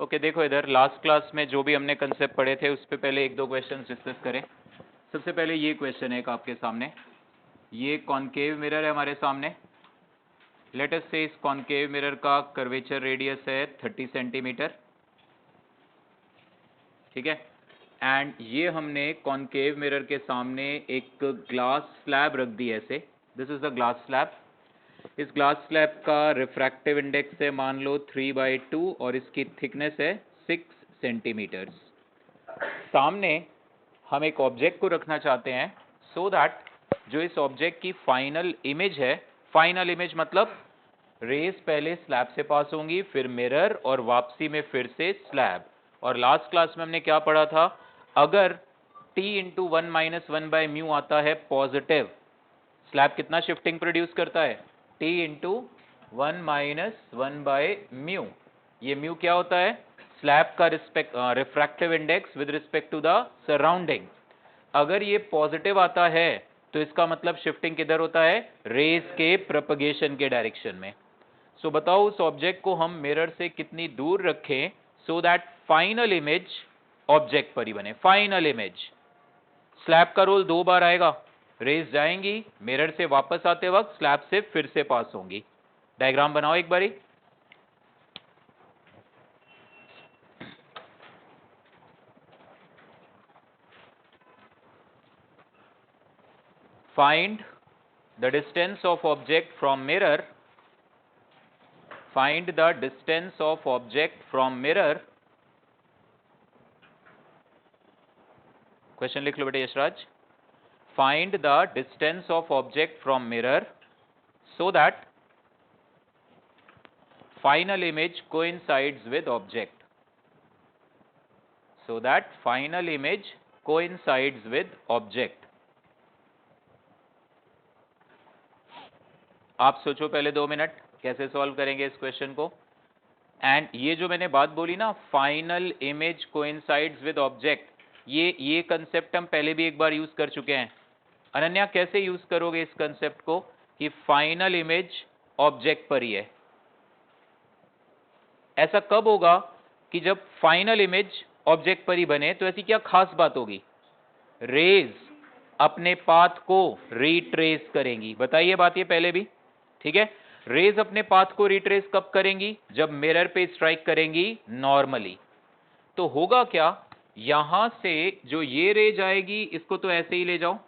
Okay देखो इधर last class में जो भी हमने कंसेप्ट पढ़े थे उस पर पहले एक दो क्वेश्चन डिस्कस करें। सबसे पहले ये क्वेश्चन है एक आपके सामने, ये कॉनकेव मिरर है हमारे सामने। लेट अस से इस कॉनकेव मिरर का कर्वेचर रेडियस है 30 सेंटीमीटर, ठीक है। एंड ये हमने कॉनकेव मिरर के सामने एक ग्लास स्लैब रख दी ऐसे, this is the glass slab. इस ग्लास स्लैब का रिफ्रैक्टिव इंडेक्स है मान लो 3/2 और इसकी थिकनेस है 6 सेंटीमीटर्स। सामने हम एक ऑब्जेक्ट को रखना चाहते हैं सो दैट जो इस ऑब्जेक्ट की फाइनल इमेज है, फाइनल इमेज मतलब रेज पहले स्लैब से पास होंगी, फिर मिरर और वापसी में फिर से स्लैब। और लास्ट क्लास में हमने क्या पढ़ा था, अगर t इंटू 1-1/μ आता है पॉजिटिव, स्लैब कितना शिफ्टिंग प्रोड्यूस करता है, t इंटू 1-1/μ। ये म्यू क्या होता है, स्लैब का refractive index with respect to the surrounding. अगर ये पॉजिटिव आता है तो इसका मतलब शिफ्टिंग किधर होता है, रेज के प्रोपगेशन के डायरेक्शन में। सो बताओ उस ऑब्जेक्ट को हम मिरर से कितनी दूर रखें so that final image object पर ही बने। फाइनल इमेज स्लैब का रोल 2 बार आएगा, रेज जाएंगी मिरर से वापस आते वक्त स्लैब से फिर से पास होंगी। डायग्राम बनाओ एक बारी। Find the distance of object from mirror, find the distance of object from mirror. Question लिख लो बेटे Yashraj. Find the distance of object from mirror so that final image coincides with object, so that final image coincides with object। आप सोचो पहले 2 minute कैसे solve करेंगे इस question को। एंड ये जो मैंने बात बोली ना, final image coincides with object, ये कंसेप्ट हम पहले भी एक बार यूज कर चुके हैं। अनन्या कैसे यूज करोगे इस कंसेप्ट को कि फाइनल इमेज ऑब्जेक्ट पर ही है। ऐसा कब होगा कि जब फाइनल इमेज ऑब्जेक्ट पर ही बने, तो ऐसी क्या खास बात होगी, रेज अपने पाथ को रिट्रेस करेंगी। बताइए बात ये पहले भी, ठीक है। रेज अपने पाथ को रिट्रेस कब करेंगी, जब मिरर पे स्ट्राइक करेंगी नॉर्मली। तो होगा क्या, यहां से जो ये रे जाएगी इसको तो ऐसे ही ले जाओ,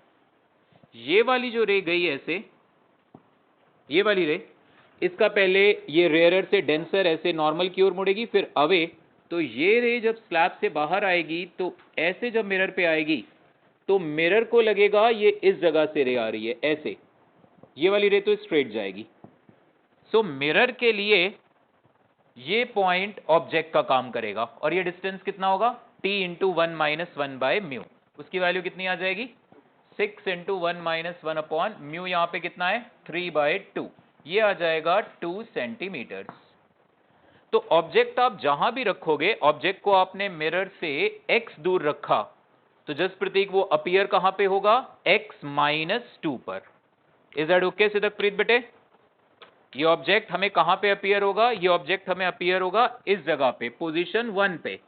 ये वाली जो रे गई ऐसे, ये वाली रे, इसका पहले ये रेयरर से डेंसर ऐसे नॉर्मल की ओर मुड़ेगी फिर अवे। तो ये रे जब स्लैब से बाहर आएगी तो ऐसे जब मिरर पे आएगी तो मिरर को लगेगा ये इस जगह से रे आ रही है ऐसे, ये वाली रे तो स्ट्रेट जाएगी। सो मिरर के लिए ये पॉइंट ऑब्जेक्ट का काम करेगा और ये डिस्टेंस कितना होगा, t इंटू 1-1/μ। उसकी वैल्यू कितनी आ जाएगी, 6 इंटू 1-1/μ। यहां पे कितना है 3/2, ये आ जाएगा 2 सेंटीमीटर। तो ऑब्जेक्ट आप जहां भी रखोगे, ऑब्जेक्ट को आपने मिरर से x दूर रखा तो जस्ट प्रतीक वो अपीयर कहां पे होगा, x-2 पर। इज दैट ओके सिद्धप्रीत बेटे। ये ऑब्जेक्ट हमें कहां पे अपीयर होगा, ये ऑब्जेक्ट हमें अपीयर होगा इस जगह पे, पोजीशन 1 पे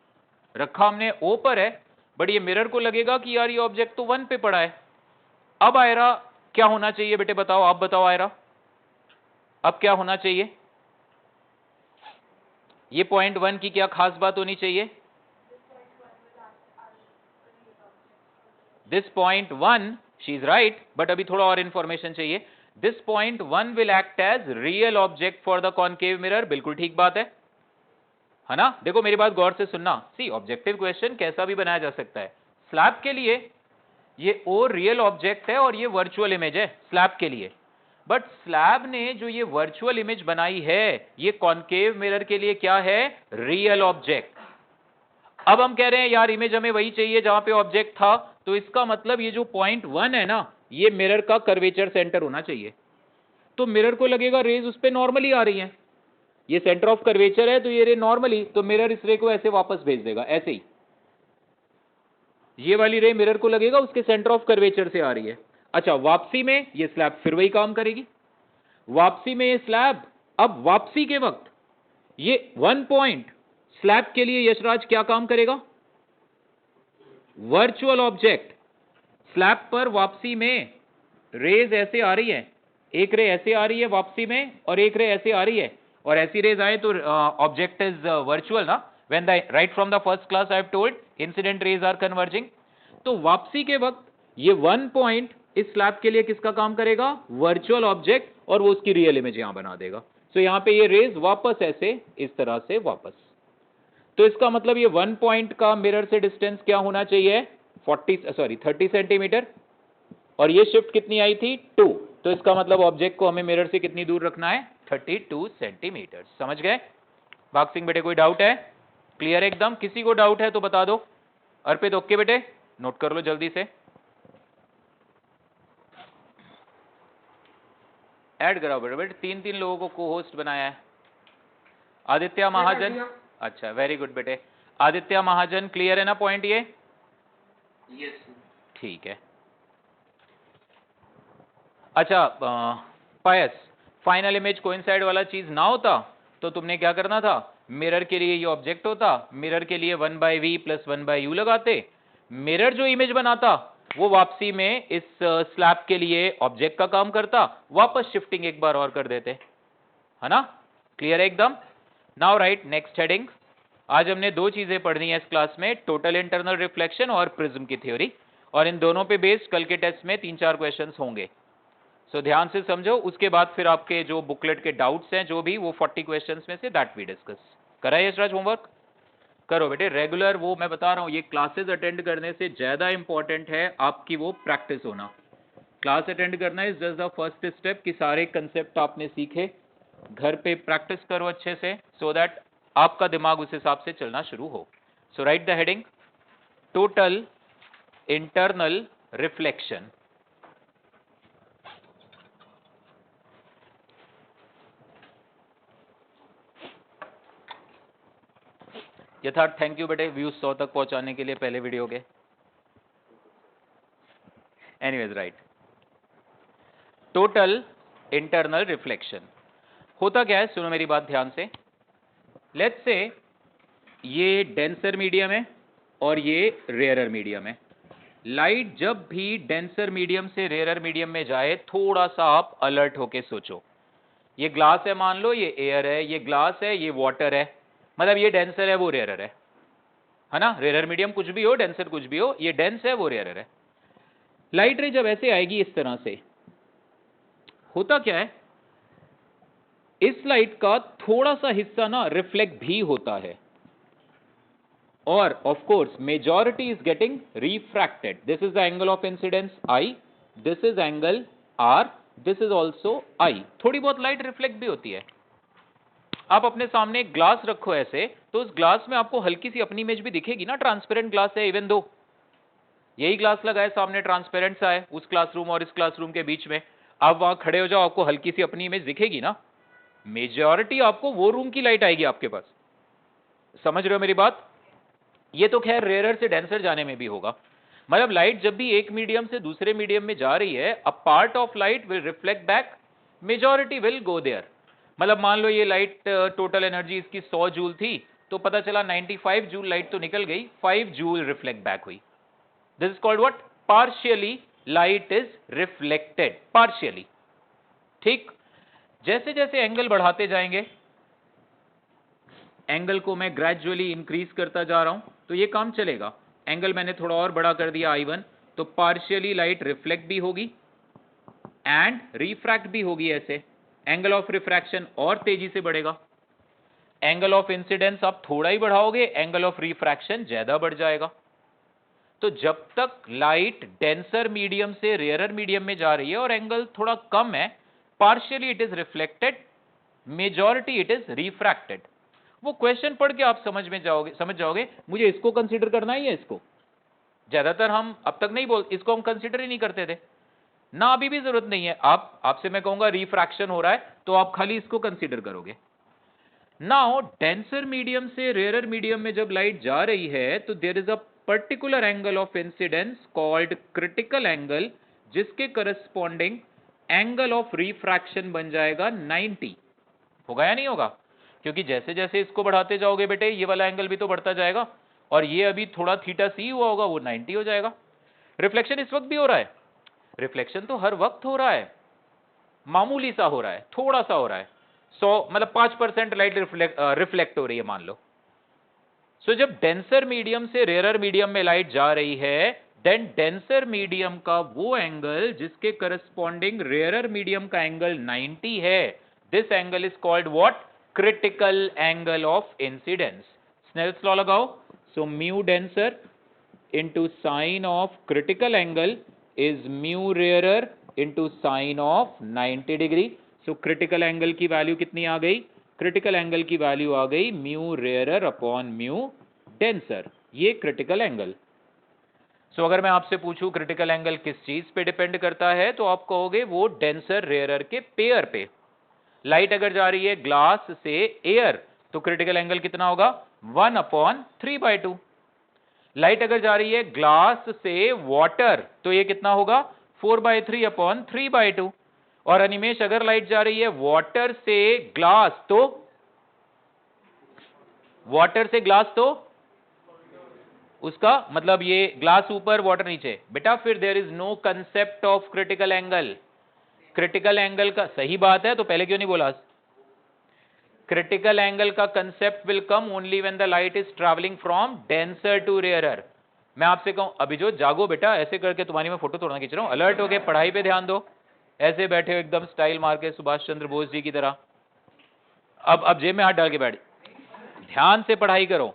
रखा हमने, O पर है, बट ये मिरर को लगेगा कि यार ये ऑब्जेक्ट तो 1 पे पड़ा है। अब आयरा क्या होना चाहिए बेटे, बताओ, आप बताओ आयरा, अब क्या होना चाहिए, ये पॉइंट 1 की क्या खास बात होनी चाहिए, this point 1, she is right, but अभी थोड़ा और इंफॉर्मेशन चाहिए। This point 1 will act as real object for the concave mirror. बिल्कुल ठीक बात है ना। देखो मेरी बात गौर से सुनना, सी ऑब्जेक्टिव क्वेश्चन कैसा भी बनाया जा सकता है। स्लैब के लिए ये ओ रियल ऑब्जेक्ट है और ये वर्चुअल इमेज है स्लैब के लिए, बट स्लैब ने जो ये वर्चुअल इमेज बनाई है ये कॉनकेव मिरर के लिए क्या है, रियल ऑब्जेक्ट। अब हम कह रहे हैं यार इमेज हमें वही चाहिए जहां पे ऑब्जेक्ट था, तो इसका मतलब ये जो पॉइंट 1 है ना, ये मिरर का कर्वेचर सेंटर होना चाहिए। तो मिरर को लगेगा रेज उस पे नॉर्मली आ रही हैं, ये सेंटर ऑफ कर्वेचर है तो ये रे नॉर्मली, तो मिरर इस रे को ऐसे वापस भेज देगा ऐसे ही, ये वाली रे मिरर को लगेगा उसके सेंटर ऑफ कर्वेचर से आ रही है। अच्छा वापसी में ये स्लैब फिर वही काम करेगी, वापसी में ये स्लैब अब वापसी के वक्त ये 1 पॉइंट स्लैब के लिए यशराज क्या काम करेगा? Virtual object. स्लैब पर वापसी में रेज ऐसे आ रही है, एक रे ऐसे आ रही है वापसी में और एक रे ऐसे आ रही है, और ऐसी रेज आए तो ऑब्जेक्ट इज वर्चुअल ना। When the right from the first class I have told incident rays are converging. तो वापसी के वक्त ये 1 पॉइंट इस स्लैब के लिए किसका काम करेगा? वर्चुअल ऑब्जेक्ट, और वो उसकी रियल इमेज यहां बना देगा। सो यहां पे ये रेज वापस ऐसे इस तरह से वापस। तो इसका मतलब ये 1 पॉइंट का मिरर से डिस्टेंस क्या होना चाहिए? 30 सेंटीमीटर, और ये शिफ्ट कितनी आई थी? 2। तो इसका मतलब ऑब्जेक्ट को हमें मिरर से कितनी दूर रखना है? 32 सेंटीमीटर। समझ गए? भाग सिंह बेटे कोई डाउट है? क्लियर एकदम? किसी को डाउट है तो बता दो। अर्पित ओके बेटे, नोट कर लो जल्दी से, ऐड कराओ बेटे। 3 लोगों को होस्ट बनाया है। आदित्य महाजन, अच्छा वेरी गुड बेटे। आदित्य महाजन क्लियर है ना पॉइंट ये? यस। ठीक है। अच्छा पायस, फाइनल इमेज कोइंसाइड वाला चीज ना होता तो तुमने क्या करना था? मिरर के लिए ये ऑब्जेक्ट होता, मिरर के लिए 1/v + 1/u लगाते, मिरर जो इमेज बनाता वो वापसी में इस स्लैब के लिए ऑब्जेक्ट का काम करता, वापस शिफ्टिंग एक बार और कर देते, है ना? क्लियर है एकदम? Now right next heading. आज हमने 2 चीजें पढ़नी है इस क्लास में, टोटल इंटरनल रिफ्लेक्शन और प्रिज्म की थ्योरी, और इन दोनों पे बेस्ड कल के टेस्ट में 3-4 क्वेश्चंस होंगे। सो ध्यान से समझो, उसके बाद फिर आपके जो बुकलेट के डाउट्स हैं जो भी, वो 40 क्वेश्चंस में से दैट वी डिस्कस। करा है यशराज होमवर्क? करो बेटे रेगुलर। वो मैं बता रहा हूँ, ये क्लासेस अटेंड करने से ज्यादा इंपॉर्टेंट है आपकी वो प्रैक्टिस होना। क्लास अटेंड करना is just the first step कि सारे कंसेप्ट आपने सीखे, घर पे प्रैक्टिस करो अच्छे से, सो दैट आपका दिमाग उस हिसाब से चलना शुरू हो। So right the heading, total internal reflection. Yatharth thank you बेटे व्यूज 100 तक पहुंचाने के लिए पहले वीडियो के। Anyways right, total internal reflection होता क्या है? सुनो मेरी बात ध्यान से। लेट्स से ये डेंसर मीडियम है और ये रेयरर मीडियम है। लाइट जब भी डेंसर मीडियम से रेयरर मीडियम में जाए, थोड़ा सा आप अलर्ट होके सोचो। ये ग्लास है मान लो, ये एयर है, ये ग्लास है, ये वाटर है, मतलब ये डेंसर है वो रेयरर है ना? रेयरर मीडियम कुछ भी हो, डेंसर कुछ भी हो, ये डेंस है वो रेयरर है। लाइट रे जब ऐसे आएगी इस तरह से, होता क्या है, इस लाइट का थोड़ा सा हिस्सा ना रिफ्लेक्ट भी होता है, और of course majority is getting refracted. This is the angle of incidence I, this is angle R, this is also I. थोड़ी बहुत लाइट रिफ्लेक्ट भी होती है। आप अपने सामने एक ग्लास रखो ऐसे, तो उस ग्लास में आपको हल्की सी अपनी इमेज भी दिखेगी ना, ट्रांसपेरेंट ग्लास है इवन दो। यही ग्लास लगाए सामने, ट्रांसपेरेंट सा है, उस क्लासरूम और इस क्लासरूम के बीच में, आप वहां खड़े हो जाओ, आपको हल्की सी अपनी इमेज दिखेगी ना। मेजॉरिटी आपको वो रूम की लाइट आएगी आपके पास। समझ रहे हो मेरी बात? ये तो खैर रेयरर से डेंसर जाने में भी होगा। मतलब लाइट जब भी एक मीडियम से दूसरे मीडियम में जा रही है, a part of light will reflect back, majority will go there. मतलब मान लो ये लाइट टोटल एनर्जी इसकी 100 जूल थी, तो पता चला 95 जूल लाइट तो निकल गई, 5 जूल रिफ्लेक्ट बैक हुई। This is called what? Partially light is reflected, partially. ठीक? जैसे जैसे एंगल बढ़ाते जाएंगे, एंगल को मैं ग्रेजुअली इंक्रीज करता जा रहा हूं, तो ये काम चलेगा। एंगल मैंने थोड़ा और बड़ा कर दिया I1, तो पार्शियली लाइट रिफ्लेक्ट भी होगी एंड रिफ्रैक्ट भी होगी। ऐसे एंगल ऑफ रिफ्रैक्शन और तेजी से बढ़ेगा। एंगल ऑफ इंसिडेंस आप थोड़ा ही बढ़ाओगे, एंगल ऑफ रिफ्रैक्शन ज्यादा बढ़ जाएगा। तो जब तक लाइट डेंसर मीडियम से रेयरर मीडियम में जा रही है और एंगल थोड़ा कम है, partially it is reflected, majority it is refracted. वो क्वेश्चन पढ़ के आप समझ जाओगे मुझे इसको कंसीडर करना ही है इसको। ज्यादातर हम अब तक नहीं इसको हम कंसीडर ही नहीं करते थे ना, अभी भी जरूरत नहीं है। आपसे मैं कहूंगा रिफ्रैक्शन हो रहा है, तो आप खाली इसको कंसीडर करोगे। नाउ डेंसर मीडियम से रेयरर मीडियम में जब लाइट जा रही है, तो there is a particular angle of incidence called critical angle, जिसके करस्पॉन्डिंग एंगल ऑफ रिफ्रैक्शन बन जाएगा 90। होगा या नहीं होगा? क्योंकि जैसे जैसे इसको बढ़ाते जाओगे बेटे ये वाला एंगल भी तो बढ़ता जाएगा, और ये अभी थोड़ा थीटा सी हुआ होगा, वो 90 हो जाएगा। रिफ्लेक्शन इस वक्त भी हो रहा है, रिफ्लेक्शन तो हर वक्त हो रहा है, मामूली सा हो रहा है, थोड़ा सा हो रहा है, 100 मतलब 5% लाइट रिफ्लेक्ट हो रही है मान लो। सो जब डेंसर मीडियम से रेयरर मीडियम में लाइट जा रही है, देन डेंसर मीडियम का वो एंगल जिसके करस्पॉन्डिंग रेयरर मीडियम का एंगल 90 है, this angle is called what? Critical angle of incidence. Snell's law लगाओ। So mu denser into sine of critical angle is mu rarer into sine of 90 degree. So critical angle की value कितनी आ गई? Critical angle की value आ गई mu rarer upon mu denser, ये critical angle. सो अगर मैं आपसे पूछूं क्रिटिकल एंगल किस चीज पे डिपेंड करता है, तो आप कहोगे वो डेंसर रेयरर के पेयर पे। लाइट अगर जा रही है ग्लास से एयर, तो क्रिटिकल एंगल कितना होगा? 1/3/2। लाइट अगर जा रही है ग्लास से वाटर, तो ये कितना होगा? 4/3/3/2। और अनिमेश अगर लाइट जा रही है वाटर से ग्लास, तो वाटर से ग्लास, तो उसका मतलब ये ग्लास ऊपर वाटर नीचे। बेटा फिर there is no concept of critical angle. Critical angle का सही बात है, तो पहले क्यों नहीं बोला? क्रिटिकल एंगल का concept will come only when the light is travelling from denser to rarer. मैं आपसे कहूं अभी जो जागो बेटा, ऐसे करके तुम्हारी मैं फोटो तोड़ना खींच रहा हूं, अलर्ट हो गए, पढ़ाई पे ध्यान दो। ऐसे बैठे हो एकदम स्टाइल मार के सुभाष चंद्र बोस जी की तरह। अब जेब में हाथ डाल के बैठ, ध्यान से पढ़ाई करो।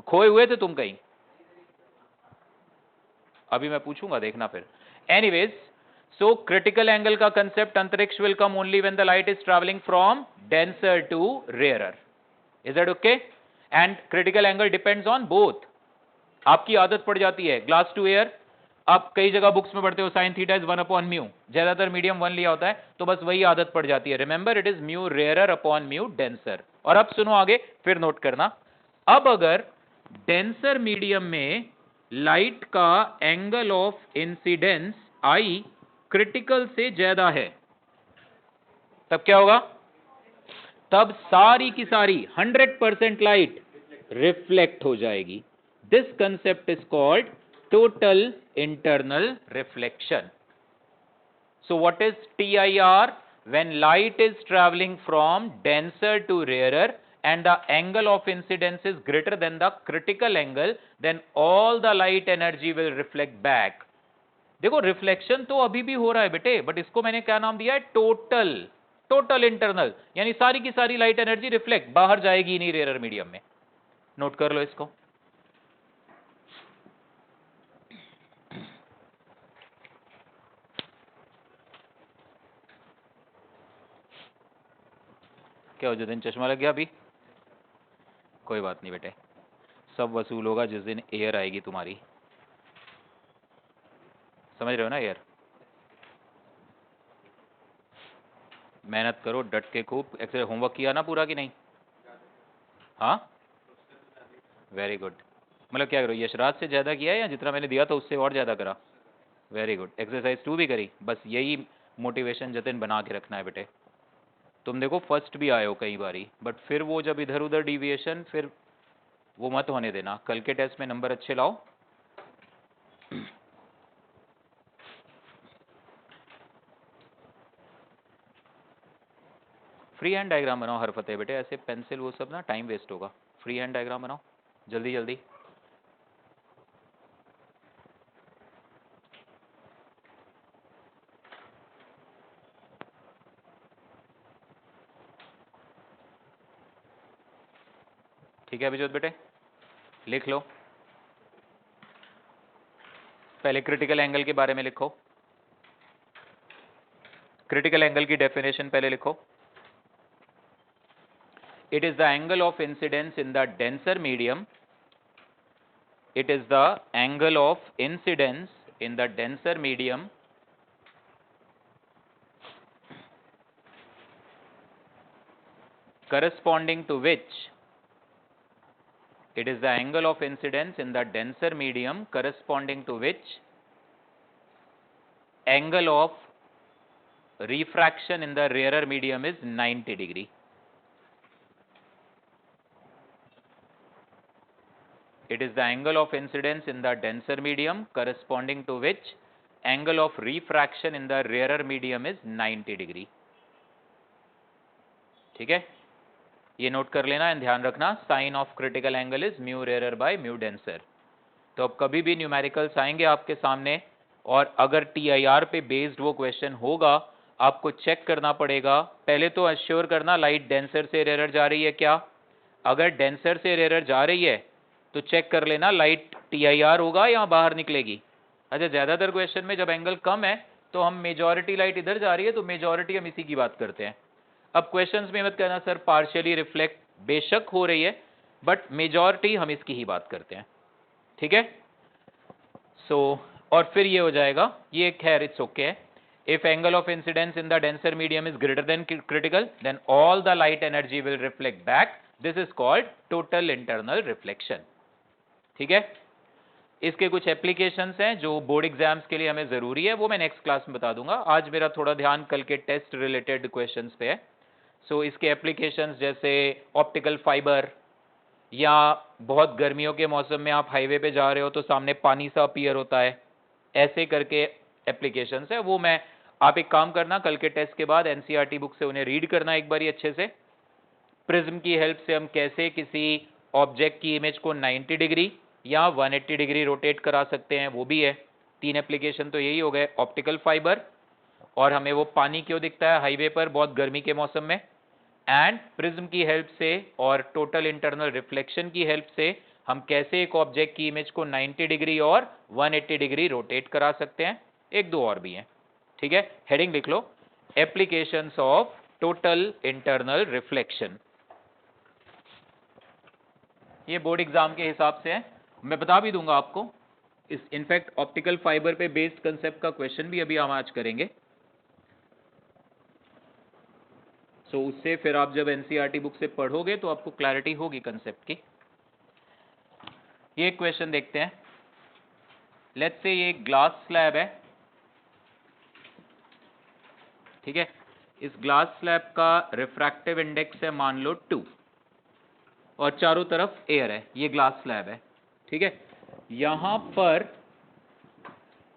खोए हुए थे तुम कहीं? अभी मैं पूछूंगा, देखना फिर। एनीवेज, सो क्रिटिकल एंगल का कंसेप्ट अंतरिक्ष will come only when the light is travelling from denser to rarer. Is that okay? And critical angle depends on both. आपकी आदत पड़ जाती है ग्लास टू एयर, आप कई जगह बुक्स में पढ़ते हो साइन थीटा इज 1/μ, ज्यादातर मीडियम 1 लिया होता है, तो बस वही आदत पड़ जाती है। Remember it is mu rarer upon mu denser. और अब सुनो आगे, फिर नोट करना। अब अगर डेंसर मीडियम में लाइट का angle of incidence I critical से ज्यादा है, तब क्या होगा? तब सारी की सारी 100% लाइट रिफ्लेक्ट हो जाएगी। This concept is called total internal reflection. So what is TIR? When light is traveling from denser to rarer and the angle of incidence is greater than the critical angle, then all the light energy will reflect back. देखो reflection तो अभी भी हो रहा है बेटे, but इसको मैंने क्या नाम दिया है? टोटल इंटरनल, यानी सारी की सारी लाइट एनर्जी रिफ्लेक्ट, बाहर जाएगी नहीं रेयर मीडियम में। नोट कर लो इसको। क्या हो जिस चश्मा लग गया अभी? कोई बात नहीं बेटे, सब वसूल होगा जिस दिन एयर आएगी तुम्हारी। समझ रहे हो ना? एयर मेहनत करो डट के खूब। एक्चुअली होमवर्क किया ना पूरा कि नहीं? हाँ, वेरी गुड। मतलब क्या करो, यशराज से ज्यादा किया है या जितना मैंने दिया था उससे और ज्यादा करा? Very good. एक्सरसाइज 2 भी करी? बस यही मोटिवेशन जतिन बना के रखना है बेटे। तुम देखो फर्स्ट भी आए हो कई बारी, बट फिर वो जब इधर उधर डिविएशन, फिर वो मत होने देना। कल के टेस्ट में नंबर अच्छे लाओ। फ्री हैंड डायग्राम बनाओ हर फतेह बेटे, ऐसे पेंसिल वो सब ना टाइम वेस्ट होगा। फ्री हैंड डायग्राम बनाओ जल्दी जल्दी। ठीक है अभिजोत बेटे, लिख लो। पहले क्रिटिकल एंगल के बारे में लिखो। क्रिटिकल एंगल की डेफिनेशन पहले लिखो। It is the angle of incidence in the denser medium. It is the angle of incidence in the denser medium corresponding to which it is the angle of incidence in the denser medium corresponding to which angle of refraction in the rarer medium is 90 degree. It is the angle of incidence in the denser medium corresponding to which angle of refraction in the rarer medium is 90 degree. ठीक है, ये note कर लेना and ध्यान रखना, sine of critical angle is mu rare by mu denser. तो अब कभी भी न्यूमेरिकल्स आएंगे आपके सामने और अगर TIR पे बेस्ड वो क्वेश्चन होगा, आपको चेक करना पड़ेगा, पहले तो अश्योर करना लाइट डेंसर से रेयर जा रही है क्या। अगर डेंसर से रेयर जा रही है तो चेक कर लेना लाइट TIR होगा या बाहर निकलेगी। अच्छा, ज्यादातर क्वेश्चन में जब एंगल कम है तो हम मेजॉरिटी लाइट इधर जा रही है तो मेजॉरिटी हम इसी की बात करते हैं। अब क्वेश्चंस में मत कहना सर पार्शियली रिफ्लेक्ट, बेशक हो रही है बट मेजॉरिटी हम इसकी ही बात करते हैं। ठीक है, और फिर ये हो जाएगा, ये खैर it's okay. If angle of incidence in the denser medium is greater than critical then all the light energy will reflect back, this is called total internal reflection. ठीक है, इसके कुछ एप्लीकेशंस हैं जो बोर्ड एग्जाम्स के लिए हमें जरूरी है, वो मैं नेक्स्ट क्लास में बता दूंगा। आज मेरा थोड़ा ध्यान कल के टेस्ट रिलेटेड क्वेश्चंस पे है। इसके एप्लीकेशंस जैसे ऑप्टिकल फाइबर, या बहुत गर्मियों के मौसम में आप हाईवे पे जा रहे हो तो सामने पानी सा अपीयर होता है, ऐसे करके एप्लीकेशंस है। वो मैं, आप एक काम करना, कल के टेस्ट के बाद NCERT बुक से उन्हें रीड करना एक बार अच्छे से। प्रिज्म की हेल्प से हम कैसे किसी ऑब्जेक्ट की इमेज को 90 डिग्री या 180 डिग्री रोटेट करा सकते हैं, वो भी है। 3 एप्लीकेशन तो यही हो गए, ऑप्टिकल फाइबर, और हमें वो पानी क्यों दिखता है हाईवे पर बहुत गर्मी के मौसम में, एंड प्रिज्म की हेल्प से और टोटल इंटरनल रिफ्लेक्शन की हेल्प से हम कैसे एक ऑब्जेक्ट की इमेज को 90 डिग्री और 180 डिग्री रोटेट करा सकते हैं। एक दो और भी हैं। ठीक है, हेडिंग लिख लो, applications of total internal reflection. ये बोर्ड एग्जाम के हिसाब से है, मैं बता भी दूंगा आपको। इस इनफैक्ट ऑप्टिकल फाइबर पे बेस्ड कंसेप्ट का क्वेश्चन भी अभी हम आज करेंगे। उससे फिर आप जब NCERT बुक से पढ़ोगे तो आपको क्लैरिटी होगी कंसेप्ट की। ये क्वेश्चन देखते हैं। लेट्स से ये ग्लास स्लैब है, ठीक है। इस ग्लास स्लैब का रिफ्रैक्टिव इंडेक्स है मान लो 2 और चारों तरफ एयर है, ये ग्लास स्लैब है, ठीक है। यहां पर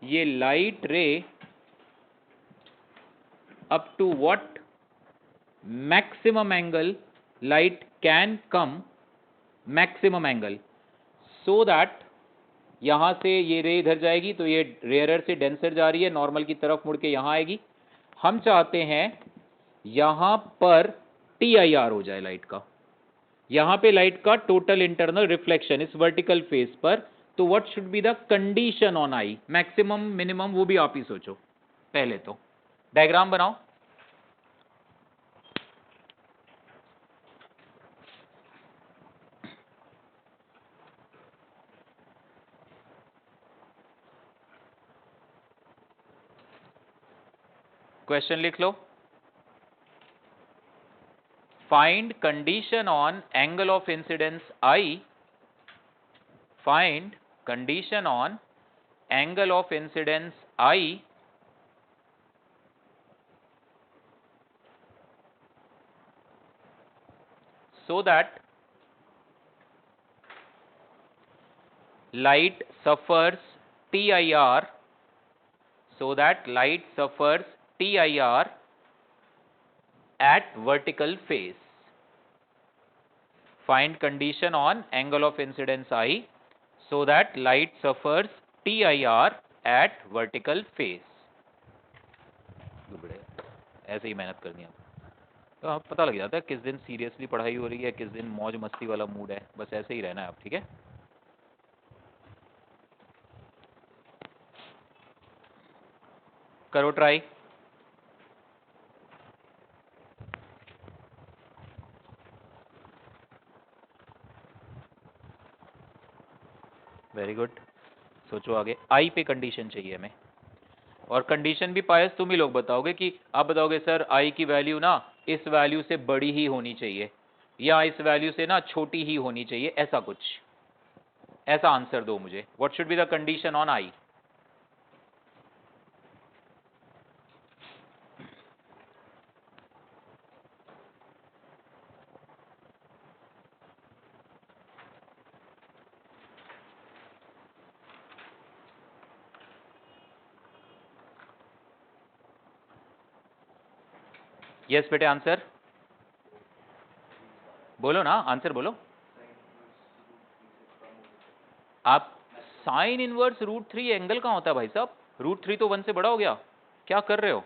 ये light ray up to what maximum angle light can come, maximum angle, so that यहां से ये रे इधर जाएगी तो ये रेयरर से डेंसर जा रही है, नॉर्मल की तरफ मुड़ के यहां आएगी। हम चाहते हैं यहां पर TIR हो जाए लाइट का, यहां पे लाइट का टोटल इंटरनल रिफ्लेक्शन इस वर्टिकल फेस पर। तो what should be the condition on I, maximum minimum वो भी आप ही सोचो। पहले तो डायग्राम बनाओ। क्वेश्चन लिख लो, find condition on angle of incidence I, find condition on angle of incidence I so that light suffers TIR, so that light suffers TIR at vertical face. Find condition on angle of incidence I so that light suffers TIR at vertical face. ऐसे ही मेहनत करनी है, तो आप पता लग जाता है किस दिन सीरियसली पढ़ाई हो रही है, किस दिन मौज मस्ती वाला मूड है, बस ऐसे ही रहना है आप, ठीक है। करो ट्राई। वेरी गुड, सोचो आगे। आई पे कंडीशन चाहिए हमें, और कंडीशन भी पायस तुम ही लोग बताओगे कि आप बताओगे सर आई की वैल्यू ना इस वैल्यू से बड़ी ही होनी चाहिए या इस वैल्यू से ना छोटी ही होनी चाहिए, ऐसा कुछ, ऐसा आंसर दो मुझे। What should be the condition on I? Yes बेटे, आंसर बोलो ना, आंसर बोलो आप। साइन इनवर्स √3 एंगल कहाँ होता है भाई साहब? √3 तो 1 से बड़ा हो गया, क्या कर रहे हो?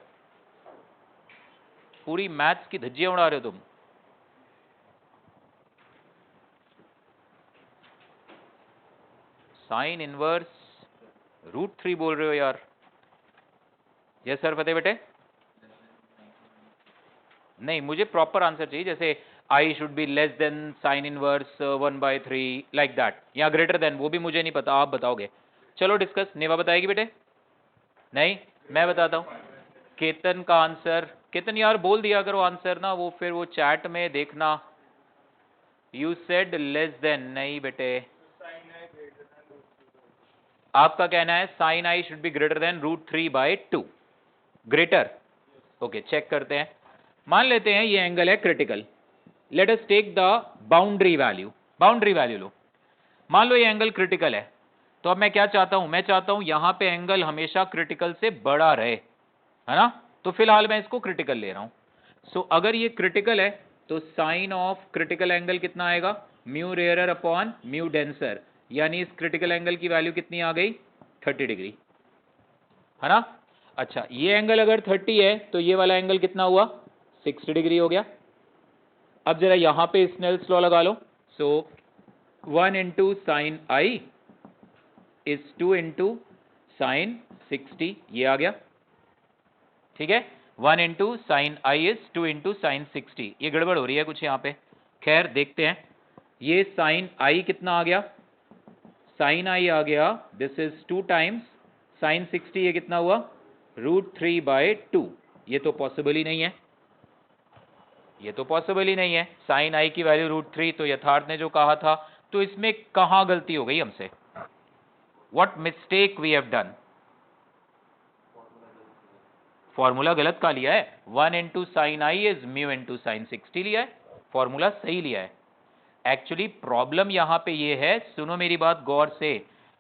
पूरी मैथ्स की धज्जियां उड़ा रहे हो तुम। साइन इनवर्स √3 बोल रहे हो यार। यस सर फतेह बेटे। नहीं, मुझे प्रॉपर आंसर चाहिए, जैसे आई should B less then sine inverse 1/3 like that, या ग्रेटर देन, वो भी मुझे नहीं पता, आप बताओगे। चलो डिस्कस। नेवा बताएगी बेटे? नहीं, मैं बताता हूँ। केतन का आंसर, केतन यार बोल दिया करो आंसर ना, वो फिर वो चैट में देखना। यू सेड लेस देन, नहीं बेटे, आपका कहना है sine I should be greater than √3/2। Greater, okay, check करते हैं। मान लेते हैं ये एंगल है critical. Let us take the boundary value. Boundary value लो। मान लो ये एंगल क्रिटिकल है, तो अब मैं क्या चाहता हूं? मैं चाहता हूं यहां पे एंगल हमेशा क्रिटिकल से बड़ा रहे, है ना? तो फिलहाल मैं इसको क्रिटिकल ले रहा हूं। सो अगर ये क्रिटिकल है तो साइन ऑफ क्रिटिकल एंगल कितना आएगा? Mu rarer upon mu denser, यानी इस क्रिटिकल एंगल की वैल्यू कितनी आ गई? 30 डिग्री, है ना? अच्छा, ये एंगल अगर 30 है तो ये वाला एंगल कितना हुआ? 60 डिग्री हो गया। अब जरा यहां पे स्नेल्स लॉ लगा लो। सो 1 into sine I is 2 into sine 60, ये आ गया, ठीक है। 1 into sine I is 2 into sine 60। ये गड़बड़ हो रही है कुछ यहाँ पे, खैर देखते हैं। ये साइन आई कितना आ गया? साइन आई आ गया, दिस इज 2 टाइम्स साइन 60, ये कितना हुआ? √3/2। ये तो पॉसिबल ही नहीं है, ये तो पॉसिबल ही नहीं है। साइन आई की वैल्यू √3, तो यथार्थ ने जो कहा था, तो इसमें कहां गलती हो गई हमसे? What mistake we have done? Formula गलत का लिया है। 1 into sine I is mu into sine 60 लिया है, फॉर्मूला सही लिया है। एक्चुअली प्रॉब्लम यहां पे ये है, सुनो मेरी बात गौर से।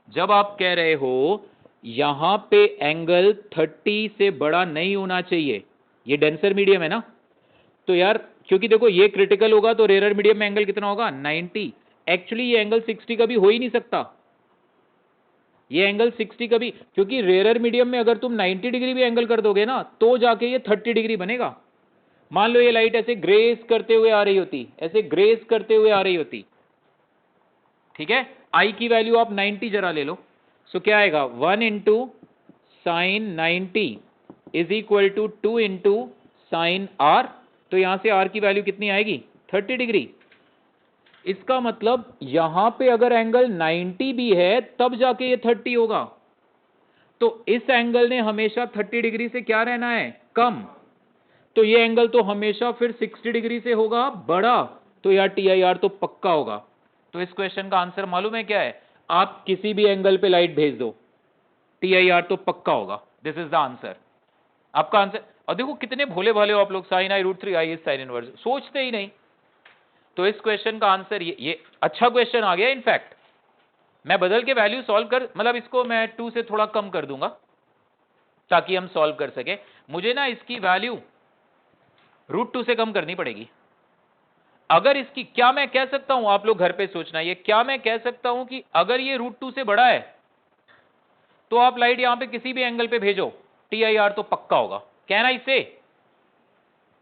जब आप कह रहे हो यहां पे एंगल 30 से बड़ा नहीं होना चाहिए, ये डेंसर मीडियम है ना, तो यार क्योंकि देखो ये क्रिटिकल होगा तो रेयर मीडियम में एंगल कितना होगा? 90। एक्चुअली ये एंगल 60 का भी हो ही नहीं सकता, ये एंगल 60 का भी, क्योंकि रेयर मीडियम में अगर तुम 90 डिग्री भी एंगल कर दोगे ना तो जाके ये 30 डिग्री बनेगा। मान लो ये लाइट ऐसे ग्रेस करते हुए आ रही होती, ऐसे ग्रेस करते हुए आ रही होती, ठीक है। आई की वैल्यू आप 90 जरा ले लो, सो क्या आएगा? 1 into sine 90 is equal to 2 into sine R, तो यहां से आर की वैल्यू कितनी आएगी? 30 डिग्री। इसका मतलब यहां पे अगर एंगल 90 भी है तब जाके ये 30 होगा, तो इस एंगल ने हमेशा 30 डिग्री से क्या रहना है? कम। तो ये एंगल तो हमेशा फिर 60 डिग्री से होगा बड़ा, तो यार TIR तो पक्का होगा। तो इस क्वेश्चन का आंसर मालूम है क्या है? आप किसी भी एंगल पे लाइट भेज दो, TIR तो पक्का होगा। दिस इज द आंसर, आपका आंसर। और देखो कितने भोले भाले हो आप लोग, sine I √3 I is sine inverse, सोचते ही नहीं। तो इस क्वेश्चन का आंसर ये अच्छा क्वेश्चन आ गया। इनफैक्ट मैं बदल के वैल्यू सॉल्व कर, मतलब इसको मैं 2 से थोड़ा कम कर दूंगा ताकि हम सॉल्व कर सके। मुझे ना इसकी वैल्यू √2 से कम करनी पड़ेगी। अगर इसकी, क्या मैं कह सकता हूं, आप लोग घर पे सोचना, ये क्या मैं कह सकता हूं कि अगर ये √2 से बड़ा है तो आप लाइट यहां पे किसी भी एंगल पे भेजो, TIR तो पक्का होगा। कहना इससे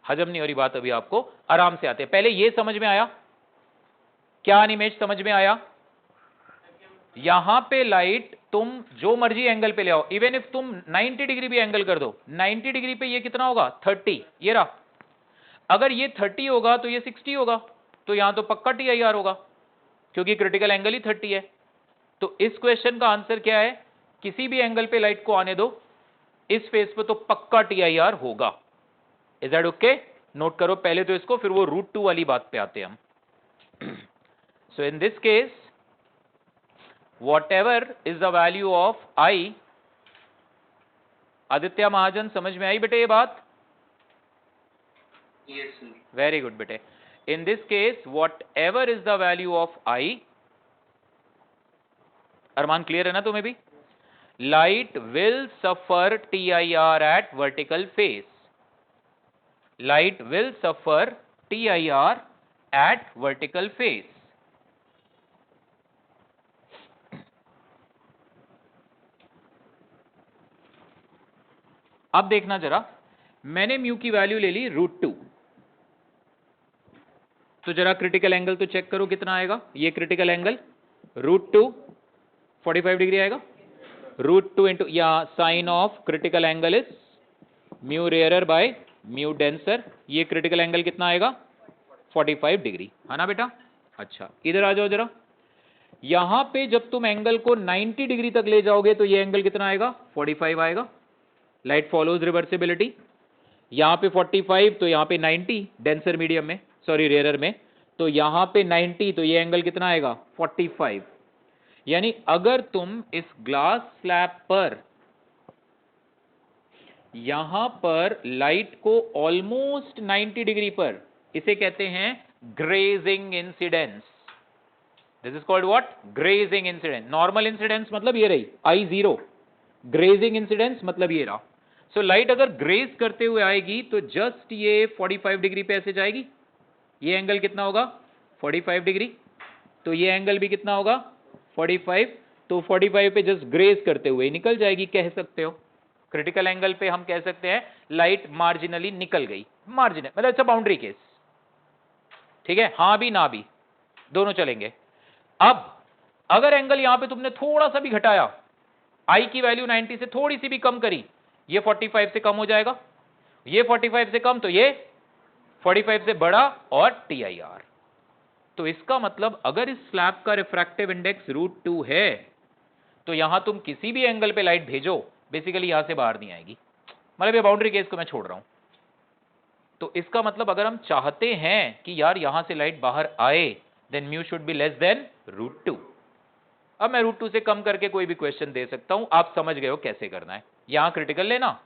हजम नहीं हो रही बात अभी, आपको आराम से आते हैं। पहले ये समझ में आया क्या निमेश? समझ में आया? यहां पे लाइट तुम जो मर्जी एंगल पे ले आओ, इवन इफ तुम 90 डिग्री भी एंगल कर दो, 90 डिग्री पे ये कितना होगा? 30। ये रहा, अगर ये 30 होगा तो ये 60 होगा, तो यहां तो पक्का TIR होगा क्योंकि क्रिटिकल एंगल ही 30 है। तो इस क्वेश्चन का आंसर क्या है? किसी भी एंगल पे लाइट को आने दो, इस फेस पे तो पक्का TIR होगा। Is that okay? नोट करो पहले तो इसको, फिर वो √2 वाली बात पे आते हैं हम। So in this case whatever is the value of I, Aditya Mahajan समझ में आई बेटे ये बात? Yes, sir. वेरी गुड बेटे। In this case whatever is the value of I, Armaan clear है ना तुम्हें भी? Light will suffer TIR at vertical face, light will suffer TIR at vertical face. अब देखना जरा, मैंने म्यू की वैल्यू ले ली √2, तो जरा क्रिटिकल एंगल तो चेक करो कितना आएगा। ये क्रिटिकल एंगल √2 45 डिग्री आएगा। √2 इंटू या sine of critical angle is mu rarer by mu denser. ये क्रिटिकल एंगल कितना आएगा 45 डिग्री, है ना बेटा। अच्छा इधर आ जाओ जरा, यहां पे जब तुम एंगल को 90 डिग्री तक ले जाओगे तो ये एंगल कितना आएगा 45 आएगा। लाइट फॉलोज रिवर्सिबिलिटी, यहां पे 45 तो यहां पे 90 डेंसर मीडियम में, सॉरी रेयरर में, तो यहां पे 90 तो ये एंगल कितना आएगा 45। यानी अगर तुम इस ग्लास स्लैब पर यहां पर लाइट को ऑलमोस्ट 90 डिग्री पर, इसे कहते हैं grazing incidence. This is called what, grazing incidence. Normal incidence मतलब ये रही I0, ग्रेजिंग इंसिडेंस मतलब ये रहा। सो लाइट अगर ग्रेज करते हुए आएगी तो जस्ट ये 45 डिग्री पे ऐसे जाएगी, ये एंगल कितना होगा 45 डिग्री, तो ये एंगल भी कितना होगा 45, तो 45 पे जस्ट ग्रेज करते हुए निकल जाएगी, कह सकते हो। क्रिटिकल एंगल पे हम कह सकते हैं लाइट मार्जिनली निकल गई, मार्जिनल मतलब इट्स अ बाउंड्री केस, ठीक है, हां भी ना भी दोनों चलेंगे। अब अगर एंगल यहां पे तुमने थोड़ा सा भी घटाया, आई की वैल्यू 90 से थोड़ी सी भी कम करी, ये 45 से कम हो जाएगा, ये 45 से कम तो ये 45 से बड़ा और TIR। तो इसका मतलब अगर इस स्लैब का रिफ्रैक्टिव इंडेक्स √2 है तो यहां तुम किसी भी एंगल पे लाइट भेजो बेसिकली यहां से बाहर नहीं आएगी, मतलब ये बाउंड्री केस को मैं छोड़ रहा हूं। तो इसका मतलब अगर हम चाहते हैं कि यार यहां से लाइट बाहर आए then mu should be less then √2। अब मैं √2 से कम करके कोई भी क्वेश्चन दे सकता हूं, आप समझ गए हो कैसे करना है। यहां क्रिटिकल लेना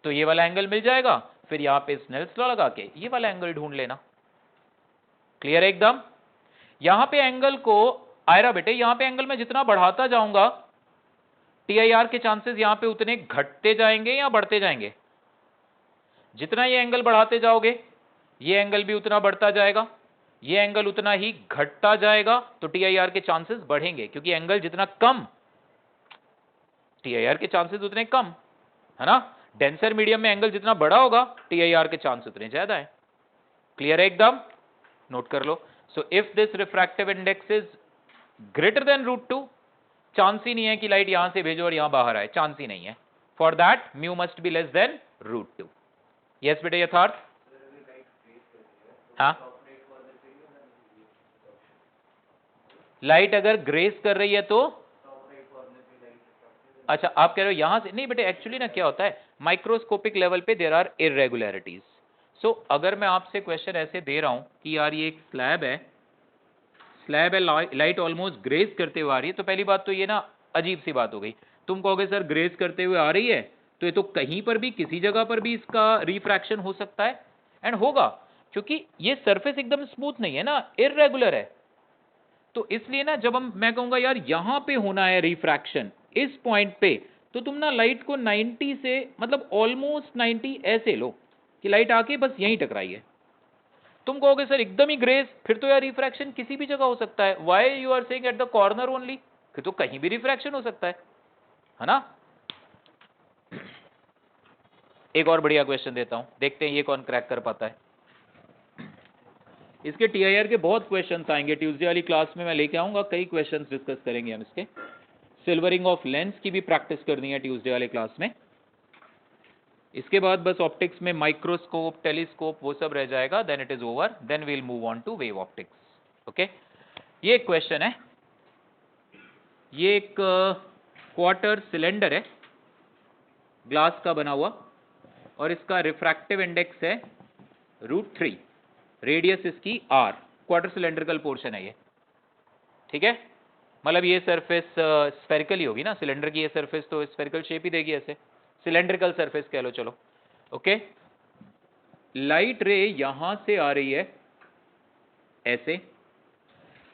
तो ये वाला एंगल मिल जाएगा, फिर यहां पे स्नेल्स लॉ लगा के ये वाला एंगल ढूंढ लेना। क्लियर है एकदम। यहां पे एंगल को आयरा बेटे, यहां पे एंगल में जितना बढ़ाता जाऊंगा TIR के चांसेस यहां पे उतने घटते जाएंगे या बढ़ते जाएंगे। जितना ये एंगल बढ़ाते जाओगे ये एंगल भी उतना बढ़ता जाएगा, ये एंगल उतना ही घटता जाएगा, तो TIR के चांसेस बढ़ेंगे, क्योंकि एंगल जितना कम TIR के चांसेस उतने कम, है ना। डेंसर मीडियम में एंगल जितना बड़ा होगा TIR के चांस उतने ज्यादा है। क्लियर है एकदम, नोट कर लो। So if this refractive index is greater than √2, chance ही नहीं है कि लाइट यहां से भेजो और यहां बाहर आए, चांस ही नहीं है। For that mu must be less then √2। Yes बेटे यथार्थ। हाँ, लाइट अगर ग्रेस कर रही है तो, अच्छा आप कह रहे हो यहां से, नहीं बेटे एक्चुअली ना क्या होता है माइक्रोस्कोपिक लेवल पे देयर आर इरेगुलरिटीज। सो अगर मैं आपसे क्वेश्चन ऐसे दे रहा हूं कि यार ये एक स्लैब है, लाइट ऑलमोस्ट ग्रेस करते हुए आ रही है, तो पहली बात तो ये ना अजीब सी बात हो गई। तुम कहोगे सर ग्रेस करते हुए आ रही है तो ये तो कहीं पर भी किसी जगह पर भी इसका रिफ्रैक्शन हो सकता है, एंड होगा, क्योंकि ये सरफेस एकदम स्मूथ नहीं है ना, इरेगुलर है। तो इसलिए ना जब मैं कहूंगा यार यहां पे होना है रिफ्रैक्शन इस पॉइंट पे, तो तुम ना लाइट को 90 से मतलब ऑलमोस्ट 90 ऐसे लो कि लाइट आके बस यहीं टकराई है। तुम कहोगे सर एकदम ही ग्रेस, फिर तो यार रिफ्रैक्शन किसी भी जगह हो सकता है। Why you are saying at the corner only, फिर तो कहीं भी रिफ्रैक्शन हो सकता है ना। एक और बढ़िया क्वेश्चन देता हूं, देखते हैं ये कौन क्रैक कर पाता है। इसके TIR के बहुत क्वेश्चंस आएंगे, ट्यूसडे वाली क्लास में मैं लेके आऊंगा, कई क्वेश्चंस डिस्कस करेंगे हम इसके। सिल्वरिंग ऑफ लेंस की भी प्रैक्टिस करनी है ट्यूसडे वाले क्लास में। इसके बाद बस ऑप्टिक्स में माइक्रोस्कोप, टेलीस्कोप वो सब रह जाएगा, then it is over, then we will move on to wave optics. Okay, ये एक क्वेश्चन है, ये एक क्वार्टर सिलेंडर है ग्लास का बना हुआ, और इसका रिफ्रैक्टिव इंडेक्स है √3, रेडियस इसकी R, क्वार्टर सिलेंड्रिकल पोर्शन है ये, ठीक है। मतलब ये सरफेस स्फेरिकल ही होगी ना, सिलेंडर की ये सरफेस तो स्फेरिकल शेप ही देगी, ऐसे सिलेंड्रिकल सरफेस कह लो, चलो ओके। लाइट रे यहां से आ रही है ऐसे,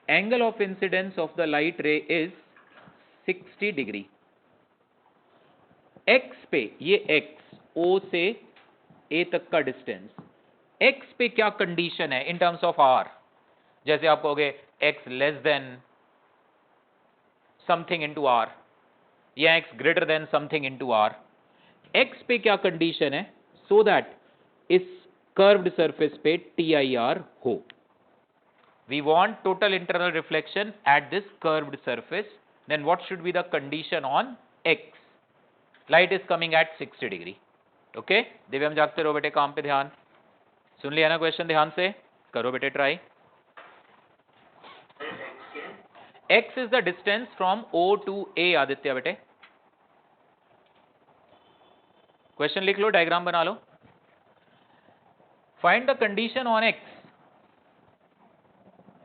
angle of incidence of the light रे इज 60 डिग्री। x पे, ये x O से A तक का डिस्टेंस, x पे क्या कंडीशन है इन टर्म्स ऑफ r? जैसे आप कहोगे x less than something into r या x greater than something into r, x पे क्या कंडीशन है सो दैट इस कर्व्ड सरफेस पे TIR हो? We want total internal reflection at this curved surface. Then what should be the condition on x? Light is coming at 60 degree. Okay? दिव्यम जागते रहो बेटे, काम पे ध्यान। सुन लिया ना क्वेश्चन ध्यान से? करो बेटे try. x is the distance from O to A Aditya बेटे। क्वेश्चन लिख लो, डायग्राम बना लो। Find the condition on x.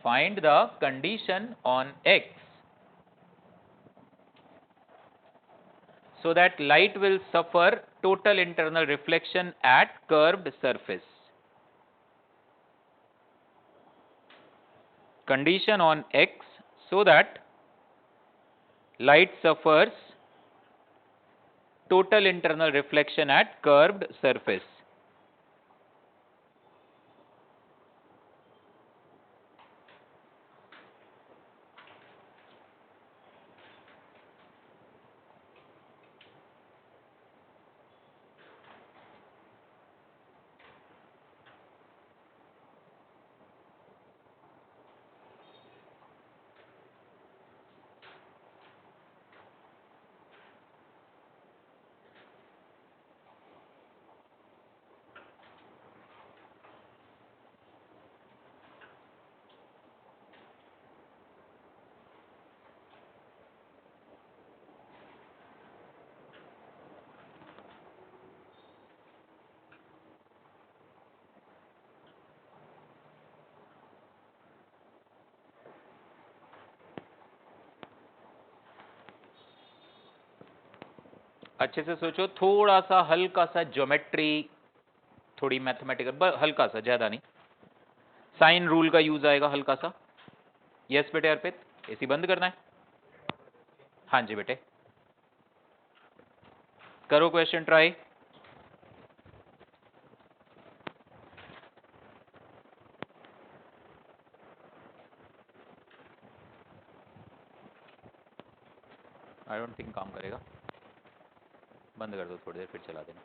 Find the condition on x so that light will suffer total internal reflection at curved surface. Condition on x so that light suffers total internal reflection at curved surface. अच्छे से सोचो, थोड़ा सा हल्का सा geometry, थोड़ी mathematical, हल्का सा, ज्यादा नहीं। साइन रूल का यूज आएगा हल्का सा। यस बेटे अर्पित, एसी बंद करना है? हाँ जी बेटे, करो question try. I don't think काम करेगा, बंद कर दो थोड़ी देर, फिर चला देना।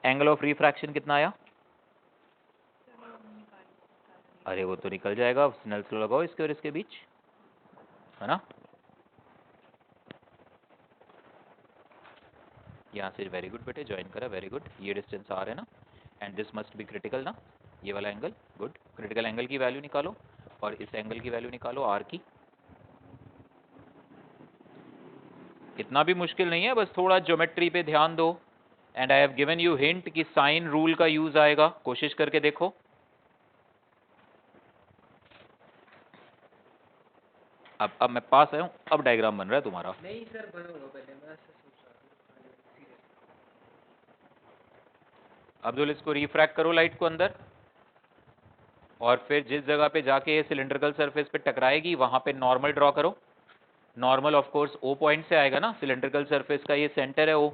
एंगल ऑफ रिफ्रैक्शन कितना आया? अरे वो तो निकल जाएगा, स्नेल्स लॉ लगाओ इसके और इसके बीच, है ना? यहाँ से वेरी गुड बेटे, ज्वाइन करा, वेरी गुड। ये डिस्टेंस आर है ना, and this must be critical ना, ये वाला एंगल। गुड, क्रिटिकल एंगल की वैल्यू निकालो और इस एंगल की वैल्यू निकालो आर की। इतना भी मुश्किल नहीं है, बस थोड़ा ज्योमेट्री पे ध्यान दो। And I have given you hint कि साइन रूल का यूज आएगा, कोशिश करके देखो। अब मैं पास आया हूँ, अब डायग्राम बन रहा है तुम्हारा। नहीं सर, बना होगा पहले, मैं ऐसे सोच रहा हूँ। अब्दुल, इसको रिफ्रैक्ट करो लाइट को अंदर, और फिर जिस जगह पे जाके ये सिलेंड्रिकल सरफेस पे टकराएगी वहां पे नॉर्मल ड्रॉ करो। Normal of course O point से आएगा ना, सिलेंड्रिकल सरफेस का ये सेंटर है ओ।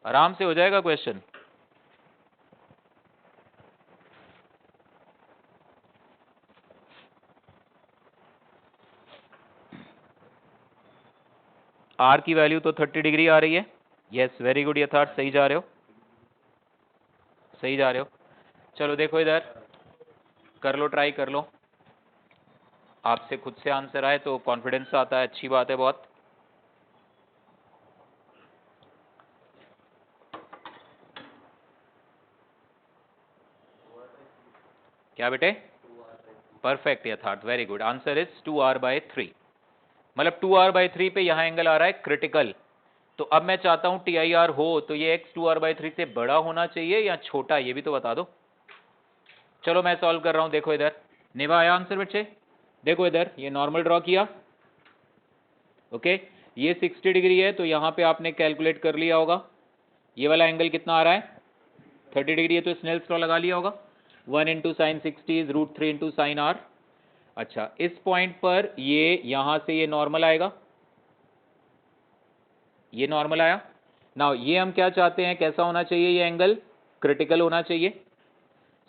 आराम से हो जाएगा क्वेश्चन। आर की वैल्यू तो 30 डिग्री आ रही है। यस, वेरी गुड यथार्थ, सही जा रहे हो, सही जा रहे हो। चलो देखो इधर, कर लो, ट्राई कर लो। आपसे खुद से आंसर आए तो कॉन्फिडेंस आता है, अच्छी बात है बहुत। क्या बेटे? परफेक्ट यथार्थ, very good. Answer is 2r/3। मतलब 2r/3 पे यहाँ एंगल आ रहा है क्रिटिकल। तो अब मैं चाहता हूं TIR हो तो ये x 2r/3 से बड़ा होना चाहिए या छोटा, ये भी तो बता दो। चलो मैं सॉल्व कर रहा हूं, देखो इधर। निभा आया आंसर बच्चे? देखो इधर, ये नॉर्मल ड्रॉ किया, ओके। ये 60 डिग्री है तो यहाँ पे आपने कैलकुलेट कर लिया होगा। ये वाला एंगल कितना आ रहा है? 30 डिग्री है, तो स्नेल्स लॉ लगा लिया होगा। 1 × sin 60 इज √3 × sin r। अच्छा, इस पॉइंट पर ये यहां से ये नॉर्मल आएगा, ये नॉर्मल आया। नाउ ये हम क्या चाहते हैं, कैसा होना चाहिए ये एंगल, क्रिटिकल होना चाहिए।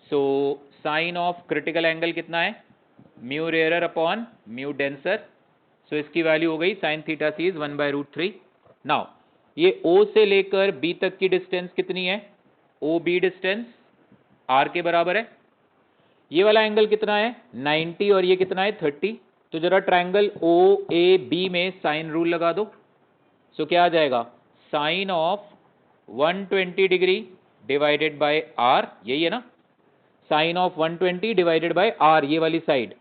So sine of critical angle कितना है, mu rarer upon mu denser. So इसकी वैल्यू हो गई sine theta C is 1/√3। Now ये O से लेकर B तक की डिस्टेंस कितनी है, OB डिस्टेंस R के बराबर है। ये वाला एंगल कितना है 90 और ये कितना है 30। तो जरा ट्रायंगल OAB में साइन रूल लगा दो। सो क्या आ जाएगा, sine of 120 degree divided by R, यही है ना, sine of 120 divided by R ये वाली side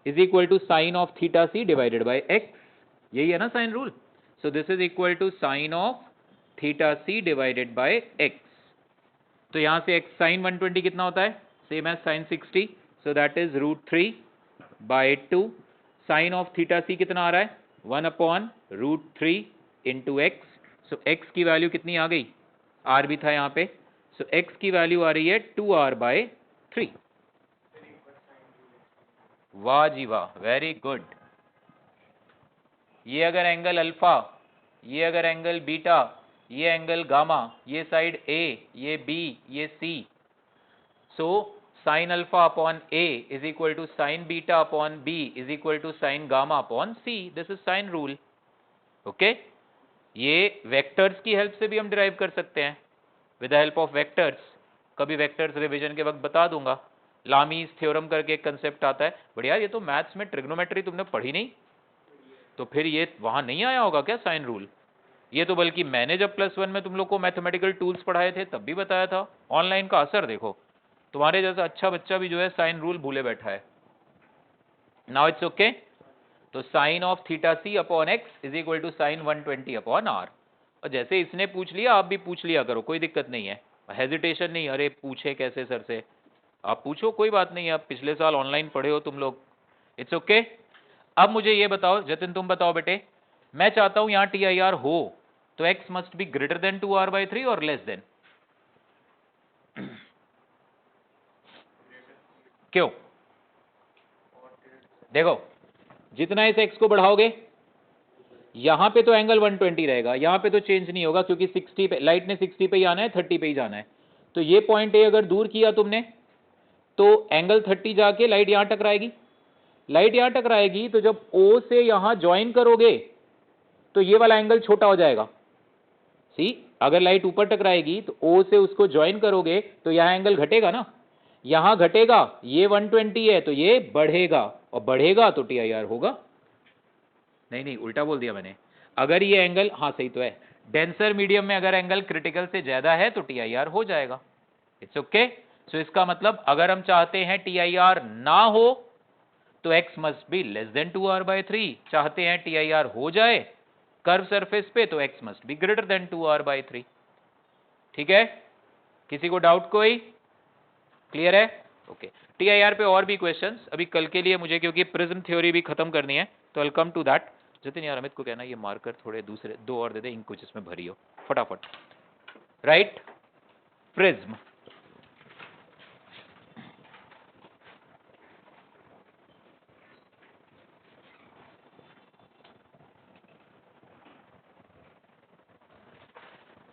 is equal to sine of theta C divided by x, यही है ना sine rule. So this is equal to sine of theta C divided by x। तो यहां से x साइन 120 कितना होता है, same as sine 60, so that is √3/2। Sine of theta C कितना आ रहा है 1/√3 इंटू एक्स। सो x की वैल्यू कितनी आ गई, r भी था यहाँ पे, सो x की वैल्यू आ रही है 2r/3। वाह जी वाह, वेरी गुड। ये अगर एंगल अल्फा, ये अगर एंगल बीटा, ये एंगल गामा, ये साइड A, ये B, ये C, so sine alpha upon A is equal to sine beta upon B is equal to sine gamma upon C। This is sine rule. Okay, ये vectors की help से भी हम derive कर सकते हैं, with the help of vectors. कभी vectors revision के वक्त बता दूंगा। लामीज थ्योरम करके एक कंसेप्ट आता है, बट यार ये तो मैथ्स में ट्रिग्नोमेट्री तुमने पढ़ी नहीं, तो फिर ये वहां नहीं आया होगा क्या साइन रूल। ये तो बल्कि मैंने जब +1 में तुम लोग को मैथमेटिकल टूल्स पढ़ाए थे तब भी बताया था। ऑनलाइन का असर देखो, तुम्हारे जैसा अच्छा बच्चा भी जो है साइन रूल भूले बैठा है। Now it's okay. तो sine of theta C upon x is equal to sine 120 upon R. और जैसे इसने पूछ लिया आप भी पूछ लिया करो, कोई दिक्कत नहीं है, हेजिटेशन नहीं, अरे पूछे कैसे सर से, आप पूछो, कोई बात नहीं है, आप पिछले साल ऑनलाइन पढ़े हो तुम लोग, इट्स ओके। अब मुझे ये बताओ, जतिन तुम बताओ बेटे, मैं चाहता हूं यहां TIR हो तो x must be greater then 2r/3 और लेस देन, क्यों? देखो जितना इस x को बढ़ाओगे, यहां पे तो एंगल 120 रहेगा, यहां पे तो चेंज नहीं होगा क्योंकि 60 पे लाइट ने 60 पे ही आना है, 30 पे ही जाना है। तो ये पॉइंट A अगर दूर किया तुमने तो एंगल 30 जाके लाइट यहां टकराएगी, लाइट यहां टकराएगी तो जब O से यहां ज्वाइन करोगे तो ये वाला एंगल छोटा हो जाएगा। सी, अगर लाइट ऊपर टकराएगी तो O से उसको ज्वाइन करोगे तो यहां एंगल घटेगा ना, यहां घटेगा, ये 120 है तो ये बढ़ेगा, और बढ़ेगा तो TIR होगा। नहीं उल्टा बोल दिया मैंने, अगर ये एंगल, हाँ सही तो है, डेंसर मीडियम में अगर एंगल क्रिटिकल से ज्यादा है तो TIR हो जाएगा। It's okay. सो इसका मतलब अगर हम चाहते हैं TIR ना हो तो x must be less then 2r/3, चाहते हैं TIR हो जाए कर्व सरफेस पे तो x must be greater then 2r/3। ठीक है, किसी को डाउट कोई, क्लियर है? ओके। TIR पे और भी क्वेश्चंस अभी कल के लिए मुझे, क्योंकि प्रिज्म थ्योरी भी खत्म करनी है, तो I will come to that. Jatin यार अमित को कहना ये मार्कर थोड़े दूसरे 2 और दे दे, इंक कुछ इसमें भरी हो फटाफट। राइट, प्रिज्म,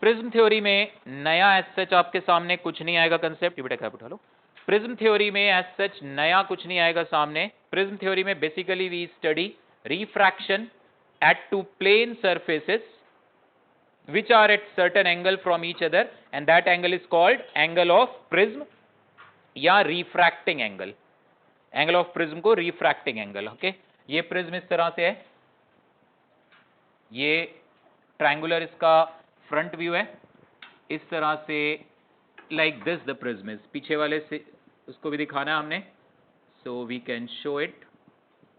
प्रिज्म थ्योरी में नया एज सच आपके सामने कुछ नहीं आएगा कंसेप्ट, बेटा कैप उठा लो। प्रिज्म थ्योरी में एज सच नया कुछ नहीं आएगा सामने। प्रिज्म थ्योरी में basically we study refraction at two plane surfaces which are at certain angle from each other, and that angle is called angle of prism या refracting angle। angle of prism को refracting angle। Okay, ये prism इस तरह से है, ये triangular इसका front view है, इस तरह से like this the prism is, पीछे वाले से उसको भी दिखाना है हमने, so we can show it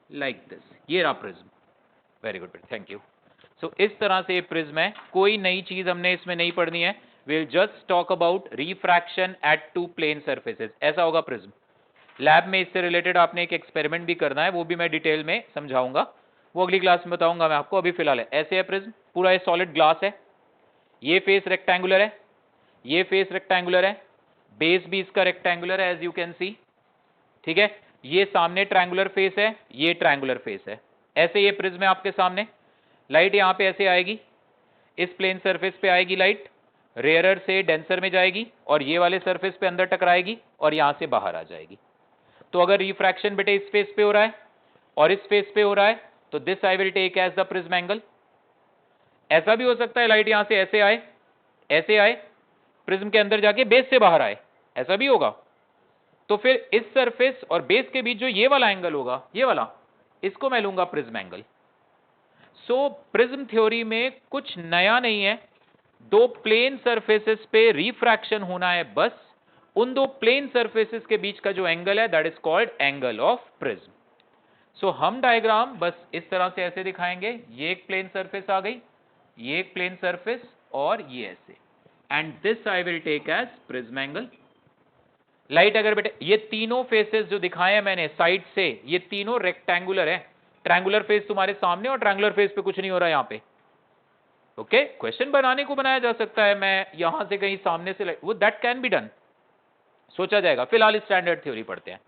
like this, ये रहा prism. Very good, thank you. So इस तरह से ये प्रिज्म है, कोई नई चीज हमने इसमें नहीं पढ़नी है, will just talk about refraction at two plane surfaces, ऐसा होगा प्रिज्म। लैब में इससे रिलेटेड आपने एक एक्सपेरिमेंट भी करना है, वो भी मैं डिटेल में समझाऊंगा, वो अगली क्लास में बताऊंगा मैं आपको। अभी फिलहाल है ऐसे है प्रिज्म, पूरा ये सॉलिड ग्लास है, ये फेस रेक्टेंगुलर है, ये फेस रेक्टेंगुलर है, बेस भी इसका रेक्टेंगुलर है एज यू कैन सी। ठीक है, ये सामने ट्रायंगुलर फेस है, ये ट्रायंगुलर फेस है। ऐसे ये प्रिज्म है आपके सामने, लाइट यहाँ पे ऐसे आएगी, इस प्लेन सरफेस पे आएगी लाइट, रेयरर से डेंसर में जाएगी और ये वाले सरफेस पे अंदर टकराएगी और यहां से बाहर आ जाएगी। तो अगर रिफ्रैक्शन बेटे इस फेस पे हो रहा है और इस फेस पे हो रहा है तो this I will take as the prism angle. ऐसा भी हो सकता है लाइट यहां से ऐसे आए, प्रिज्म के अंदर जाके बेस से बाहर आए, ऐसा भी होगा। तो फिर इस सरफेस और बेस के बीच जो ये वाला एंगल होगा, ये वाला, इसको मैं लूंगा प्रिज्म एंगल। सो प्रिज्म थ्योरी में कुछ नया नहीं है, दो प्लेन सरफेसेस पे रिफ्रैक्शन होना है बस, उन दो प्लेन सरफेसेस के बीच का जो एंगल है that is called angle of prism. So हम डायग्राम बस इस तरह से ऐसे दिखाएंगे, ये एक प्लेन सरफेस आ गई, ये एक प्लेन सरफेस और ये ऐसे, and this I will take as prism angle. Light अगर बेटे ये तीनों फेसेस जो दिखाए हैं मैंने साइड से, ये तीनों रेक्टेंगुलर है, ट्रायंगुलर फेस तुम्हारे सामने और ट्रायंगुलर फेस पे कुछ नहीं हो रहा है यहां पे। ओके, क्वेश्चन बनाने को बनाया जा सकता है, मैं यहां से कहीं सामने से वो दैट कैन बी डन, सोचा जाएगा। फिलहाल स्टैंडर्ड थ्योरी पढ़ते हैं।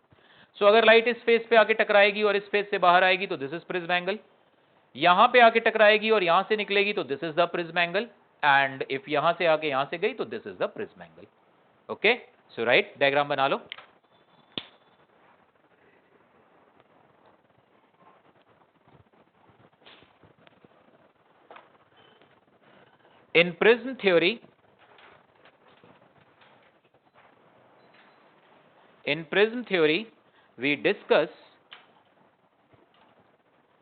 सो अगर लाइट इस फेस पे आके टकराएगी और इस फेस से बाहर आएगी तो दिस इज प्रिज्म एंगल, यहां पे आके टकराएगी और यहां से निकलेगी तो this is the prism angle, and if यहां से आके यहां से गई तो this is the prism angle. Okay, so right, diagram बना लो। In prism theory, we discuss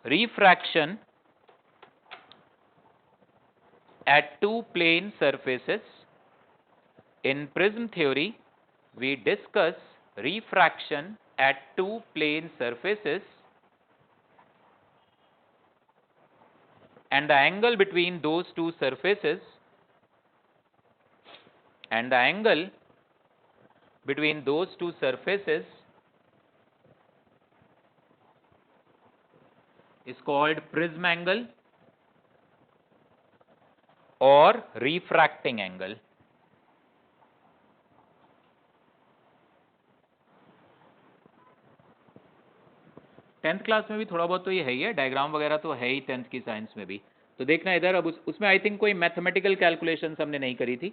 refraction at two plane surfaces. In prism theory, we discuss refraction at two plane surfaces, and the angle between those two surfaces is called prism angle or refracting angle. Tenth class में भी थोड़ा बहुत तो ये है ही है, diagram वगैरह तो है ही टेंथ की साइंस में भी। तो देखना इधर, अब उसमें आई थिंक कोई मैथमेटिकल कैलकुलेशन हमने नहीं करी थी,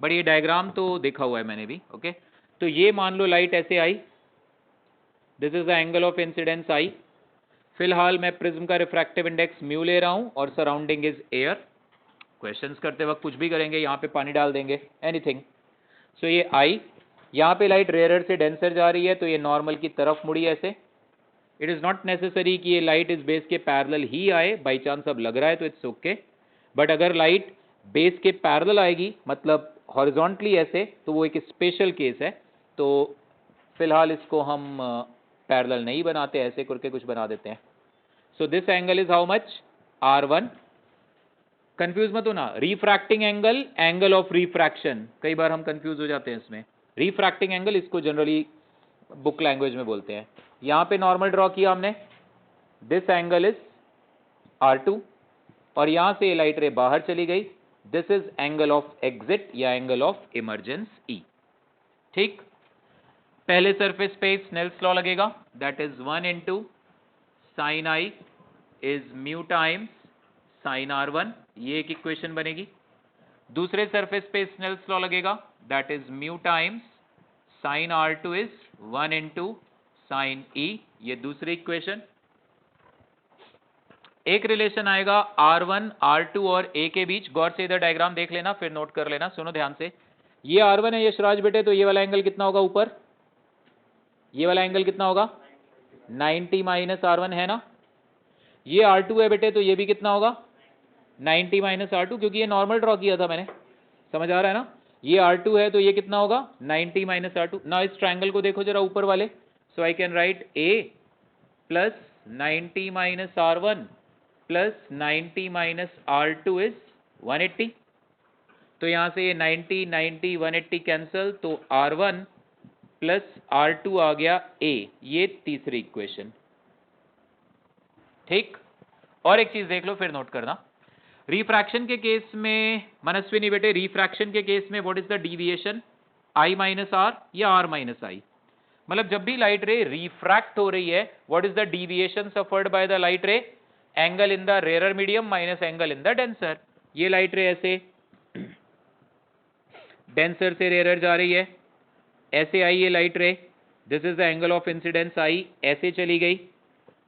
बट ये डायग्राम तो देखा हुआ है मैंने भी। ओके, तो ये मान लो लाइट ऐसे आई, this is the angle of incidence I. फिलहाल मैं प्रिज्म का रिफ्रैक्टिव इंडेक्स म्यू ले रहा हूं और सराउंडिंग इज एयर। क्वेश्चंस करते वक्त कुछ भी करेंगे, यहाँ पे पानी डाल देंगे, एनीथिंग। सो ये आई, यहाँ पे लाइट रेयरर से डेंसर जा रही है तो ये नॉर्मल की तरफ मुड़ी ऐसे। इट इज नॉट नेसेसरी कि ये लाइट इस बेस के पैरेलल ही आए, बाई चांस अब लग रहा है तो इट्स ओके, बट अगर लाइट बेस के पैरेलल आएगी मतलब हॉरिजॉन्टली ऐसे, तो वो एक स्पेशल केस है। तो फिलहाल इसको हम पैरेलल नहीं बनाते, ऐसे करके कुछ बना देते हैं। So this angle is how much, R1। Confuse मत होना, refracting angle, angle of refraction, कई बार हम कंफ्यूज हो जाते हैं इसमें। रिफ्रैक्टिंग एंगल इसको जनरली बुक लैंग्वेज में बोलते हैं। यहां पे नॉर्मल ड्रॉ किया हमने, दिस एंगल इज R2 और यहां से लाइट रे बाहर चली गई, this is angle of exit या एंगल ऑफ इमरजेंस E। ठीक, पहले सरफेस पे स्नेल्स लॉ लगेगा, that is 1 into sin I is mu times sin R1, ये एक इक्वेशन बनेगी। दूसरे सरफेस पे स्नेल्स लॉ लगेगा, that is mu times sin R2 is 1 into sin E, ये दूसरी इक्वेशन। एक रिलेशन आएगा R1, R2 और A के बीच, गौर से इधर डायग्राम देख लेना फिर नोट कर लेना, सुनो ध्यान से। ये R1 है यशराज बेटे, तो ये वाला एंगल कितना होगा ऊपर, ये वाला एंगल कितना होगा 90 माइनस R1 है ना। ये R2 है बेटे, तो ये भी कितना होगा 90 माइनस R2, क्योंकि ये नॉर्मल ड्रॉ किया था मैंने, समझ आ रहा है ना। ये R2 है तो ये कितना होगा 90 माइनस R2। ना इस ट्रायंगल को देखो जरा ऊपर वाले, so I can write A plus 90 minus R1 plus 90 minus R2 is 180। तो यहां से ये 90 90 180 कैंसल, तो R1 प्लस R2 आ गया A, ये तीसरी इक्वेशन। ठीक, और एक चीज देख लो फिर नोट करना, रिफ्रैक्शन के केस में मनस्विनी बेटे, रिफ्रैक्शन के केस में what is the deviation, I minus R या R माइनस I। मतलब जब भी लाइट रे रिफ्रैक्ट हो रही है, what is the deviation suffered by the light ray? Angle in the rare medium minus angle in the denser. ये light ray ऐसे डेंसर से रेयर जा रही है, ऐसे आई ये light ray, this is the angle of incidence I, ऐसे चली गई,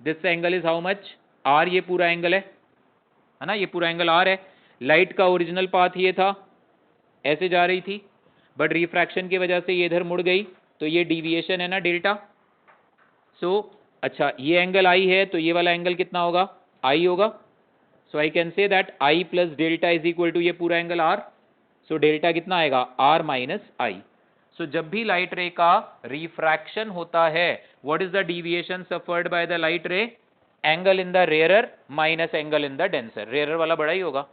this angle is how much? R. ये पूरा एंगल है ना, ये पूरा एंगल आर है। लाइट का ओरिजिनल पाथ ये था, ऐसे जा रही थी, बट रिफ्रैक्शन की वजह से ये इधर मुड़ गई, तो ये डिविएशन है ना डेल्टा। सो अच्छा, ये एंगल आई है, तो ये वाला एंगल कितना होगा? आई होगा। So I can say that I plus delta is equal to ये पूरा एंगल आर। सो डेल्टा कितना आएगा? आर माइनस आई। सो जब भी लाइट रे का रिफ्रैक्शन होता है, what is the deviation suffered by the light ray? Angle in the rarer minus angle in the denser. Rarer वाला बड़ा ही होगा।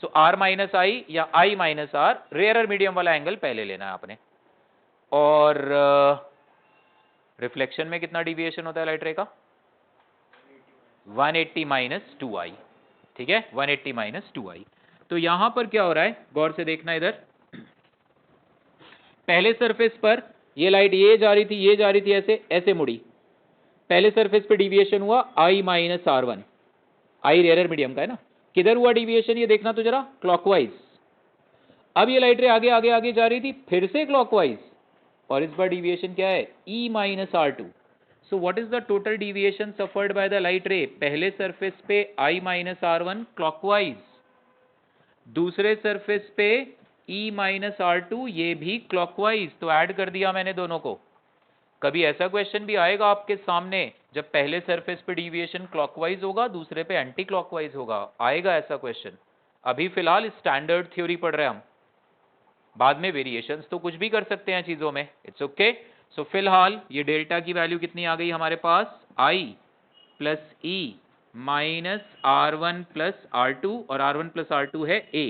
सो आर माइनस आई या आई माइनस आर, रेयरर मीडियम वाला एंगल पहले लेना है आपने। और रिफ्लेक्शन में कितना डिविएशन होता है लाइट रे का? 180 माइनस 2i। ठीक है, 180 माइनस 2i। तो यहां पर क्या हो रहा है, गौर से देखना इधर। पहले सरफेस पर ये लाइट ये जा रही थी, ये जा रही थी, ऐसे ऐसे मुड़ी। पहले सरफेस पे डिविएशन हुआ i minus R1। I rare medium का है ना। किधर हुआ डिविएशन ये देखना तो जरा, क्लॉकवाइज। अब ये लाइट रे आगे आगे आगे जा रही थी, फिर से क्लॉकवाइज, और इस बार डिविएशन क्या है? e minus R2। So what is the total deviation suffered by the light रे? पहले सरफेस पे i माइनस R1 क्लॉकवाइज, दूसरे सरफेस पे e माइनस R2 ये भी क्लॉकवाइज। तो ऐड कर दिया मैंने दोनों को। कभी ऐसा क्वेश्चन भी आएगा आपके सामने जब पहले सरफेस पे डिविएशन क्लॉकवाइज होगा, दूसरे पे एंटी क्लॉकवाइज होगा, आएगा ऐसा क्वेश्चन। अभी फिलहाल स्टैंडर्ड थ्योरी पढ़ रहे हैं हम, बाद में वेरिएशंस तो कुछ भी कर सकते हैं चीजों में, इट्स ओके। सो फिलहाल ये डेल्टा की वैल्यू कितनी आ गई हमारे पास? i plus E minus R1 plus R2, और R1 प्लस R2 है a।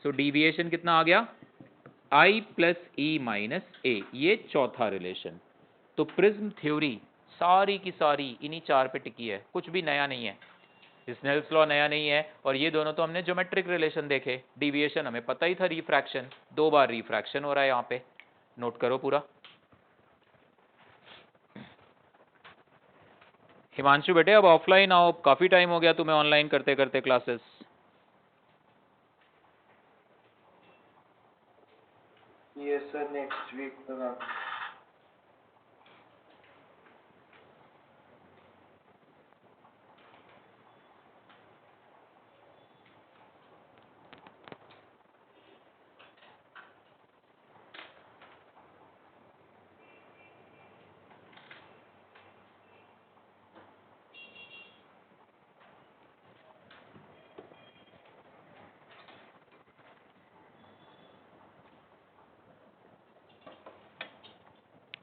सो डिविएशन कितना आ गया? i plus E minus a। ये चौथा रिलेशन। तो प्रिज्म थ्योरी सारी की सारी इन्हीं चार पे टिकी है, कुछ भी नया नहीं है। स्नेल्स लॉ नया नहीं है, और ये दोनों तो हमने ज्योमेट्रिक रिलेशन देखे। डिविएशन हमें पता ही था, रिफ्रैक्शन, 2 बार रिफ्रैक्शन हो रहा है यहाँ पे, नोट करो पूरा। हिमांशु बेटे अब ऑफलाइन आओ, काफी टाइम हो गया तुम्हें ऑनलाइन करते करते classes. Yes sir, next week तक।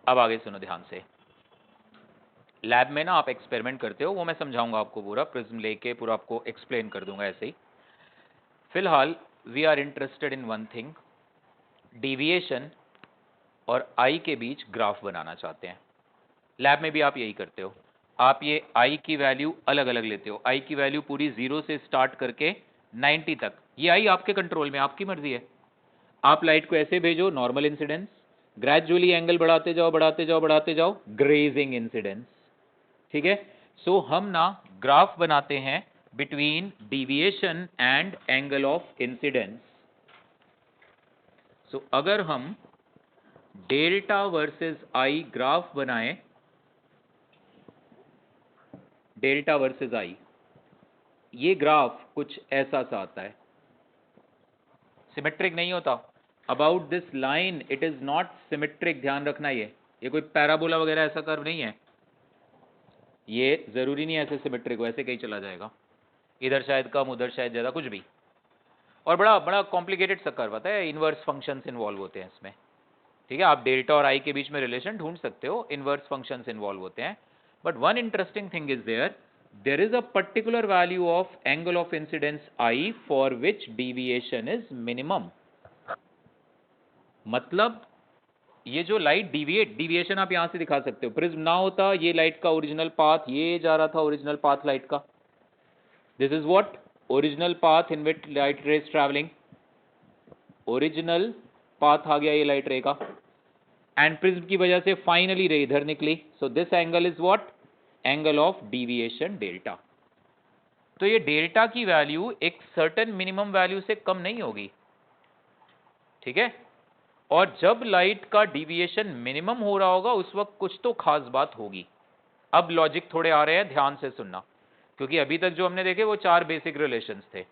अब आगे सुनो ध्यान से। लैब में ना आप एक्सपेरिमेंट करते हो, वो मैं समझाऊंगा आपको पूरा, प्रिज्म लेके पूरा आपको एक्सप्लेन कर दूंगा ऐसे ही। फिलहाल we are interested in one thing, deviation और आई के बीच ग्राफ बनाना चाहते हैं। लैब में भी आप यही करते हो, आप ये आई की वैल्यू अलग अलग लेते हो। आई की वैल्यू पूरी 0 से स्टार्ट करके 90 तक, ये आई आपके कंट्रोल में, आपकी मर्जी है। आप लाइट को ऐसे भेजो, नॉर्मल इंसिडेंस, ग्रेजुअली एंगल बढ़ाते जाओ बढ़ाते जाओ बढ़ाते जाओ, ग्रेजिंग इंसिडेंस। ठीक है। सो हम ना ग्राफ बनाते हैं between deviation and angle of incidence. So अगर हम डेल्टा वर्सेस आई ग्राफ बनाएं, डेल्टा वर्सेस आई, ये ग्राफ कुछ ऐसा सा आता है, सिमेट्रिक नहीं होता। About this line it is not symmetric, ध्यान रखना। ये कोई पैराबोला वगैरह ऐसा कर्व नहीं है, ये जरूरी नहीं है ऐसे सिमेट्रिक हो, ऐसे कहीं चला जाएगा, इधर शायद कम उधर शायद ज्यादा, कुछ भी। और बड़ा बड़ा कॉम्प्लिकेटेड सा कर्व आता है, इनवर्स फंक्शंस इन्वॉल्व होते हैं इसमें। ठीक है, आप डेल्टा और आई के बीच में रिलेशन ढूंढ सकते हो, इनवर्स फंक्शंस इन्वॉल्व होते हैं। But one interesting thing is there is a particular value of angle of incidence I for which deviation is minimum. मतलब ये जो लाइट डिविएशन आप यहां से दिखा सकते हो, प्रिज्म ना होता, ये लाइट का ओरिजिनल पाथ ये जा रहा था, ओरिजिनल पाथ लाइट का, this is what original path in which light rays traveling, original path आ गया ये लाइट रे का। एंड प्रिज्म की वजह से फाइनली रे इधर निकली, so this angle is what, angle of deviation delta. तो ये डेल्टा की वैल्यू एक सर्टेन मिनिमम वैल्यू से कम नहीं होगी, ठीक है। और जब लाइट का डिविएशन मिनिमम हो रहा होगा उस वक्त कुछ तो खास बात होगी। अब लॉजिक थोड़े आ रहे हैं, ध्यान से सुनना, क्योंकि अभी तक जो हमने देखे वो 4 बेसिक रिलेशंस थे।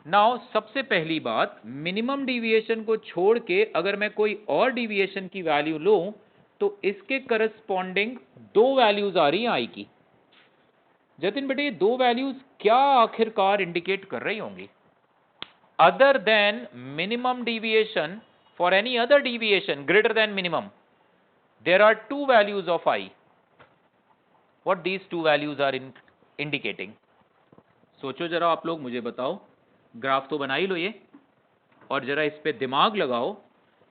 नाउ सबसे पहली बात, मिनिमम डिविएशन को छोड़ के अगर मैं कोई और डिविएशन की वैल्यू लूं तो इसके करस्पॉन्डिंग 2 वैल्यूज आ रही हैं आई की। जतिन बेटे, ये 2 वैल्यूज क्या आखिरकार इंडिकेट कर रही होंगी? Other than minimum deviation, for any other deviation greater than minimum, there are 2 values of I. What these 2 values are indicating? सोचो जरा आप लोग, मुझे बताओ। ग्राफ तो बना ही लो ये, और जरा इस पे दिमाग लगाओ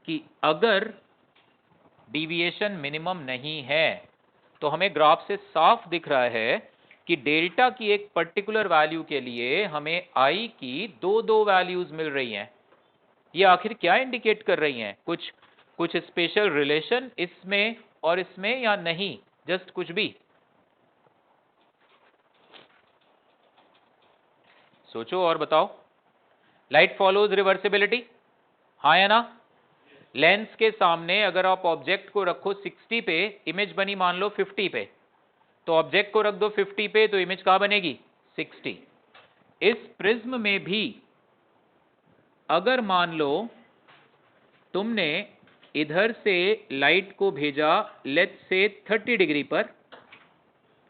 कि अगर डिविएशन मिनिमम नहीं है तो हमें ग्राफ से साफ दिख रहा है कि डेल्टा की एक पर्टिकुलर वैल्यू के लिए हमें आई की 2 वैल्यूज मिल रही हैं। ये आखिर क्या इंडिकेट कर रही हैं? कुछ स्पेशल रिलेशन इसमें और इसमें, या नहीं, जस्ट कुछ भी? सोचो और बताओ। लाइट फॉलोज रिवर्सिबिलिटी, हाँ या ना? लेंस के सामने अगर आप ऑब्जेक्ट को रखो 60 पे, इमेज बनी मान लो 50 पे, तो ऑब्जेक्ट को रख दो 50 पे तो इमेज कहां बनेगी? 60। इस प्रिज्म में भी अगर मान लो तुमने इधर से लाइट को भेजा लेट्स से 30 डिग्री पर,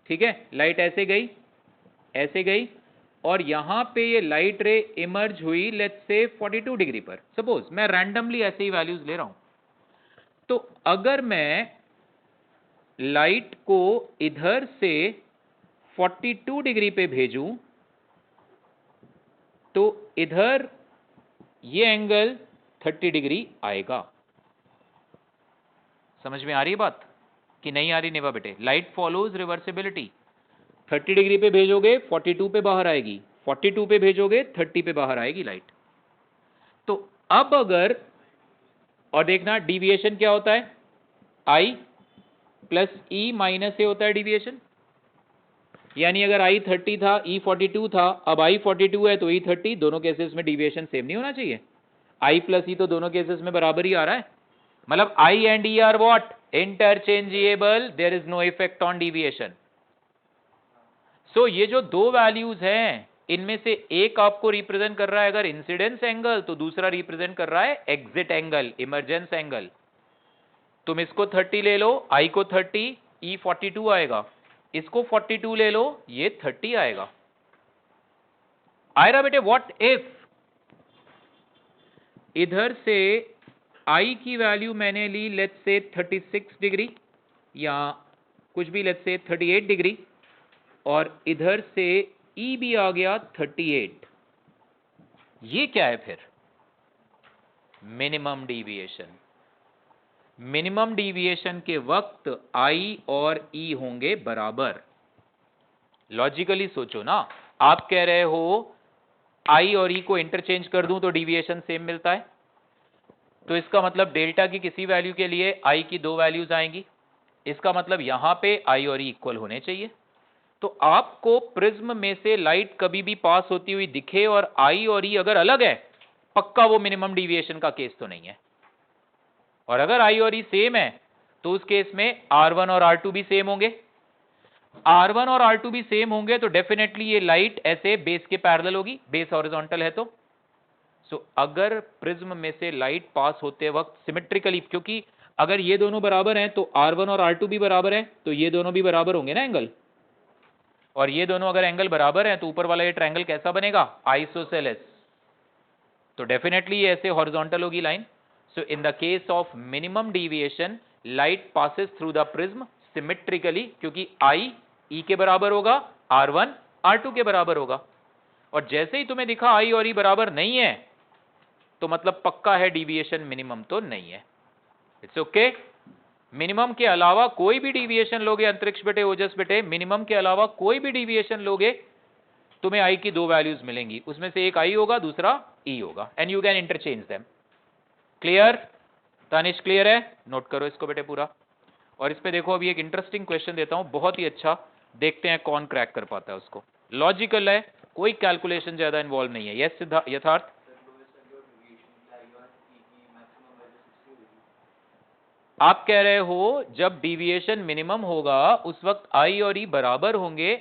ठीक है, लाइट ऐसे गई और यहां पे ये लाइट रे इमर्ज हुई लेट्स से 42 डिग्री पर, सपोज मैं रैंडमली ऐसे ही वैल्यूज ले रहा हूं। तो अगर मैं लाइट को इधर से 42 डिग्री पे भेजूं तो इधर ये एंगल 30 डिग्री आएगा। समझ में आ रही है बात कि नहीं आ रही नेवा बेटे? Light follows reversibility. 30 डिग्री पे भेजोगे 42 पे बाहर आएगी, 42 पे भेजोगे 30 पे बाहर आएगी लाइट। तो अब अगर, और देखना डिविएशन क्या होता है, आई प्लस ई माइनस ए होता है डिविएशन। यानी अगर आई 30 था, ई 42 था, अब आई 42 है तो ई 30, दोनों केसेस में डिविएशन सेम नहीं होना चाहिए। आई प्लस ई तो दोनों केसेस में बराबर ही आ रहा है, मतलब I and E are what, interchangeable, there is no effect on deviation. So ये जो 2 वैल्यूज हैं इनमें से एक आपको रिप्रेजेंट कर रहा है अगर इंसिडेंस एंगल, तो दूसरा रिप्रेजेंट कर रहा है एग्जिट एंगल, इमरजेंस एंगल। तुम इसको 30 ले लो, आई को 30, ई 42 आएगा, इसको 42 ले लो, ये 30 आएगा। आयरा बेटे, व्हाट इफ इधर से आई की वैल्यू मैंने ली लेट्स से 36 डिग्री या कुछ भी, लेट्स से 38 डिग्री, और इधर से ई भी आ गया 38, ये क्या है फिर? Minimum deviation. मिनिमम डिविएशन के वक्त आई और ई होंगे बराबर। लॉजिकली सोचो ना, आप कह रहे हो आई और ई को इंटरचेंज कर दूं तो डिविएशन सेम मिलता है, तो इसका मतलब डेल्टा की किसी वैल्यू के लिए आई की 2 वैल्यूज आएंगी, इसका मतलब यहां पे आई और ई इक्वल होने चाहिए। तो आपको प्रिज्म में से लाइट कभी भी पास होती हुई दिखे और आई और ई अगर अलग है, पक्का वो मिनिमम डिविएशन का केस तो नहीं है। और अगर आई और ई सेम है तो उस केस में R1 और R2 भी सेम होंगे। R1 और R2 भी सेम होंगे तो डेफिनेटली ये लाइट ऐसे बेस के पैरेलल होगी, बेस हॉरिजॉन्टल है तो। सो अगर प्रिज्म में से लाइट पास होते वक्त सिमेट्रिकली, क्योंकि अगर ये दोनों बराबर हैं तो R1 और R2 भी बराबर हैं, तो ये दोनों भी बराबर होंगे ना एंगल, और ये दोनों अगर एंगल बराबर हैं तो ऊपर वाला ये ट्रायंगल कैसा बनेगा? आइसोसेलेस। तो डेफिनेटली ये ऐसे हॉरिजॉन्टल होगी line. So in the case of minimum deviation light passes through the prism symmetrically, क्योंकि आई ई के बराबर होगा, R1 R2 के बराबर होगा। और जैसे ही तुम्हें दिखा आई और ई बराबर नहीं है तो मतलब पक्का है डिविएशन मिनिमम तो नहीं है। It's okay. मिनिमम के अलावा कोई भी डिविएशन लोगे अंतरिक्ष बेटे, ओजस बेटे, मिनिमम के अलावा कोई भी डिविएशन लोगे तुम्हें आई की 2 वैल्यूज मिलेंगी, उसमें से एक आई होगा दूसरा ई होगा, and you can interchange them. Clear? Tanish clear है? नोट करो इसको बेटे पूरा। और इस पे देखो अभी एक इंटरेस्टिंग क्वेश्चन देता हूं, बहुत ही अच्छा, देखते हैं कौन क्रैक कर पाता है उसको। लॉजिकल है, कोई कैलकुलेशन ज्यादा इन्वॉल्व नहीं है। यस यथार्थ? आप कह रहे हो जब डिविएशन मिनिमम होगा उस वक्त आई और ई बराबर होंगे,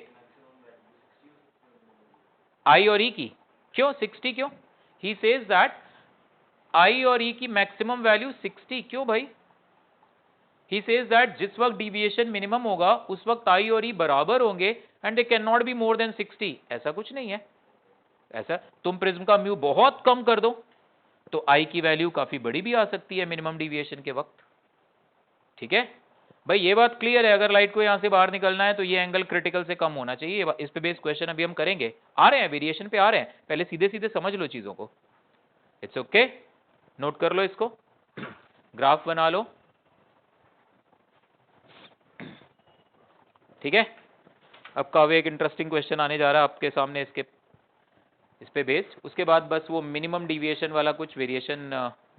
आई और ई की। क्यों 60? क्यों? ही सेज दैट आई और ई की मैक्सिमम वैल्यू 60। क्यों भाई? ही सेज दैट जिस वक्त डिविएशन मिनिमम होगा उस वक्त आई और ई बराबर होंगे and they can not be more than 60। ऐसा कुछ नहीं है। ऐसा तुम प्रिज्म का म्यू बहुत कम कर दो तो आई की वैल्यू काफी बड़ी भी आ सकती है मिनिमम डिविएशन के वक्त। ठीक है भाई, ये बात क्लियर है। अगर लाइट को यहां से बाहर निकलना है तो ये एंगल क्रिटिकल से कम होना चाहिए। इस पे बेस्ड क्वेश्चन अभी हम करेंगे, आ रहे हैं वेरिएशन पे आ रहे हैं, पहले सीधे सीधे समझ लो चीजों को। इट्स ओके, नोट कर लो इसको, ग्राफ बना लो। ठीक है, अब कावे एक इंटरेस्टिंग क्वेश्चन आने जा रहा है आपके सामने इसके इस पे बेस्ड। उसके बाद बस वो मिनिमम डिविएशन वाला कुछ वेरिएशन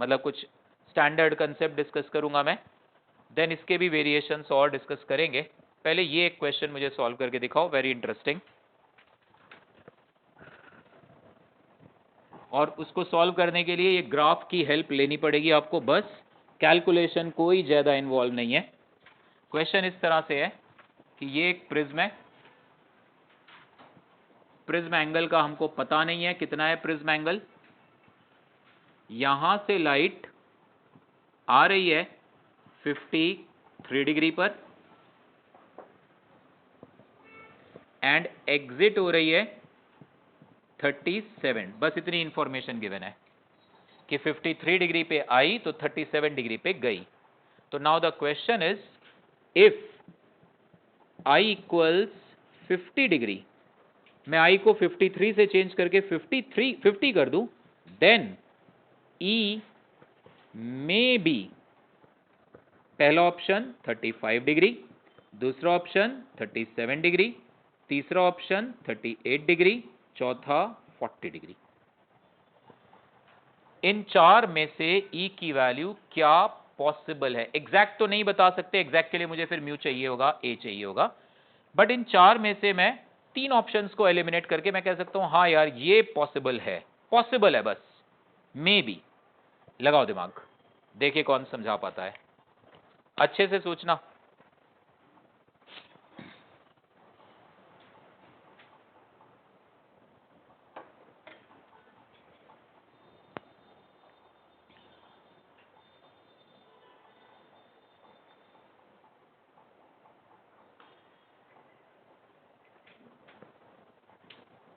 मतलब कुछ स्टैंडर्ड कंसेप्ट डिस्कस करूंगा मैं, देन इसके भी वेरिएशंस और डिस्कस करेंगे। पहले ये एक क्वेश्चन मुझे सॉल्व करके दिखाओ, वेरी इंटरेस्टिंग। और उसको सॉल्व करने के लिए ये ग्राफ की हेल्प लेनी पड़ेगी आपको, बस कैलकुलेशन कोई ज्यादा इन्वॉल्व नहीं है। क्वेश्चन इस तरह से है कि ये एक प्रिज्म है, प्रिज्म एंगल का हमको पता नहीं है कितना है प्रिज्म एंगल। यहां से लाइट आ रही है 53 डिग्री पर एंड एग्जिट हो रही है 37। बस इतनी इंफॉर्मेशन गिवन है कि 53 डिग्री पे आई तो 37 डिग्री पे गई। तो now the question is, if I equals 50 degree, मैं आई को 53 से चेंज करके 50 कर दूं, देन ई मे बी, पहला ऑप्शन 35 डिग्री, दूसरा ऑप्शन 37 डिग्री, तीसरा ऑप्शन 38 डिग्री, चौथा 40 डिग्री। इन चार में से ई की वैल्यू क्या पॉसिबल है? एग्जैक्ट तो नहीं बता सकते, एग्जैक्ट के लिए मुझे फिर म्यू चाहिए होगा, ए चाहिए होगा, बट इन चार में से मैं तीन ऑप्शंस को एलिमिनेट करके मैं कह सकता हूं हाँ यार ये पॉसिबल है बस, मे बी। लगाओ दिमाग, देखिए कौन समझा पाता है, अच्छे से सोचना।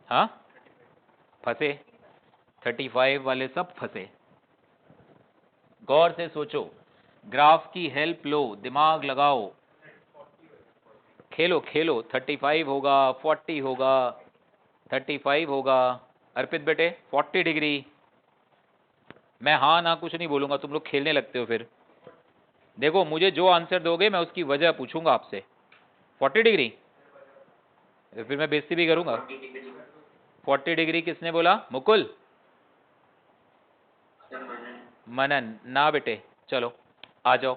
हाँ फंसे, 35 वाले सब फंसे। गौर से सोचो, ग्राफ की हेल्प लो, दिमाग लगाओ, खेलो खेलो। 35 होगा, 40 होगा, 35 होगा। अर्पित बेटे 40 डिग्री, मैं हाँ ना कुछ नहीं बोलूंगा, तुम लोग खेलने लगते हो फिर। देखो मुझे जो आंसर दोगे मैं उसकी वजह पूछूंगा आपसे। 40 डिग्री, फिर मैं बेइज्जती भी करूंगा। 40 डिग्री किसने बोला? मुकुल? मनन? ना बेटे, चलो आ जाओ,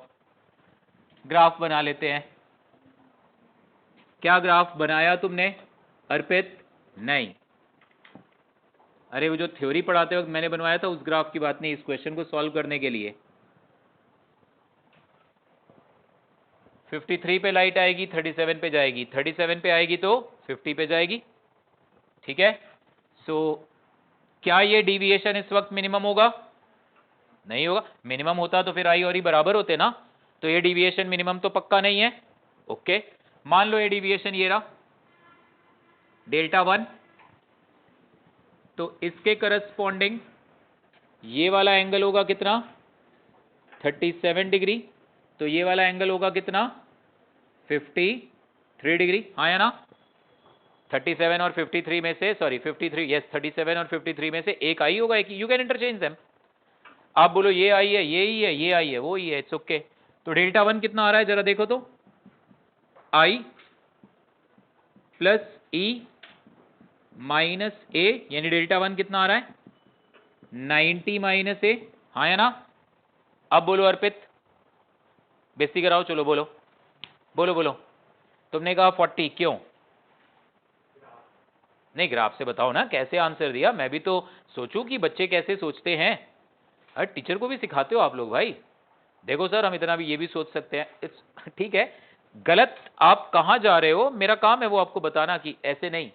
ग्राफ बना लेते हैं। क्या ग्राफ बनाया तुमने अर्पित? नहीं, अरे वो जो थ्योरी पढ़ाते वक्त मैंने बनवाया था उस ग्राफ की बात नहीं, इस क्वेश्चन को सॉल्व करने के लिए। 53 पे लाइट आएगी, 37 पे जाएगी, 37 पे आएगी तो 50 पे जाएगी। ठीक है, सो क्या ये डिविएशन इस वक्त मिनिमम होगा? नहीं होगा। मिनिमम होता तो फिर आई और ई बराबर होते ना, तो ये डिविएशन मिनिमम तो पक्का नहीं है। ओके, मान लो ये डिविएशन ये रहा Δ1, तो इसके करस्पॉन्डिंग ये वाला एंगल होगा कितना? 37 डिग्री, तो ये वाला एंगल होगा कितना? 53 डिग्री, हाँ या ना? 37 और 53 में से, सॉरी 53, यस 37 और 53 में से एक आई होगा, एक यू कैन इंटरचेंज देम। आप बोलो ये आई है, ये ही है, ये आई है, वो ही है, इट्स ओके। तो Δ1 कितना आ रहा है जरा देखो तो, आई प्लस ई माइनस ए, यानी Δ1 कितना आ रहा है? 90 माइनस ए, हाँ या ना? अब बोलो अर्पित, बेइज्जती कराओ, चलो बोलो बोलो बोलो। तुमने कहा 40, क्यों? नहीं, ग्राफ से बताओ ना कैसे आंसर दिया, मैं भी तो सोचूं कि बच्चे कैसे सोचते हैं। अरे टीचर को भी सिखाते हो आप लोग भाई। देखो सर, हम इतना भी ये भी सोच सकते हैं, ठीक है। गलत आप कहां जा रहे हो, मेरा काम है वो आपको बताना कि ऐसे नहीं।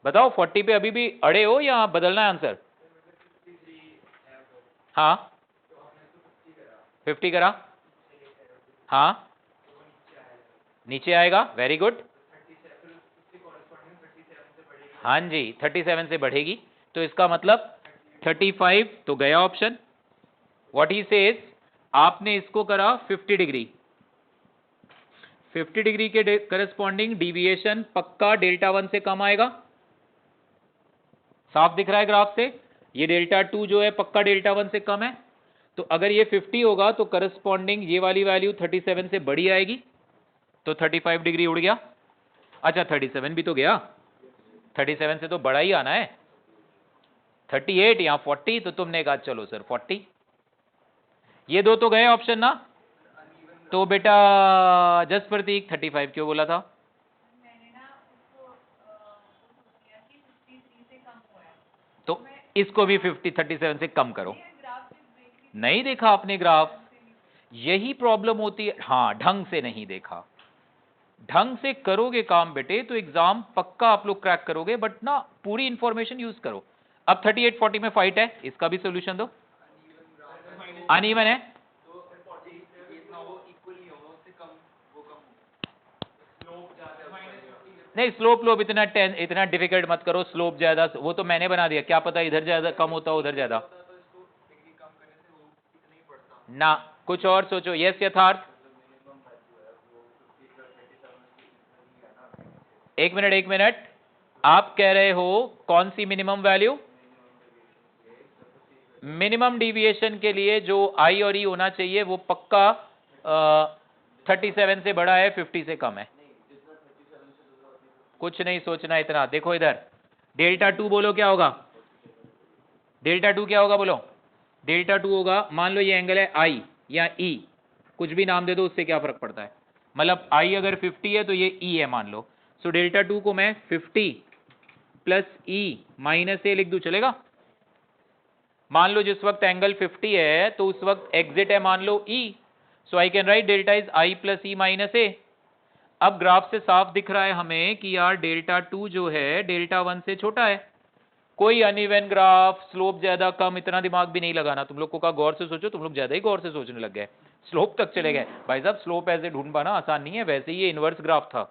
बताओ 40 पे अभी भी अड़े हो या बदलना है आंसर? हाँ 50 करा, हाँ नीचे आएगा, वेरी गुड। हाँ जी 37 से बढ़ेगी, तो इसका मतलब 35 तो गया ऑप्शन। व्हाट ही सेज, आपने इसको करा 50 डिग्री, 50 डिग्री के करस्पॉन्डिंग डिविएशन पक्का डेल्टा 1 से कम आएगा। साफ दिख रहा है ग्राफ से, ये डेल्टा 2 जो है पक्का डेल्टा 1 से कम है। तो अगर ये 50 होगा तो करस्पॉन्डिंग ये वाली वैल्यू 37 से बड़ी आएगी, तो 35 डिग्री उड़ गया। अच्छा 37 भी तो गया, 37 से तो बड़ा ही आना है, 38 या 40, तो तुमने कहा चलो सर 40। ये दो तो गए ऑप्शन ना, तो बेटा जस्ट प्रतीक 35 क्यों बोला था? तो इसको भी 37 से कम करो। नहीं देखा आपने ग्राफ, यही प्रॉब्लम होती है। हाँ, ढंग से नहीं देखा। ढंग से करोगे काम बेटे तो एग्जाम पक्का आप लोग क्रैक करोगे, बट ना पूरी इंफॉर्मेशन यूज करो। अब 38-40 में फाइट है, इसका भी सोल्यूशन दो। अनइवन है, नहीं स्लोप इतना डिफिकल्ट मत करो। स्लोप ज्यादा वो तो मैंने बना दिया, क्या पता इधर ज्यादा कम होता उधर ज्यादा ना। कुछ और सोचो। यस यथार्थ, एक मिनट, आप कह रहे हो कौन सी मिनिमम वैल्यू? मिनिमम डिविएशन के लिए जो आई और ई होना चाहिए वो पक्का 37 से बड़ा है, 50 से कम है। कुछ नहीं सोचना इतना। देखो इधर डेल्टा 2 बोलो क्या होगा, डेल्टा 2 क्या होगा बोलो। डेल्टा 2 होगा, मान लो ये एंगल है आई या ई, कुछ भी नाम दे दो, उससे क्या फर्क पड़ता है। मतलब आई अगर 50 है तो ये ई है मान लो। सो डेल्टा 2 को मैं 50 प्लस ई माइनस ए लिख दूं, चलेगा? मान लो जिस वक्त एंगल 50 है तो उस वक्त एग्जिट है मान लो E, so I can write delta is I plus E minus A. अब ग्राफ से साफ दिख रहा है हमें कि यार डेल्टा 2 जो है डेल्टा 1 से छोटा है। कोई अनइवन ग्राफ, स्लोप ज्यादा कम, इतना दिमाग भी नहीं लगाना। तुम लोग को कहा गौर से सोचो, तुम लोग ज्यादा ही गौर से सोचने लग गए, स्लोप तक चले गए। भाई साहब स्लोप ऐसे ढूंढ पाना आसान नहीं है, वैसे ही ये इनवर्स ग्राफ था,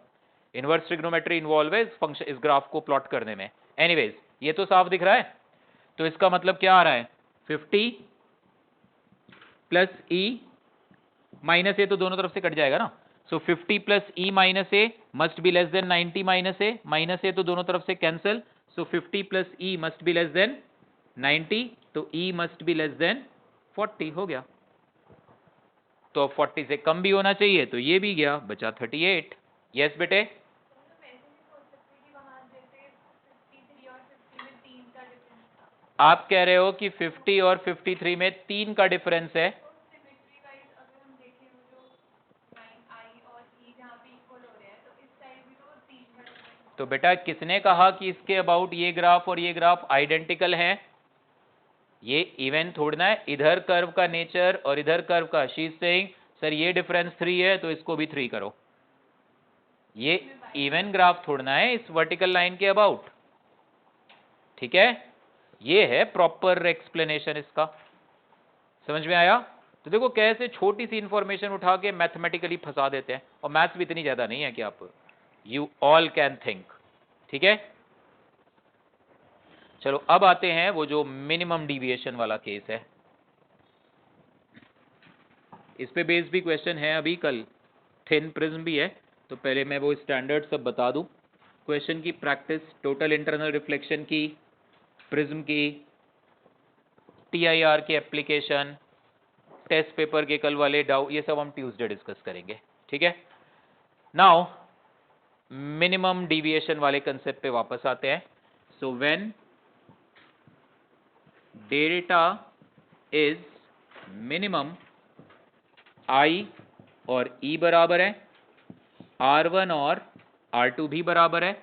इनवर्स ट्रिग्नोमेट्री इन्वॉल्व है इस फंक्शन, इस ग्राफ को प्लॉट करने में। एनीवेज ये तो साफ दिख रहा है, तो इसका मतलब क्या आ रहा है, 50 प्लस ई माइनस ए, तो दोनों तरफ से कट जाएगा ना। So 50 plus E minus A must be less than 90 minus A, minus A तो दोनों तरफ से cancel, so 50 plus E must be less than 90, तो E must be less than 40 हो गया। तो अब 40 से कम भी होना चाहिए, तो ये भी गया, बचा 38। यस बेटे, आप कह रहे हो कि 50 और 53 में 3 का डिफरेंस है। तो बेटा किसने कहा कि इसके अबाउट ये ग्राफ और ये ग्राफ आइडेंटिकल हैं? ये इवन थोड़ना है, इधर कर्व का नेचर और इधर कर्व का। शी इज सेइंग सर ये डिफरेंस 3 है तो इसको भी 3 करो। ये इवन ग्राफ थोड़ना है इस वर्टिकल लाइन के अबाउट, ठीक है? ये है प्रॉपर एक्सप्लेनेशन इसका, समझ में आया? तो देखो कैसे छोटी सी इंफॉर्मेशन उठा के मैथमेटिकली फंसा देते हैं, और मैथ्स भी इतनी ज्यादा नहीं है कि आप यू ऑल कैन थिंक, ठीक है? चलो अब आते हैं वो जो मिनिमम डिविएशन वाला केस है, इस पे बेस्ड भी क्वेश्चन है अभी कल, थिन प्रिज्म भी है, तो पहले मैं वो स्टैंडर्ड सब बता दूं। क्वेश्चन की प्रैक्टिस, टोटल इंटरनल रिफ्लेक्शन की, प्रिज्म की, टीआईआर की एप्लीकेशन, टेस्ट पेपर के कल वाले डाउट, ये सब हम ट्यूसडे डिस्कस करेंगे, ठीक है? नाउ मिनिमम डिविएशन वाले कंसेप्ट पे वापस आते हैं। So when delta is minimum I और E बराबर है, R1 और R2 भी बराबर है।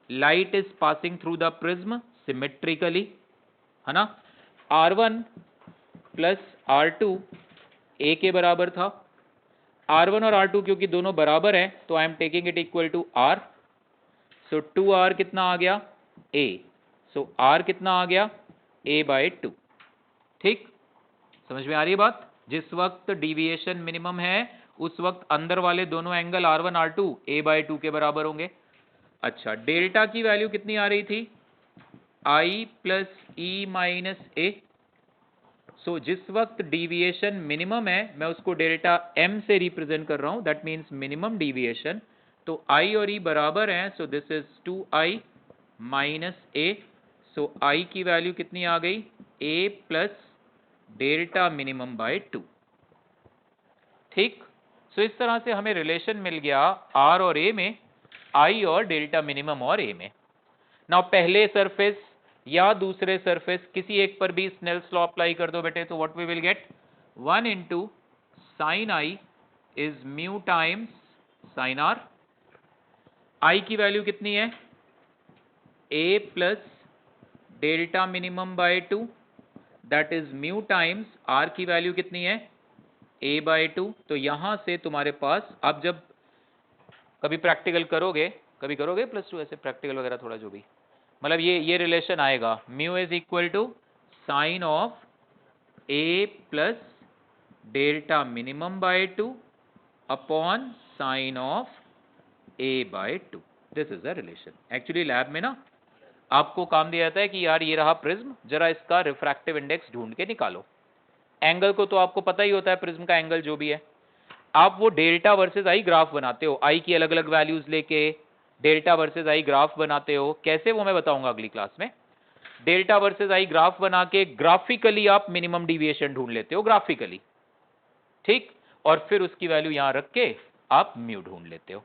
Light is passing through the prism symmetrically, है ना। R1 प्लस R2 A के बराबर था। R1 और R2 क्योंकि दोनों बराबर हैं तो I am taking it equal to R। So 2R कितना आ गया? A। सो R कितना आ गया? A/2। ठीक, समझ में आ रही है बात? जिस वक्त डिविएशन मिनिमम है उस वक्त अंदर वाले दोनों एंगल R1 R2 A/2 के बराबर होंगे। अच्छा, डेल्टा की वैल्यू कितनी आ रही थी? I plus E minus A। सो जिस वक्त डिविएशन मिनिमम है मैं उसको डेल्टा M से रिप्रेजेंट कर रहा हूं, दैट मीन्स मिनिमम डिविएशन। तो I और E बराबर हैं, so this is 2I minus A। So I की वैल्यू कितनी आ गई? A plus delta minimum by 2। ठीक, सो इस तरह से हमें रिलेशन मिल गया R और A में, I और डेल्टा मिनिमम और A में। नाउ पहले सरफेस या दूसरे सरफेस किसी एक पर भी स्नेल्स लॉ अप्लाई कर दो बेटे, तो what we will get? 1 into sine I is mu times sine R। I की वैल्यू कितनी है? A plus delta minimum by 2, that is mu times R की वैल्यू कितनी है? A/2। तो यहां से तुम्हारे पास, अब जब कभी प्रैक्टिकल करोगे, कभी करोगे +2 ऐसे प्रैक्टिकल वगैरह थोड़ा जो भी, मतलब ये रिलेशन आएगा, mu is equal to sine of A plus delta minimum by 2 upon sine of A/2। This is the relation. Actually lab में ना आपको काम दिया जाता है कि यार ये रहा प्रिज्म, जरा इसका रिफ्रैक्टिव इंडेक्स ढूंढ के निकालो। एंगल को तो आपको पता ही होता है, प्रिज्म का एंगल जो भी है। आप वो डेल्टा वर्सेस आई ग्राफ बनाते हो, आई की अलग अलग वैल्यूज लेके डेल्टा वर्सेस आई ग्राफ बनाते हो। कैसे, वो मैं बताऊंगा अगली क्लास में। डेल्टा वर्सेस आई ग्राफ बना के ग्राफिकली आप मिनिमम डिविएशन ढूंढ लेते हो, ग्राफिकली। ठीक, और फिर उसकी वैल्यू यहां रख के आप म्यू ढूंढ लेते हो।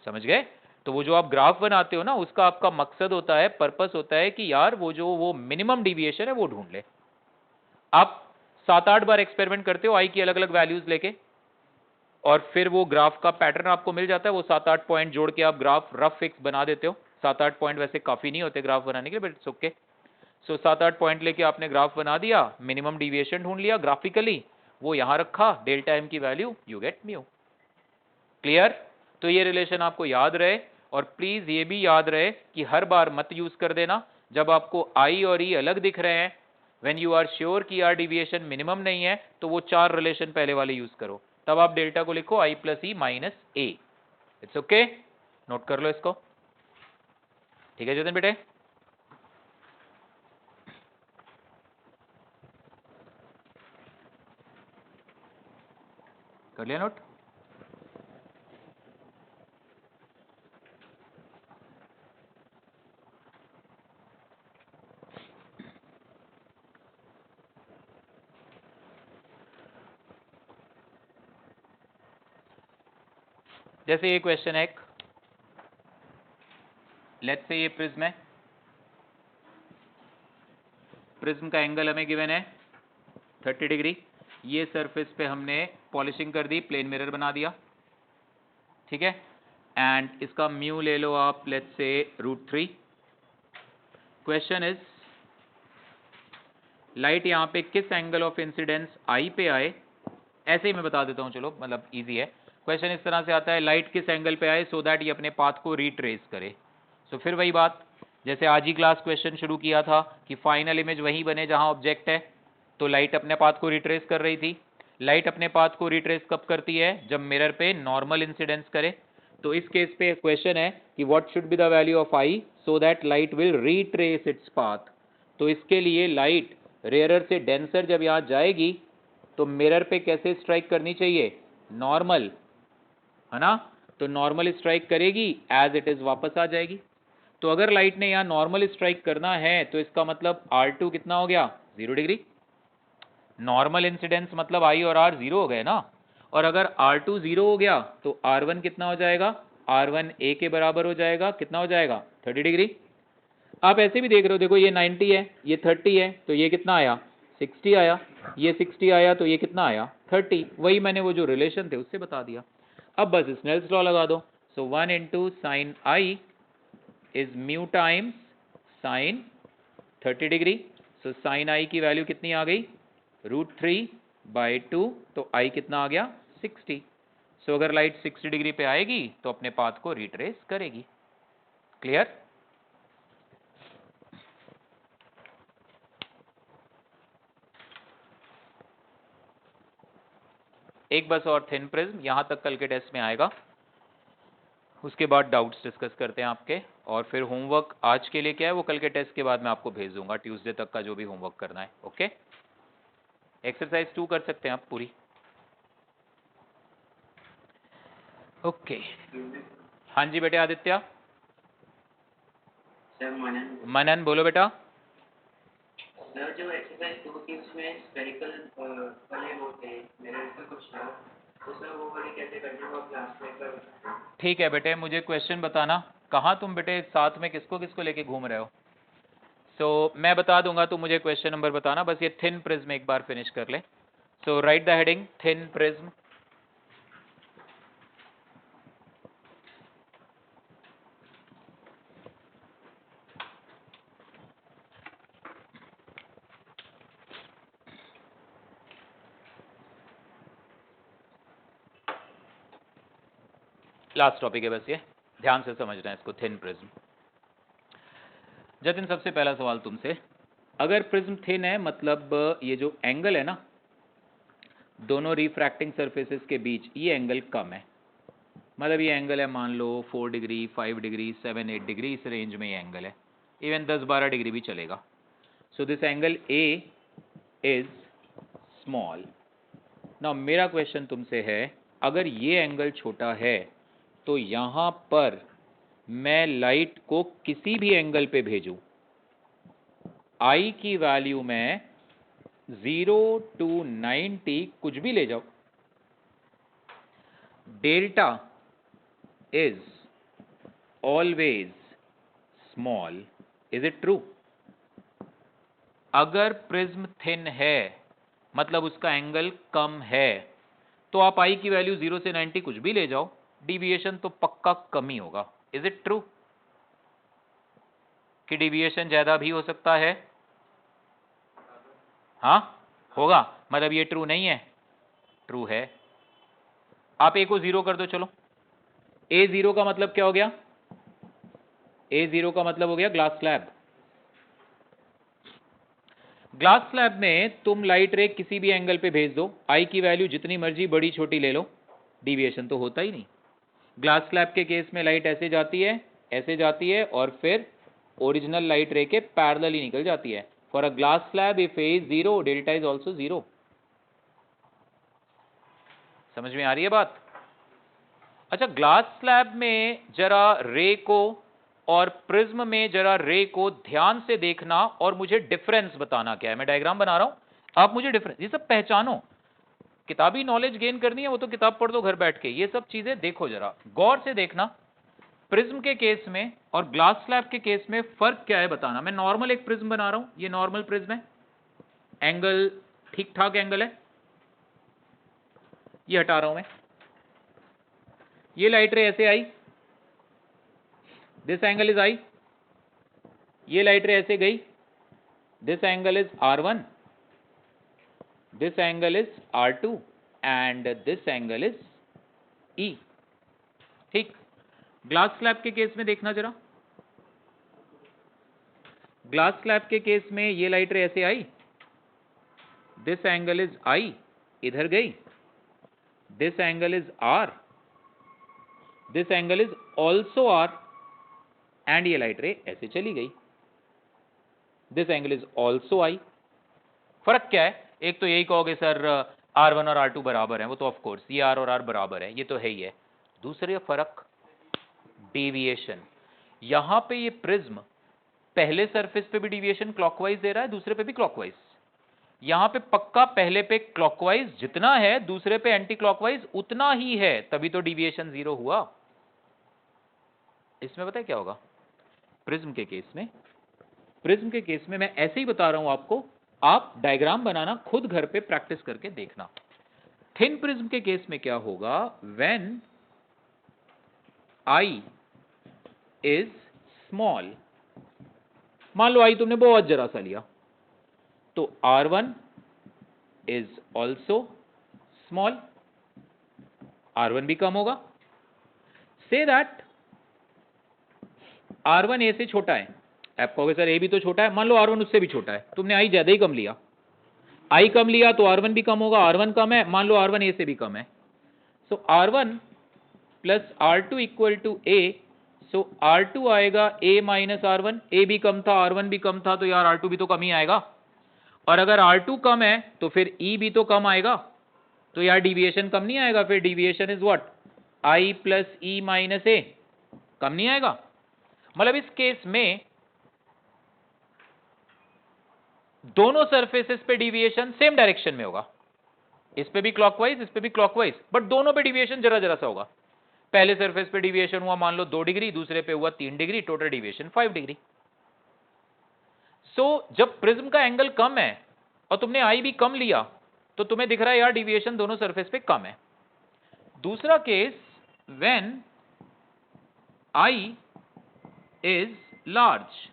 समझ गए? तो वो जो आप ग्राफ बनाते हो ना, उसका आपका मकसद होता है, पर्पस होता है कि यार वो मिनिमम डिविएशन है वो ढूंढ ले। आप 7-8 बार एक्सपेरिमेंट करते हो आई की अलग अलग वैल्यूज लेके, और फिर वो ग्राफ का पैटर्न आपको मिल जाता है। वो 7-8 पॉइंट जोड़ के आप ग्राफ रफ फिक्स बना देते हो। 7-8 पॉइंट वैसे काफी नहीं होते ग्राफ बनाने के लिए, but it's okay. So 7-8 point लेके आपने ग्राफ बना दिया, मिनिमम डिविएशन ढूंढ लिया ग्राफिकली, वो यहां रखा, डेल्टा एम की value, you get mu. Clear? तो ये रिलेशन आपको याद रहे, और प्लीज ये भी याद रहे कि हर बार मत यूज कर देना जब आपको आई और ई अलग दिख रहे हैं। व्हेन यू आर श्योर कि यार डिविएशन मिनिमम नहीं है, तो वो 4 रिलेशन पहले वाले यूज करो, तब आप डेल्टा को लिखो I plus E minus A. It's okay, note कर लो इसको। ठीक है जतिन बेटे, कर लिया नोट? जैसे ये क्वेश्चन है, लेट्स से ये प्रिज्म है, प्रिज्म का एंगल हमें गिवन है 30 डिग्री। ये सरफेस पे हमने पॉलिशिंग कर दी, प्लेन मिरर बना दिया, ठीक है। एंड इसका म्यू ले लो आप, let's say √3। Question is, light यहाँ पे किस एंगल ऑफ इंसिडेंस आई पे आए, ऐसे ही मैं बता देता हूँ, चलो मतलब इजी है। क्वेश्चन इस तरह से आता है, लाइट किस एंगल पे आए सो दैट ये अपने पाथ को रिट्रेस करे। सो फिर वही बात, जैसे आज ही क्लास क्वेश्चन शुरू किया था कि फाइनल इमेज वहीं बने जहां ऑब्जेक्ट है, तो लाइट अपने पाथ को रिट्रेस कर रही थी। लाइट अपने पाथ को रिट्रेस कब करती है? जब मिरर पे नॉर्मल इंसिडेंस करे। तो इस केस पे क्वेश्चन है कि what should be the value of I so that light will retrace its path. तो इसके लिए लाइट रेयरर से डेंसर जब यहाँ जाएगी तो मिरर पे कैसे स्ट्राइक करनी चाहिए? नॉर्मल, है ना। तो नॉर्मल स्ट्राइक करेगी, एज इट इज वापस आ जाएगी। तो अगर लाइट ने यहाँ नॉर्मल स्ट्राइक करना है तो इसका मतलब R2 कितना हो गया? 0 डिग्री। नॉर्मल इंसिडेंस मतलब I और R 0 हो गए ना। और अगर R2 0 हो गया तो R1 कितना हो जाएगा? R1 A के बराबर हो जाएगा। कितना हो जाएगा? 30 डिग्री। आप ऐसे भी देख रहे हो, देखो ये 90 है, ये 30 है, तो ये कितना आया? 60 आया, ये 60 आया तो ये कितना आया 30। वही मैंने वो जो रिलेशन थे उससे बता दिया। अब बस स्नेल्स लॉ लगा दो। So 1 into sine I is mu times sine 30 degree. So sine I की वैल्यू कितनी आ गई √3/2, तो आई कितना आ गया 60। सो अगर लाइट 60 डिग्री पे आएगी तो अपने पाथ को रिट्रेस करेगी। क्लियर? एक बस और थिन प्रिज्म, यहां तक कल के टेस्ट में आएगा, उसके बाद डाउट्स डिस्कस करते हैं आपके, और फिर होमवर्क आज के लिए क्या है वो कल के टेस्ट के बाद मैं आपको भेज दूंगा, ट्यूसडे तक का जो भी होमवर्क करना है। ओके, एक्सरसाइज 2 कर सकते हैं आप पूरी। ओके हाँ जी बेटे आदित्य। सर मनन बोलो बेटा। सर जो एक्सरसाइज 2 थी उसमें स्फेरिकल वाले होते हैं मिरर का कुछ था, तो सर वो वाली कैसे करनी है क्लास में कर। ठीक है बेटे, मुझे क्वेश्चन बताना कहाँ तुम बेटे साथ में किसको किसको लेके घूम रहे हो। सो मैं बता दूंगा, तो मुझे क्वेश्चन नंबर बताना, बस ये थिन प्रिज्म एक बार फिनिश कर ले। So right the heading thin prism. Last topic है बस ये, ध्यान से समझना है इसको, थिन प्रिज्म। जतिन सबसे पहला सवाल तुमसे, अगर प्रिज्म थिन है मतलब ये जो एंगल है ना दोनों रिफ्रैक्टिंग सरफेसेस के बीच, ये एंगल कम है, मतलब ये एंगल है मान लो 4 डिग्री 5 डिग्री 7-8 डिग्री, इस रेंज में ये एंगल है, इवन 10-12 डिग्री भी चलेगा। So this angle A is small. Now मेरा क्वेश्चन तुमसे है, अगर ये एंगल छोटा है तो यहां पर मैं लाइट को किसी भी एंगल पे भेजूं, आई की वैल्यू में 0 to 90 कुछ भी ले जाओ, delta is always small. Is it true? अगर प्रिज्म थिन है मतलब उसका एंगल कम है, तो आप आई की वैल्यू 0 से 90 कुछ भी ले जाओ, डिविएशन तो पक्का कम ही होगा। इज इट ट्रू कि डिविएशन ज्यादा भी हो सकता है? हाँ होगा, मतलब ये ट्रू नहीं है? ट्रू है। आप ए को 0 कर दो, चलो ए 0 का मतलब क्या हो गया? ए 0 का मतलब हो गया ग्लास स्लैब। ग्लास स्लैब में तुम लाइट रे किसी भी एंगल पे भेज दो, आई की वैल्यू जितनी मर्जी बड़ी छोटी ले लो, डिविएशन तो होता ही नहीं। ग्लास स्लैब के केस में लाइट ऐसे जाती है और फिर ओरिजिनल लाइट रे के पैरेलल ही निकल जाती है। For a glass slab if A is 0 delta is also 0। समझ में आ रही है बात? अच्छा, ग्लास स्लैब में जरा रे को और प्रिज्म में जरा रे को ध्यान से देखना और मुझे डिफरेंस बताना क्या है। मैं डायग्राम बना रहा हूं, आप मुझे डिफरेंस, ये सब पहचानो। किताबी नॉलेज गेन करनी है वो तो किताब पढ़ दो घर बैठ के, ये सब चीजें देखो, जरा गौर से देखना। प्रिज्म के केस में और ग्लास स्लैब के केस में फर्क क्या है बताना। मैं नॉर्मल एक प्रिज्म बना रहा हूं, ये नॉर्मल प्रिज्म है, एंगल ठीक ठाक एंगल है, ये हटा रहा हूं मैं। ये लाइट रे ऐसे आई, दिस एंगल इज आई, ये लाइट रे ऐसे गई, this angle is R1, this angle is R2 and this angle is E। ठीक, ग्लास स्लैब के केस में देखना जरा, ग्लास स्लैब के केस में ये लाइट रे ऐसे आई, दिस एंगल इज I, इधर गई, this angle is R, this angle is also R and ये लाइट रे ऐसे चली गई, this angle is also I। फर्क क्या है? एक तो यही कहोगे सर R1 और R2 बराबर हैं, वो तो ऑफ कोर्स ये R और R बराबर है, ये तो है ही है। दूसरे फर्क डेविएशन, यहां पे ये प्रिज्म पहले सरफेस पे भी डेविएशन क्लॉकवाइज दे रहा है, दूसरे पे भी क्लॉकवाइज। यहां पे पक्का पहले पे क्लॉकवाइज जितना है दूसरे पे एंटी क्लॉकवाइज उतना ही है, तभी तो डेविएशन 0 हुआ। इसमें पता है क्या होगा? प्रिज्म के केस में मैं ऐसे ही बता रहा हूं आपको, आप डायग्राम बनाना खुद घर पे प्रैक्टिस करके देखना। थिन प्रिज्म के केस में क्या होगा, व्हेन आई इज स्मॉल, मान लो आई तुमने बहुत जरा सा लिया, तो R1 is also small, R1 भी कम होगा। से दैट R1 A से छोटा है, आप कहोगे सर A भी तो छोटा है, मान लो R1 उससे भी छोटा है, तुमने I ज्यादा ही कम लिया, I कम लिया तो R1 भी कम होगा, R1 कम है, मान लो R1 A से भी कम है, so R1 plus R2 equal to A, so R2 आएगा A माइनस R1, A भी कम था R1 भी कम था, तो यार R2 भी तो कम ही आएगा, और अगर R2 कम है तो फिर E भी तो कम आएगा, तो यार डिविएशन कम नहीं आएगा, फिर deviation is what, I plus E minus A, कम नहीं आएगा। मतलब इस केस में दोनों सरफेसेस पे डिविएशन सेम डायरेक्शन में होगा, इस पे भी क्लॉकवाइज इस पे भी क्लॉकवाइज, बट दोनों पे डिविएशन जरा जरा सा होगा। पहले सरफेस पे डिविएशन हुआ मान लो 2 डिग्री, दूसरे पे हुआ 3 डिग्री, टोटल डिविएशन 5 डिग्री। सो जब प्रिज्म का एंगल कम है और तुमने आई भी कम लिया तो तुम्हें दिख रहा है यार डिविएशन दोनों सरफेस पे कम है। दूसरा case, when I is large,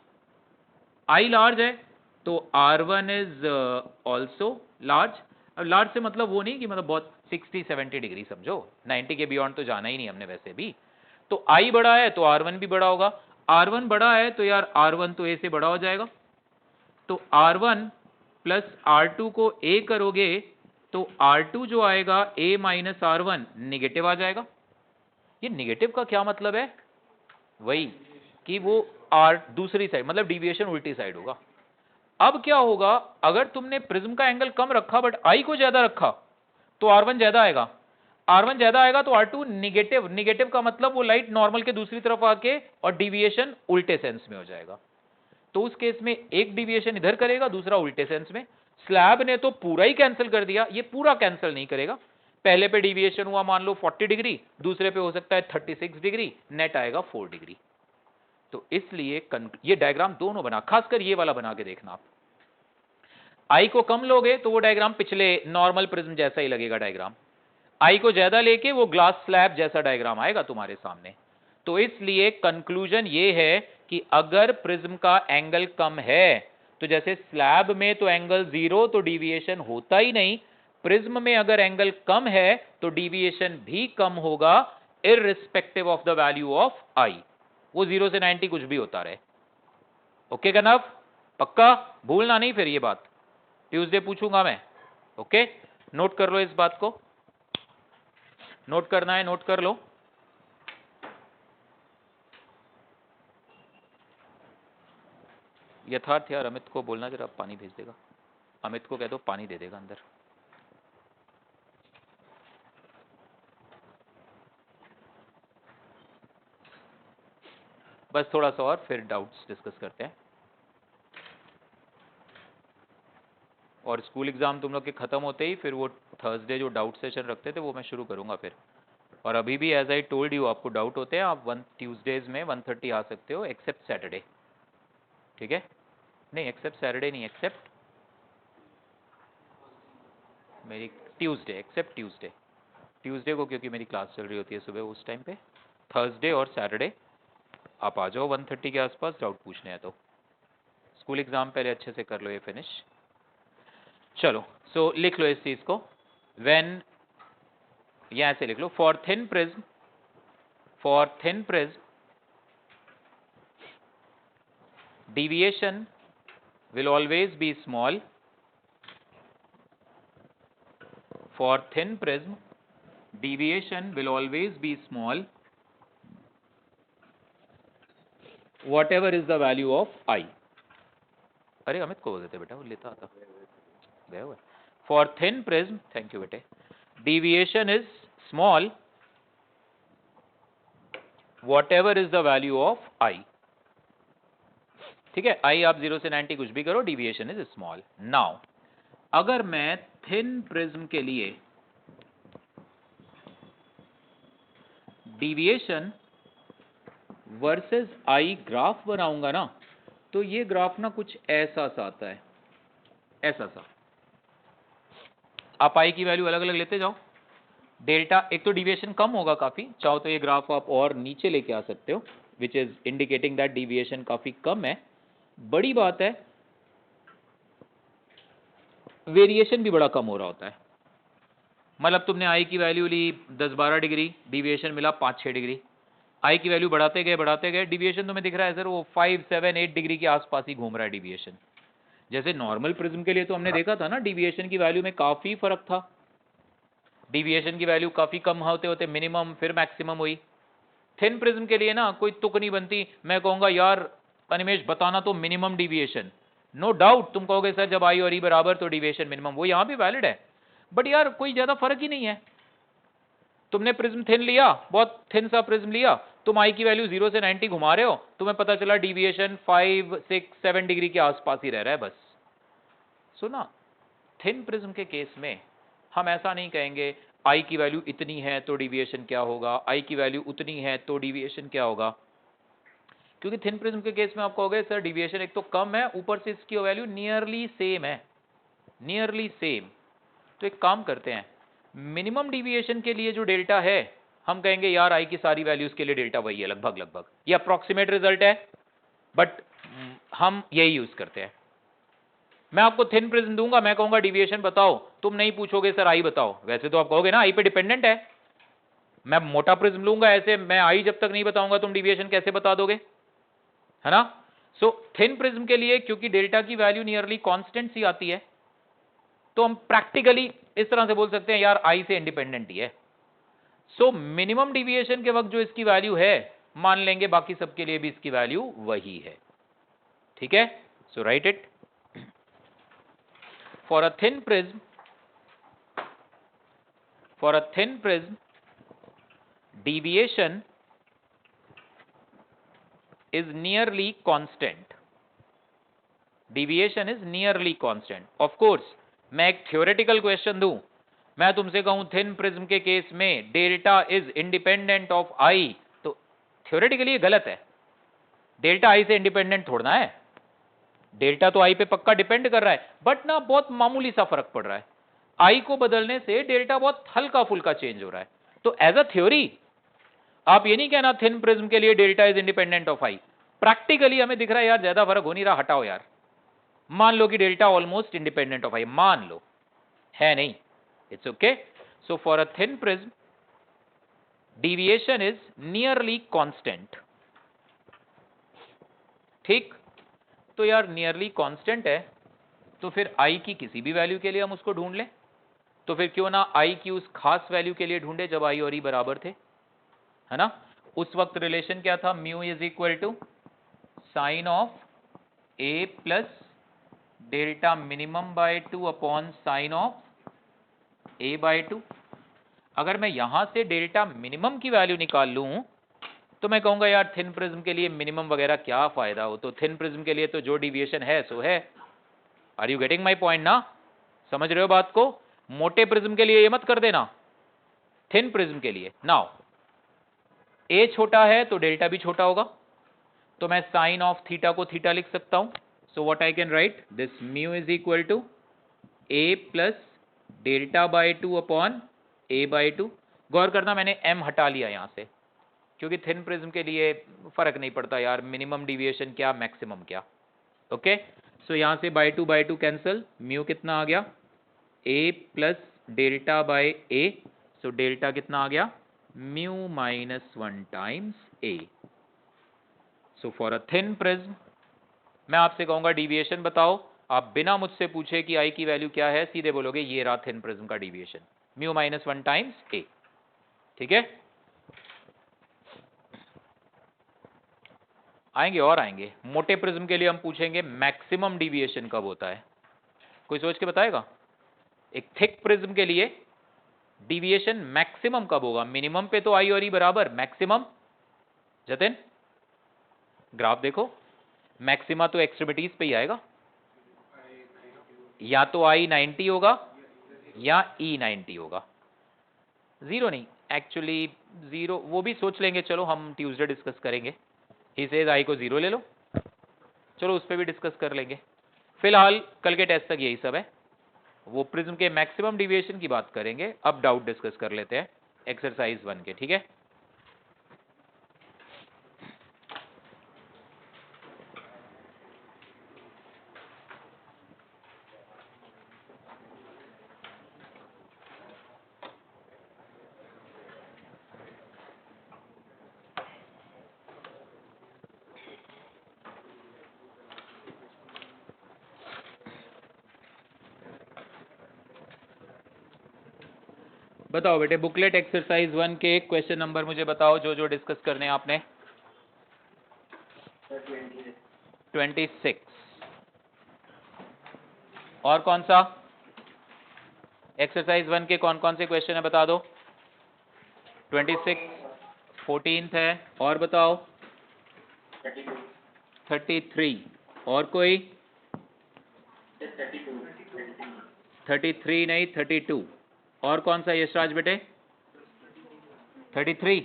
I large है तो R1 इज ऑल्सो लार्ज। अब लार्ज से मतलब वो नहीं कि मतलब बहुत 60-70 डिग्री समझो, 90 के बियॉन्ड तो जाना ही नहीं हमने वैसे भी, तो I बड़ा है तो R1 भी बड़ा होगा, R1 बड़ा है तो यार R1 तो A से बड़ा हो जाएगा, तो R1 प्लस R2 को A करोगे तो R2 जो आएगा A माइनस R1 निगेटिव आ जाएगा। ये निगेटिव का क्या मतलब है, वही कि वो R दूसरी साइड मतलब डिविएशन उल्टी साइड होगा। अब क्या होगा, अगर तुमने प्रिज्म का एंगल कम रखा बट I को ज्यादा रखा तो R1 ज्यादा आएगा, R1 ज्यादा आएगा तो R2 निगेटिव, निगेटिव का मतलब वो लाइट नॉर्मल के दूसरी तरफ आके और डिविएशन उल्टे सेंस में हो जाएगा। तो उस केस में एक डिविएशन इधर करेगा, दूसरा उल्टे सेंस में। स्लैब ने तो पूरा ही कैंसिल कर दिया, ये पूरा कैंसिल नहीं करेगा। पहले पे डिविएशन हुआ मान लो 40 डिग्री, दूसरे पे हो सकता है 36 डिग्री, नेट आएगा 4 डिग्री। तो इसलिए ये डायग्राम दोनों बना, खासकर ये वाला बना के देखना आप। आई को कम लोगे तो वो डायग्राम पिछले नॉर्मल प्रिज्म जैसा ही लगेगा डायग्राम, आई को ज्यादा लेके वो ग्लास स्लैब जैसा डायग्राम आएगा तुम्हारे सामने। तो इसलिए कंक्लूजन ये है कि अगर प्रिज्म का एंगल कम है तो जैसे स्लैब में तो एंगल 0 तो डिविएशन होता ही नहीं, प्रिज्म में अगर एंगल कम है तो डिविएशन भी कम होगा irrespective of the value of I, वो 0 से 90 कुछ भी होता रहे। ओके कनव, पक्का भूलना नहीं फिर ये बात, ट्यूसडे पूछूंगा मैं। ओके, नोट कर लो इस बात को, नोट करना है नोट कर लो। यथार्थ यार, अमित को बोलना जरा पानी भेज देगा, अमित को कह दो पानी दे देगा अंदर। बस थोड़ा सा और फिर डाउट्स डिस्कस करते हैं, और स्कूल एग्जाम तुम लोग के खत्म होते ही फिर वो थर्सडे जो डाउट सेशन रखते थे वो मैं शुरू करूंगा फिर। और अभी भी एज आई टोल्ड यू, आपको डाउट होते हैं आप ट्यूसडेज में 1:30 आ सकते हो, एक्सेप्ट सैटरडे, ठीक है? नहीं एक्सेप्ट सैटरडे नहीं, एक्सेप्ट मेरी ट्यूसडे, एक्सेप्ट ट्यूसडे, ट्यूसडे को क्योंकि मेरी क्लास चल रही होती है सुबह उस टाइम पे। थर्सडे और सैटरडे आप आ जाओ 1:30 के आसपास, डाउट पूछने हैं तो। स्कूल एग्जाम पहले अच्छे से कर लो ये फिनिश। चलो सो लिख लो इस चीज को, व्हेन, या ऐसे लिख लो, for thin prism, for thin prism deviation will always be small, for thin prism deviation will always be small whatever is the value of I। अरे अमित को बोल देते बेटा, वो लेता आता गया हुआ। for thin prism, thank you बेटे, deviation is small whatever is the value of I, ठीक है? आई आप 0 से 90 कुछ भी करो, डिविएशन इज स्मॉल। नाउ अगर मैं थिन प्रिज्म के लिए डिविएशन वर्सेस आई ग्राफ बनाऊंगा ना, तो ये ग्राफ ना कुछ ऐसा सा आता है, ऐसा सा। आप आई की वैल्यू अलग अलग लेते जाओ। डेल्टा, एक तो डिविएशन कम होगा काफी, चाहो तो ये ग्राफ आप और नीचे लेके आ सकते हो, which is indicating that deviation काफी कम है। बड़ी बात है वेरिएशन भी बड़ा कम हो रहा होता है। मतलब तुमने आई की वैल्यू ली 10-12 डिग्री, डिविएशन मिला 5-6 डिग्री। आई की वैल्यू बढ़ाते गए, डिविएशन तुम्हें दिख रहा है सर वो 5-7-8 डिग्री के आसपास ही घूम रहा है डिविएशन। जैसे नॉर्मल प्रिज्म के लिए तो हमने देखा था ना, डिविएशन की वैल्यू में काफी फर्क था। डिविएशन की वैल्यू काफी कम होते होते मिनिमम फिर मैक्सिमम हुई। थिन प्रिज्म के लिए ना कोई तुक नहीं बनती। मैं कहूंगा यार अनिमेश बताना तो मिनिमम डिविएशन, नो डाउट तुम कहोगे सर जब आई और ई बराबर तो डिविएशन मिनिमम, वो यहां भी वैलिड है, बट यार कोई ज्यादा फर्क ही नहीं है। तुमने प्रिज्म थिन लिया, बहुत थिन सा प्रिज्म लिया, तुम आई की वैल्यू 0 से 90 घुमा रहे हो, तुम्हें पता चला डिविएशन 5-6-7 डिग्री के आसपास ही रह रहा है बस। सुना, थिन प्रिज्म के केस में हम ऐसा नहीं कहेंगे आई की वैल्यू इतनी है तो डिविएशन क्या होगा, आई की वैल्यू उतनी है तो डिविएशन क्या होगा, क्योंकि थिन प्रिज्म के केस में आप कहोगे सर डिविएशन एक तो कम है, ऊपर से इसकी वैल्यू नियरली सेम है, नियरली सेम। तो एक काम करते हैं, मिनिमम डिविएशन के लिए जो डेल्टा है हम कहेंगे यार आई की सारी वैल्यूज के लिए डेल्टा वही है लगभग लगभग, ये अप्रोक्सीमेट रिजल्ट है, बट हम यही यूज करते हैं। मैं आपको थिन प्रिज्म दूंगा, मैं कहूंगा डिविएशन बताओ, तुम नहीं पूछोगे सर आई बताओ, वैसे तो आप कहोगे ना आई पे डिपेंडेंट है। मैं मोटा प्रिज्म लूंगा ऐसे, मैं आई जब तक नहीं बताऊंगा तुम डिविएशन कैसे बता दोगे, है ना। सो थिन प्रिज्म के लिए क्योंकि डेल्टा की वैल्यू नियरली कांस्टेंट सी आती है, तो हम प्रैक्टिकली इस तरह से बोल सकते हैं यार आई से इंडिपेंडेंट ही है। सो मिनिमम डिविएशन के वक्त जो इसकी वैल्यू है मान लेंगे बाकी सबके लिए भी इसकी वैल्यू वही है, ठीक है। So write it, for a thin prism deviation is nearly constant, deviation is nearly constant। of course मैं एक theoretical question दूं, मैं तुमसे कहूं थिन प्रिज्म के केस में डेल्टा इज इंडिपेंडेंट ऑफ आई, तो theoretically ये गलत है। डेल्टा आई से इंडिपेंडेंट थोड़ना है, डेल्टा तो आई पे पक्का डिपेंड कर रहा है, बट ना बहुत मामूली सा फर्क पड़ रहा है। आई को बदलने से डेल्टा बहुत हल्का फुल्का चेंज हो रहा है। तो एज अ थ्योरी आप ये नहीं कहना थिन प्रिज्म के लिए delta is independent of I, practically हमें दिख रहा है यार ज्यादा फर्क हो नहीं रहा, हटाओ यार। मान लो कि डेल्टा ऑलमोस्ट इंडिपेंडेंट ऑफ आई, मान लो है नहीं, it's okay. So for a thin prism deviation is nearly constant, ठीक। तो यार नियरली कांस्टेंट है, तो फिर आई की किसी भी वैल्यू के लिए हम उसको ढूंढ लें, तो फिर क्यों ना आई की उस खास वैल्यू के लिए ढूंढे जब आई और ई बराबर थे, है ना। उस वक्त रिलेशन क्या था, mu is equal to sine of A plus delta minimum by 2 upon sine of A by 2। अगर मैं यहां से डेल्टा मिनिमम की वैल्यू निकाल लूं तो मैं कहूंगा यार थिन प्रिज्म के लिए मिनिमम वगैरह क्या फायदा हो, तो थिन प्रिज्म के लिए तो जो डिविएशन है सो है। Are you getting my point ना, समझ रहे हो बात को। मोटे प्रिज्म के लिए ये मत कर देना, थिन प्रिज्म के लिए। नाउ ए छोटा है तो डेल्टा भी छोटा होगा, तो मैं साइन ऑफ थीटा को थीटा लिख सकता हूं। So what I can write, this mu is equal to A plus delta by 2 upon A by 2। गौर करना मैंने एम हटा लिया यहां से, क्योंकि थिन प्रिज्म के लिए फर्क नहीं पड़ता यार मिनिमम डिविएशन क्या मैक्सिमम क्या, ओके। सो यहां से बाय 2 कैंसिल, म्यू कितना आ गया A plus delta by A, so delta कितना आ गया mu -1 times A. So for a thin prism मैं आपसे कहूंगा डिविएशन बताओ, आप बिना मुझसे पूछे कि आई की वैल्यू क्या है सीधे बोलोगे ये रहा थिन प्रिज्म का डिविएशन, म्यू -1 टाइम्स ए, ठीक है। आएंगे और आएंगे। मोटे प्रिज्म के लिए हम पूछेंगे मैक्सिमम डिविएशन कब होता है, कोई सोच के बताएगा। एक थिक प्रिज्म के लिए डिविएशन मैक्सिमम कब होगा, मिनिमम पे तो आई और ई बराबर, मैक्सिमम जतिन ग्राफ देखो, मैक्सिमा तो एक्सट्रीमिटीज पे ही आएगा, या तो आई 90 होगा या ई 90 होगा, जीरो नहीं, एक्चुअली जीरो वो भी सोच लेंगे, चलो हम ट्यूसडे डिस्कस करेंगे। ही सेज आई को 0 ले लो, चलो उस पर भी डिस्कस कर लेंगे। फिलहाल कल के टेस्ट तक यही सब है। वो प्रिज्म के मैक्सिमम डिविएशन की बात करेंगे, अब डाउट डिस्कस कर लेते हैं एक्सरसाइज 1 के, ठीक है। बताओ बेटे, बुकलेट एक्सरसाइज 1 के क्वेश्चन नंबर मुझे बताओ, जो जो डिस्कस करने हैं आपने। 26। और कौन सा? एक्सरसाइज 1 के कौन कौन से क्वेश्चन है बता दो। 26, 14th है, और बताओ। 33, और कोई? 33 नहीं, 32। और कौन सा यशराज बेटे? 33,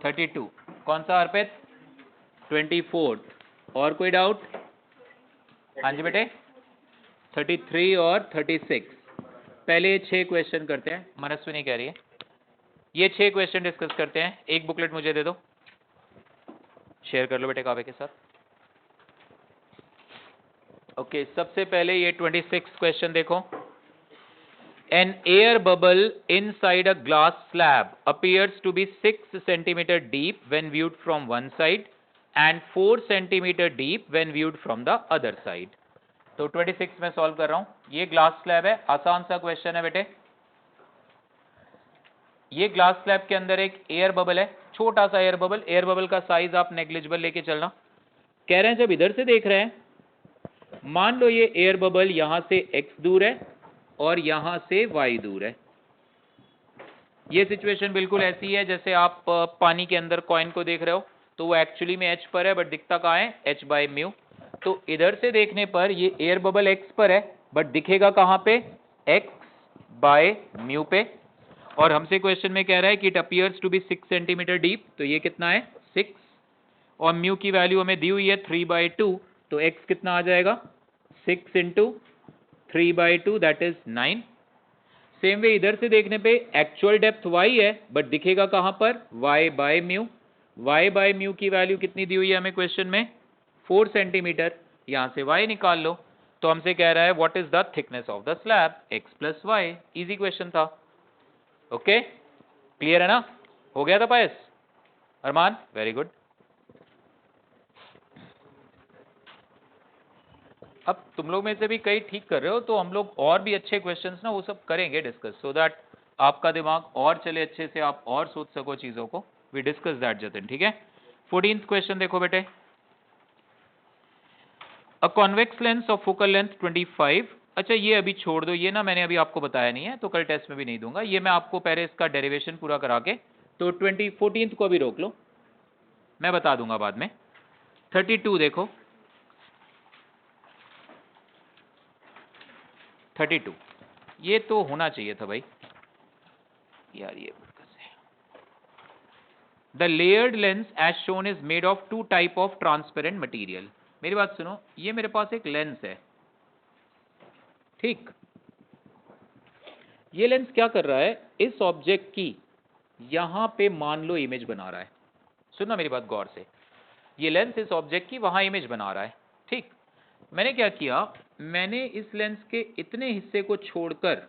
32। कौन सा अर्पित? 24। और कोई डाउट? हाँ जी बेटे, 33 और 36। पहले ये 6 क्वेश्चन करते हैं, मनस्विनी कह रही है। ये 6 क्वेश्चन डिस्कस करते हैं। एक बुकलेट मुझे दे दो, शेयर कर लो बेटे काव्य के साथ। ओके, सबसे पहले ये 26 क्वेश्चन देखो। An air bubble inside a glass slab appears to be 6 centimeter deep when viewed from one side and 4 centimeter deep when viewed from the other side. तो 26 में सॉल्व कर रहा हूं। ये ग्लास स्लैब है, आसान सा क्वेश्चन है बेटे। ये ग्लास स्लैब के अंदर एक एयर बबल है, छोटा सा एयर बबल। एयर बबल का साइज आप नेग्लिजिबल लेके चलना। कह रहे हैं जब इधर से देख रहे हैं, मान लो ये एयर बबल यहां से x दूर है और यहां से y दूर है। ये सिचुएशन बिल्कुल ऐसी है जैसे आप पानी के अंदर कॉइन को देख रहे हो, तो वो एक्चुअली में h पर है बट दिखता कहाँ है? h by mu. तो इधर से देखने पर ये एयर बबल x पर है बट दिखेगा कहाँ पे? x बाय म्यू पे। और हमसे क्वेश्चन में कह रहा है कि it appears to be 6 centimetre deep, तो ये कितना है? 6। और म्यू की वैल्यू हमें दी हुई है 3/2, तो x कितना आ जाएगा? 6 into 3/2, that is 9। Same way इधर से देखने पे एक्चुअल डेप्थ y है बट दिखेगा कहां पर? y by mu. y by mu की वैल्यू कितनी दी हुई है हमें क्वेश्चन में? 4 सेंटीमीटर। यहां से y निकाल लो। तो हमसे कह रहा है what is the thickness of the slab? x plus y. Easy question था। ओके, क्लियर है ना? हो गया था पायस? अरमान, वेरी गुड। अब तुम लोग में से भी कई ठीक कर रहे हो, तो हम लोग और भी अच्छे क्वेश्चंस ना वो सब करेंगे डिस्कस, सो दैट आपका दिमाग और चले अच्छे से, आप और सोच सको चीजों को। वी डिस्कस दैट जतिन, ठीक है। 14th क्वेश्चन देखो बेटे। A convex lens of focal length 25। अच्छा ये अभी छोड़ दो, ये ना मैंने अभी आपको बताया नहीं है, तो कल टेस्ट में भी नहीं दूंगा। ये मैं आपको पहले इसका डेरिवेशन पूरा करा के, तो 14th को अभी रोक लो, मैं बता दूंगा बाद में। 32 देखो, 32 ये तो होना चाहिए था भाई यार। ये the layered lens as shown is made of 2 type of transparent material. मेरी बात सुनो, ये मेरे पास एक लेंस है, ठीक। ये लेंस क्या कर रहा है? इस ऑब्जेक्ट की यहां पे मान लो इमेज बना रहा है। सुनना मेरी बात गौर से, ये लेंस इस ऑब्जेक्ट की वहां इमेज बना रहा है, ठीक। मैंने क्या किया, मैंने इस लेंस के इतने हिस्से को छोड़कर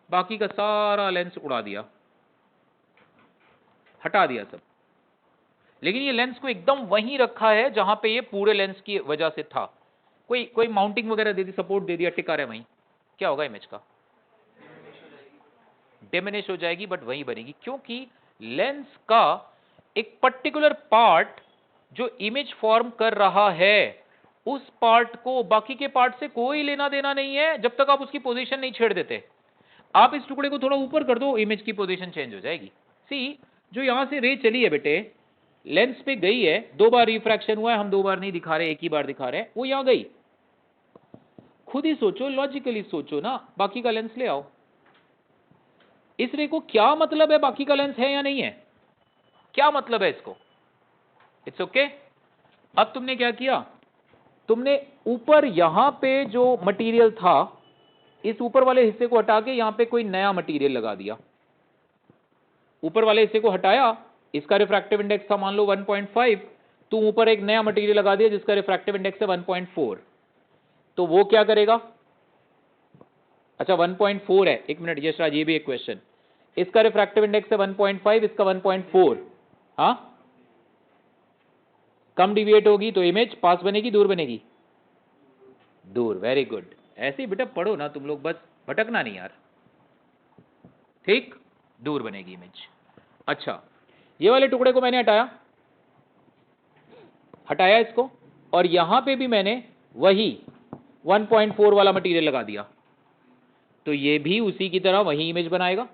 बाकी का सारा लेंस उड़ा दिया, हटा दिया सब। लेकिन ये लेंस को एकदम वहीं रखा है जहां पे ये पूरे लेंस की वजह से था। कोई माउंटिंग वगैरह दे दी, सपोर्ट दे दिया, टिका रहे वहीं। क्या होगा इमेज का? डिमिनिश हो जाएगी, बट वहीं बनेगी, क्योंकि लेंस का एक पर्टिकुलर पार्ट जो इमेज फॉर्म कर रहा है, उस पार्ट को बाकी के पार्ट से कोई लेना देना नहीं है जब तक आप उसकी पोजीशन नहीं छेड़ देते। आप इस टुकड़े को थोड़ा ऊपर कर दो, इमेज की पोजीशन चेंज हो जाएगी। सी, जो यहां से रे चली है बेटे, लेंस पे गई है, 2 बार रिफ्रैक्शन हुआ है, हम 2 बार नहीं दिखा रहे, एक ही बार दिखा रहे हैं, वो यहां गई। खुद ही सोचो, लॉजिकली सोचो ना, बाकी का लेंस ले आओ। इस रे को क्या मतलब है बाकी का लेंस है या नहीं है? क्या मतलब है इसको? It's okay. अब तुमने क्या किया, तुमने ऊपर यहां पे जो मटेरियल था, इस ऊपर वाले हिस्से को हटा के यहां पे कोई नया मटेरियल लगा दिया, ऊपर वाले हिस्से को हटाया, इसका रिफ्रैक्टिव इंडेक्स था मान लो 1.5, तो ऊपर एक नया मटेरियल लगा दिया जिसका रिफ्रैक्टिव इंडेक्स है 1.4, तो वो क्या करेगा? अच्छा 1.4 है, एक मिनट यशराज, ये भी एक क्वेश्चन, इसका रिफ्रैक्टिव इंडेक्स है 1.5, इसका 1.4, हाँ, कम डिविएट होगी तो इमेज पास बनेगी, दूर बनेगी? दूर। वेरी गुड, ऐसे ही बेटा पढ़ो ना तुम लोग, बस भटकना नहीं यार, ठीक, दूर बनेगी इमेज। अच्छा, ये वाले टुकड़े को मैंने हटाया इसको, और यहां पे भी मैंने वही 1.4 वाला मटेरियल लगा दिया, तो ये भी उसी की तरह वही इमेज बनाएगा।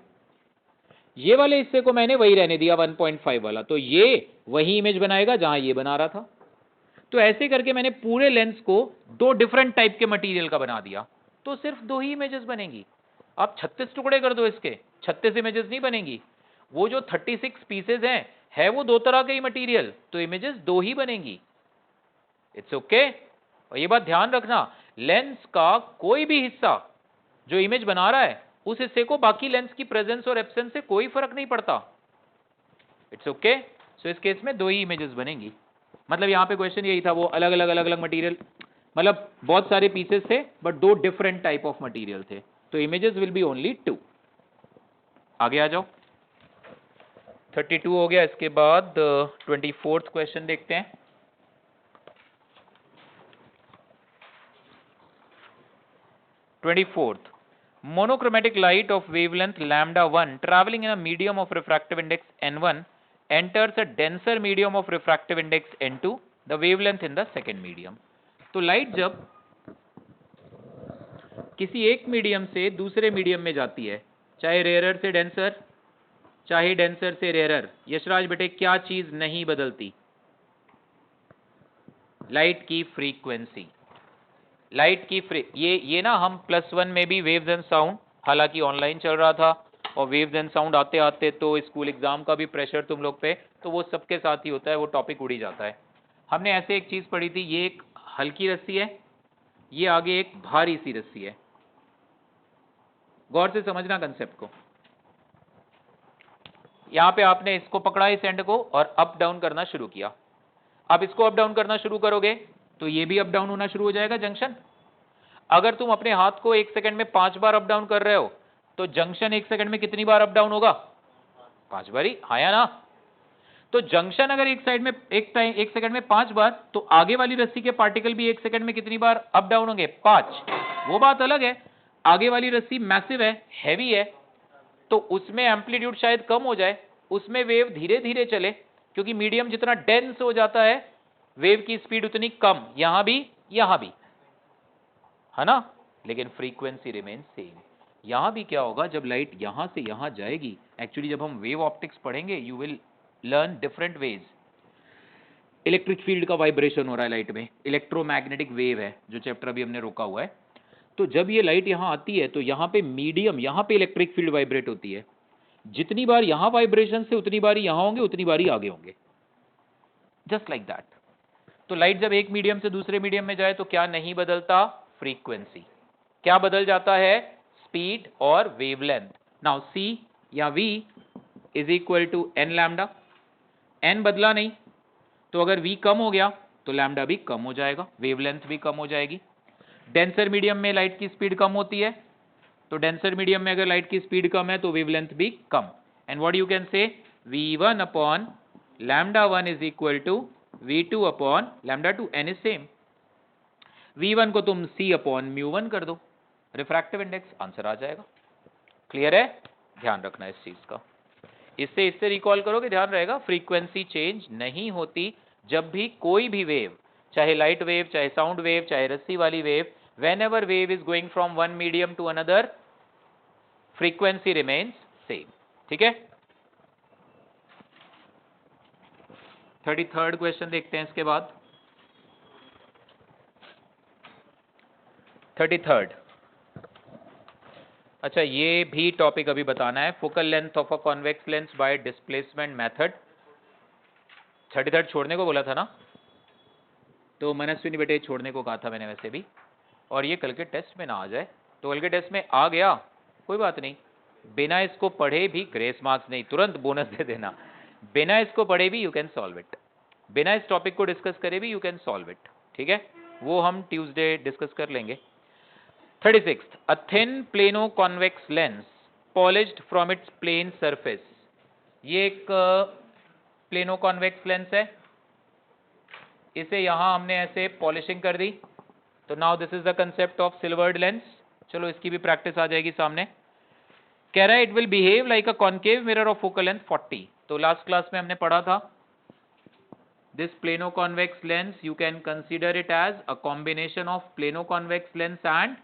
ये वाले हिस्से को मैंने वही रहने दिया 1.5 वाला, तो ये वही इमेज बनाएगा जहां ये बना रहा था। तो ऐसे करके मैंने पूरे लेंस को दो डिफरेंट टाइप के मटेरियल का बना दिया, तो सिर्फ दो ही इमेजेस बनेंगी। आप 36 टुकड़े कर दो इसके, 36 इमेजेस नहीं बनेंगी। वो जो 36 पीसेज हैं, है वो दो तरह के ही मटेरियल, तो इमेजेस दो ही बनेंगी। It's okay. और ये बात ध्यान रखना, लेंस का कोई भी हिस्सा जो इमेज बना रहा है, उस हिस्से को बाकी लेंस की प्रेजेंस और एब्सेंस से कोई फर्क नहीं पड़ता। It's okay. सो इस केस में दो ही इमेजेस बनेंगी। मतलब यहां पे क्वेश्चन यही था, वो अलग अलग मटेरियल, मतलब बहुत सारे पीसेस थे बट दो डिफरेंट टाइप ऑफ मटेरियल थे, तो इमेजेस विल बी ओनली 2। आगे आ जाओ, 32 हो गया। इसके बाद 24th क्वेश्चन देखते हैं। 24th, monochromatic light of wavelength lambda 1 traveling in a medium of refractive index n1 enters a denser medium of refractive index n2, the wavelength in the second medium। तो light जब किसी एक medium से दूसरे medium में जाती है, चाहे रेयरर से डेंसर, चाहे डेंसर से रेयरर, यशराज बेटे क्या चीज नहीं बदलती? लाइट की फ्रीक्वेंसी। लाइट की ये ना हम +1 में भी वेव्स एंड साउंड, हालांकि ऑनलाइन चल रहा था और वेव्स एंड साउंड आते आते तो स्कूल एग्जाम का भी प्रेशर तुम लोग पे, तो वो सबके साथ ही होता है, वो टॉपिक उड़ी जाता है। हमने ऐसे एक चीज पढ़ी थी, ये एक हल्की रस्सी है, ये आगे एक भारी सी रस्सी है। गौर से समझना कंसेप्ट को। यहां पे आपने इसको पकड़ा इस एंड को और अप डाउन करना शुरू किया। अब इसको अप डाउन करना शुरू करोगे तो ये भी अप डाउन होना शुरू हो जाएगा जंक्शन। अगर तुम अपने हाथ को 1 सेकंड में 5 बार अप डाउन कर रहे हो तो जंक्शन 1 सेकंड में कितनी बार अप डाउन होगा? 5 बार ही, हाँ या ना? तो जंक्शन अगर एक सेकंड में 5 बार, तो आगे वाली रस्सी के पार्टिकल भी 1 सेकंड में कितनी बार अप डाउन होंगे? 5। वो बात अलग है, आगे वाली रस्सी मैसिव है, हैवी है, तो उसमें एम्पलीट्यूड शायद कम हो जाए, उसमें वेव धीरे धीरे चले, क्योंकि मीडियम जितना डेंस हो जाता है वेव की स्पीड उतनी कम, यहां भी है ना, लेकिन फ्रीक्वेंसी रिमेन सेम। यहां भी क्या होगा, जब लाइट यहां से यहां जाएगी, एक्चुअली जब हम वेव ऑप्टिक्स पढ़ेंगे you will learn different ways. Electric field का वाइब्रेशन हो रहा है लाइट में, इलेक्ट्रोमैग्नेटिक वेव है जो चैप्टर अभी हमने रोका हुआ है। तो जब ये लाइट यहां आती है तो यहां पे मीडियम, यहां पे इलेक्ट्रिक फील्ड वाइब्रेट होती है, जितनी बार यहां वाइब्रेशन से उतनी बार यहां होंगे, उतनी बार आगे होंगे, जस्ट लाइक दैट। तो लाइट जब एक मीडियम से दूसरे मीडियम में जाए तो क्या नहीं बदलता? फ्रीक्वेंसी। क्या बदल जाता है? स्पीड और वेवलेंथ। नाउ c या v is equal to n lambda. n बदला नहीं, तो अगर v कम हो गया तो लैम्डा भी कम हो जाएगा, वेवलेंथ भी कम हो जाएगी। डेंसर मीडियम में लाइट की स्पीड कम होती है, तो डेंसर मीडियम में अगर लाइट की स्पीड कम है तो वेवलेंथ भी कम। And what you can say, v1 upon lambda 1 is equal to v2 upon lambda 2, n is same. v1 को तुम c अपॉन μ1 कर दो, रिफ्रैक्टिव इंडेक्स, आंसर आ जाएगा। क्लियर है? ध्यान रखना इस चीज का, इससे रिकॉल करोगे, ध्यान रहेगा। फ्रीक्वेंसी चेंज नहीं होती जब भी कोई भी वेव, चाहे लाइट वेव, चाहे साउंड वेव, चाहे रस्सी वाली wave, whenever wave is going from one medium to another, frequency remains same। ठीक है? 33rd क्वेश्चन देखते हैं इसके बाद। 33rd, अच्छा ये भी टॉपिक अभी बताना है, focal length of a convex lens bye displacement method. 33rd छोड़ने को बोला था ना? तो मनस्विनी बेटे छोड़ने को कहा था मैंने वैसे भी, और ये कल के टेस्ट में ना आ जाए। तो कल के टेस्ट में आ गया कोई बात नहीं, बिना इसको पढ़े भी ग्रेस मार्क्स नहीं, तुरंत बोनस दे देना। बिना इसको पढ़े भी यू कैन सॉल्व इट, बिना इस टॉपिक को डिस्कस करे भी यू कैन सॉल्व इट, ठीक है। वो हम ट्यूसडे डिस्कस कर लेंगे। 36, a thin plano convex lens polished from its plane surface. ये एक प्लेनो कॉन्वेक्स लेंस है, इसे यहां हमने ऐसे पॉलिशिंग कर दी, तो now this is the concept of silvered lens. चलो इसकी भी प्रैक्टिस आ जाएगी सामने। कह रहा है it will behave like a concave mirror of focal length 40। तो लास्ट क्लास में हमने पढ़ा था this plano convex lens you can consider it as a combination of plano convex lens and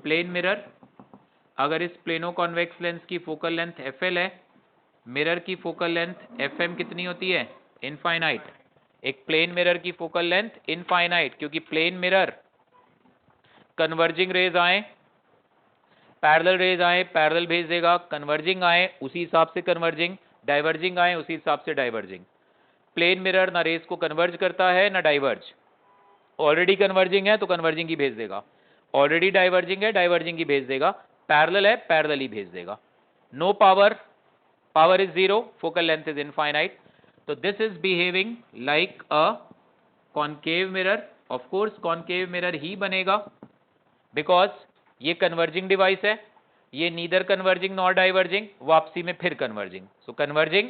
plane mirror. अगर इस प्लेनो कॉन्वेक्स लेंस की focal length FL है, mirror की फोकल लेंथ FM कितनी होती है? इनफाइनाइट। एक प्लेन मिरर की फोकल लेंथ इनफाइनाइट, क्योंकि प्लेन मिरर कन्वर्जिंग रेज आए, पैरेलल रेज आए पैरेलल भेज देगा, कन्वर्जिंग आए उसी हिसाब से कन्वर्जिंग, डाइवर्जिंग आए उसी हिसाब से डाइवर्जिंग। प्लेन मिरर ना रेज को कन्वर्ज करता है ना डाइवर्ज। ऑलरेडी कन्वर्जिंग है तो कन्वर्जिंग ही भेज देगा, ऑलरेडी डाइवर्जिंग है डाइवर्जिंग ही भेज देगा, पैरेलल है पैरेलल ही भेज देगा। No power, power is 0, focal length is infinite. तो this is behaving like a concave mirror. Of course concave mirror ही बनेगा बिकॉज ये कन्वर्जिंग डिवाइस है, ये नीदर कन्वर्जिंग नॉर डाइवर्जिंग, वापसी में फिर converging. So converging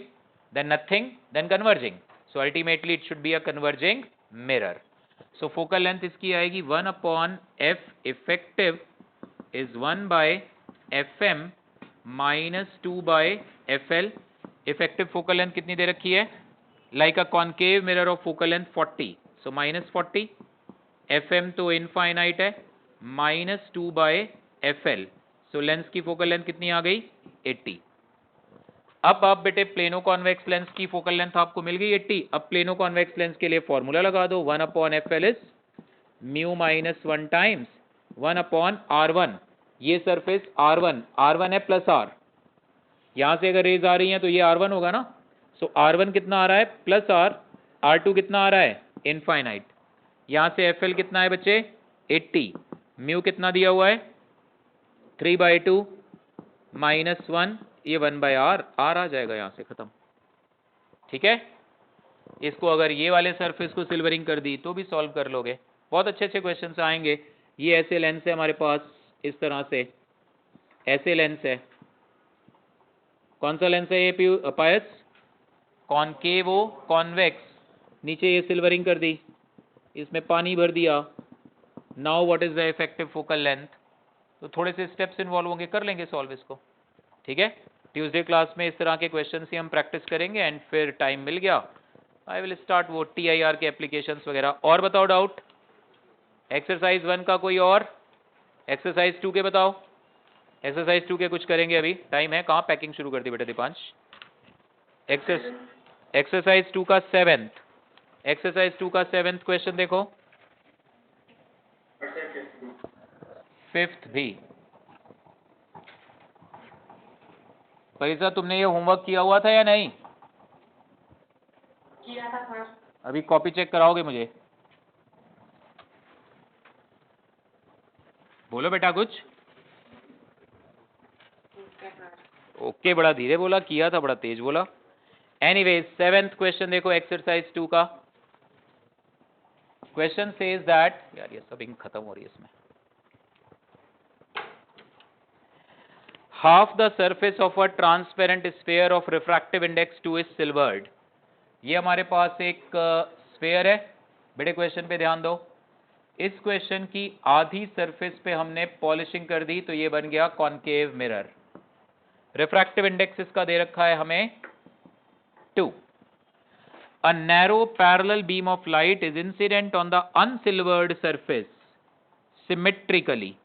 then nothing then converging, so ultimately it should be a converging mirror. So focal length इसकी आएगी 1/f effective is 1/fm minus 2/fl। Effective focal length कितनी दे रखी है? Like a concave mirror of focal length 40, so -40। fm तो infinite है, -2/fl। So lens की focal length कितनी आ गई? 80। अब आप बेटे प्लेनो कॉन्वेक्स लेंस की फोकल लेंथ आपको मिल गई 80। अब प्लेनो कॉन्वेक्स लेंस के लिए फॉर्मूला लगा दो, 1/fl is mu -1 times 1/r1। ये सरफेस R1 है प्लस R, यहां से अगर रेज आ रही है तो ये R1 होगा ना। सो R1 कितना आ रहा है? Plus R। R2 कितना आ रहा है? इनफाइनाइट। यहां से FL कितना है बच्चे? 80। म्यू कितना दिया हुआ है? 3/2 -1, ये 1/r, R आ जाएगा यहां से, खत्म। ठीक है, इसको अगर ये वाले सरफेस को सिल्वरिंग कर दी तो भी सॉल्व कर लोगे। बहुत अच्छे अच्छे क्वेश्चन आएंगे। ये ऐसे लेंस है हमारे पास, इस तरह से ऐसे लेंस है। कौन सा लेंस है ये पायस? Concavo convex. नीचे ये सिल्वरिंग कर दी, इसमें पानी भर दिया। Now what is the effective focal length? तो थोड़े से स्टेप्स इन्वॉल्व होंगे, कर लेंगे सॉल्व इसको, ठीक है। ट्यूसडे क्लास में इस तरह के क्वेश्चन ही हम प्रैक्टिस करेंगे एंड फिर टाइम मिल गया आई विल स्टार्ट वो TIR के एप्लीकेशंस वगैरह। और बताओ डाउट? एक्सरसाइज 1 का कोई और? एक्सरसाइज 2 के बताओ। एक्सरसाइज 2 के कुछ करेंगे अभी, टाइम है। कहाँ पैकिंग शुरू कर दी बेटा दीपांश? एक्सरसाइज 2 का 7th, एक्सरसाइज 2 का 7th क्वेश्चन देखो। 5th भी। परिसा तुमने ये होमवर्क किया हुआ था या नहीं? किया था सर। अभी कॉपी चेक कराओगे मुझे? बोलो बेटा कुछ। ओके, बड़ा धीरे बोला, किया था बड़ा तेज बोला। एनीवेज 7th क्वेश्चन देखो एक्सरसाइज 2 का। क्वेश्चन सेज दैट, यार ये सब इंक खत्म हो रही है इसमें। Half the surface of a transparent sphere of refractive index 2 is silvered. ये हमारे पास एक स्फीयर है बेटे, क्वेश्चन पे ध्यान दो। इस क्वेश्चन की आधी सरफेस पे हमने पॉलिशिंग कर दी तो ये बन गया कॉन्केव मिरर। रिफ्रैक्टिव इंडेक्स इसका दे रखा है हमें 2। A narrow parallel beam of light is incident on the unsilvered surface symmetrically.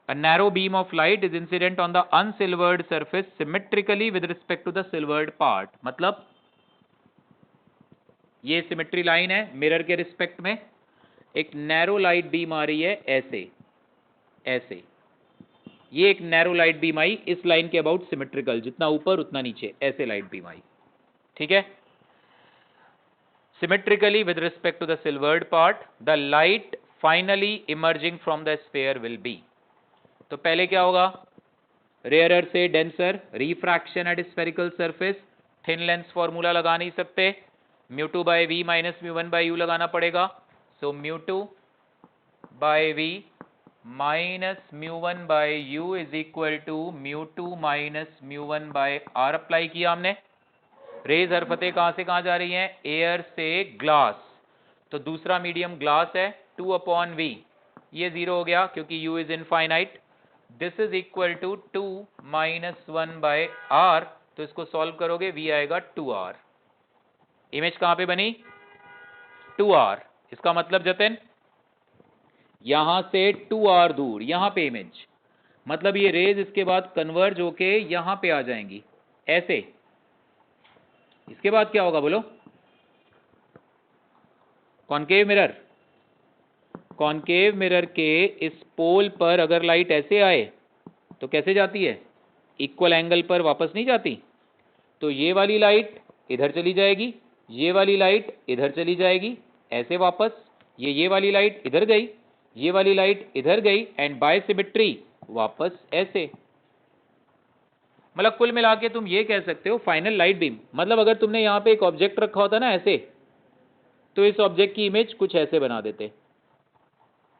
A narrow beam of light is incident on the unsilvered surface symmetrically with respect to the silvered part. मतलब ये symmetry line है mirror के respect में, एक narrow light beam आ रही है ऐसे ऐसे, ये एक नैरो लाइट बीम आई इस लाइन के अबाउट सिमेट्रिकल, जितना ऊपर उतना नीचे, ऐसे लाइट बीम आई, ठीक है। symmetrically with respect to the silvered part, the light finally emerging from the sphere will be. तो पहले क्या होगा, रेयरर से denser, refraction at spherical surface, thin lens formula लगा नहीं सकते, μ2 by V minus μ1 by U लगाना पड़ेगा. So μ2 by V minus μ1 by U is equal to μ2 minus μ1 by R. Apply किया हमने. रेज हरकतें कहां से कहां जा रही हैं, एयर से ग्लास, तो दूसरा मीडियम ग्लास है, 2 अपॉन वी, ये 0 हो गया क्योंकि u is infinite. This is equal to 2 minus 1 by R, तो इसको सॉल्व करोगे v आएगा 2r. इमेज कहां पे बनी, 2r. इसका मतलब जतिन यहां से 2r दूर, यहां पे इमेज, मतलब ये रेज इसके बाद कन्वर्ज होके यहां पे आ जाएंगी ऐसे. इसके बाद क्या होगा बोलो, कॉनकेव मिरर. कॉनकेव मिरर के इस पोल पर अगर लाइट ऐसे आए तो कैसे जाती है, इक्वल एंगल पर वापस नहीं जाती. तो ये वाली लाइट इधर चली जाएगी, ये वाली लाइट इधर चली जाएगी, ऐसे वापस, ये वाली लाइट इधर गई, ये वाली लाइट इधर गई, एंड बाय सिमेट्री वापस ऐसे. मतलब कुल मिला के तुम ये कह सकते हो फाइनल लाइट बीम, मतलब अगर तुमने यहाँ पे एक ऑब्जेक्ट रखा होता ना ऐसे, तो इस ऑब्जेक्ट की इमेज कुछ ऐसे बना देते.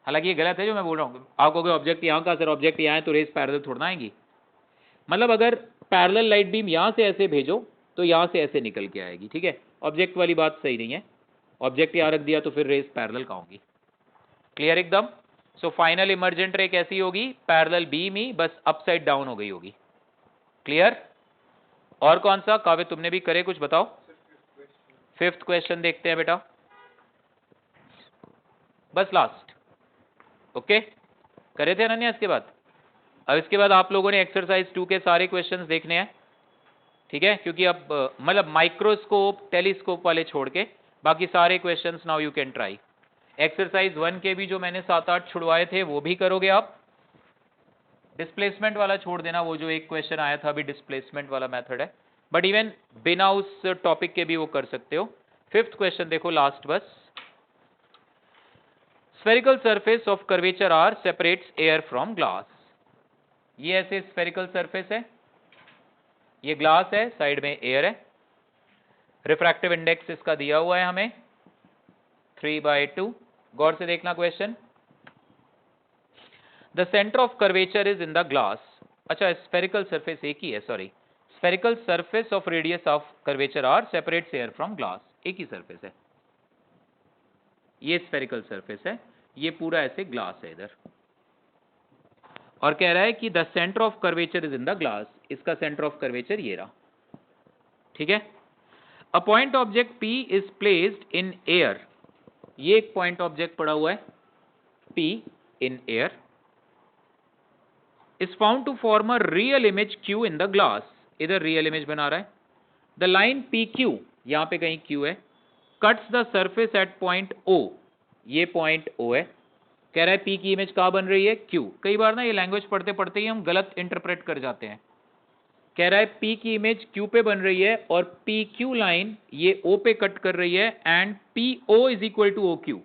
हालांकि ये गलत है जो मैं बोल रहा हूँ, आप कहोगे ऑब्जेक्ट यहाँ का, सर ऑब्जेक्ट यहाँ है तो रेस पैरेलल थोड़ा ना आएंगी. मतलब अगर पैरेलल लाइट बीम यहाँ से ऐसे भेजो तो यहाँ से ऐसे निकल के आएगी. ठीक है, ऑब्जेक्ट वाली बात सही नहीं है, ऑब्जेक्ट यहाँ रख दिया तो फिर रेस पैरेलल कहाँ होगी. क्लियर एकदम. सो फाइनल इमर्जेंट रे कैसी होगी, पैरेलल बीम ही, बस अपसाइड डाउन हो गई होगी. क्लियर. और कौन सा काव्य तुमने भी करे, कुछ बताओ. 5th क्वेश्चन देखते हैं बेटा, बस लास्ट. ओके, करे थे अनन्या इसके बाद. अब इसके बाद आप लोगों ने एक्सरसाइज 2 के सारे क्वेश्चंस देखने हैं. ठीक है, क्योंकि अब मतलब माइक्रोस्कोप टेलीस्कोप वाले छोड़ के बाकी सारे questions now you can try. Exercise 1 के भी जो मैंने 7-8 छुड़वाए थे वो भी करोगे आप. डिस्प्लेसमेंट वाला छोड़ देना, वो जो एक क्वेश्चन आया था अभी डिस्प्लेसमेंट वाला मेथड है, बट इवन बिना उस टॉपिक के भी वो कर सकते हो. 5th क्वेश्चन देखो लास्ट बस. Spherical surface of curvature R separates air from glass. ये ऐसे स्फेरिकल सरफेस है, ये ग्लास है, साइड में एयर है. रिफ्रैक्टिव इंडेक्स इसका दिया हुआ है हमें 3/2. गौर से देखना question. The centre of curvature is in the glass. अच्छा, स्फेरिकल सरफेस एक ही है, sorry. Spherical surface of radius of curvature R separates air from glass. एक ही सरफेस है, ये स्फेरिकल सरफेस है, ये पूरा ऐसे ग्लास है इधर, और कह रहा है कि the centre of curvature is in the glass. इसका सेंटर ऑफ कर्वेचर ये रहा. ठीक है. A point object P is placed in air. ये एक पॉइंट ऑब्जेक्ट पड़ा हुआ है P in air, is found to form a real image Q in the glass. इधर रियल इमेज बना रहा है. द लाइन PQ, यहां पे कहीं Q है, cuts the surface at point O. ये पॉइंट O है. कह रहा है P की इमेज कहां बन रही है, Q. कई बार ना ये लैंग्वेज पढ़ते पढ़ते ही हम गलत इंटरप्रेट कर जाते हैं. कह रहा है P की इमेज Q पे बन रही है और PQ लाइन ये O पे कट कर रही है, and PO is equal to OQ.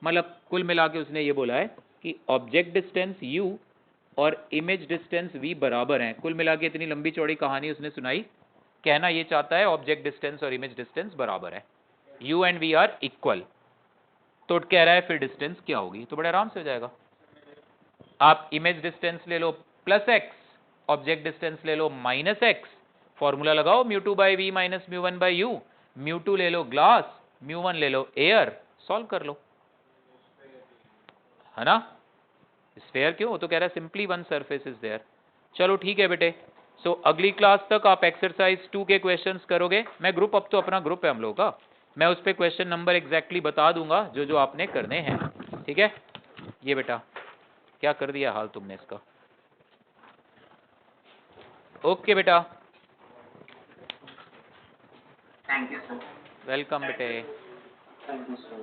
मतलब कुल मिला के उसने ये बोला है कि ऑब्जेक्ट डिस्टेंस U और इमेज डिस्टेंस v बराबर हैं. कुल मिला के इतनी लंबी चौड़ी कहानी उसने सुनाई. कहना ये चाहता है ऑब्जेक्ट डिस्टेंस और इमेज डिस्टेंस बराबर है, u and v are equal. तो कह रहा है फिर डिस्टेंस क्या होगी, तो बड़े आराम से हो जाएगा. आप इमेज डिस्टेंस ले लो +x, ऑब्जेक्ट डिस्टेंस ले लो -x, फॉर्मूला लगाओ μ2 by V minus μ1 by U. μ2 ले लो ग्लास, μ1 ले लो एयर, सॉल्व कर लो, है ना. स्फेयर क्यों, तो कह रहा है simply one surface is there. चलो ठीक है बेटे. सो अगली क्लास तक आप एक्सरसाइज 2 के क्वेश्चंस करोगे. मैं ग्रुप, अब तो अपना ग्रुप है हम लोगों का, मैं उस पर क्वेश्चन नंबर एग्जैक्टली बता दूंगा जो जो आपने करने हैं. ठीक है. ये बेटा क्या कर दिया हाल तुमने इसका. ओके बेटा, थैंक यू सर. वेलकम बेटे. Thank you, sir.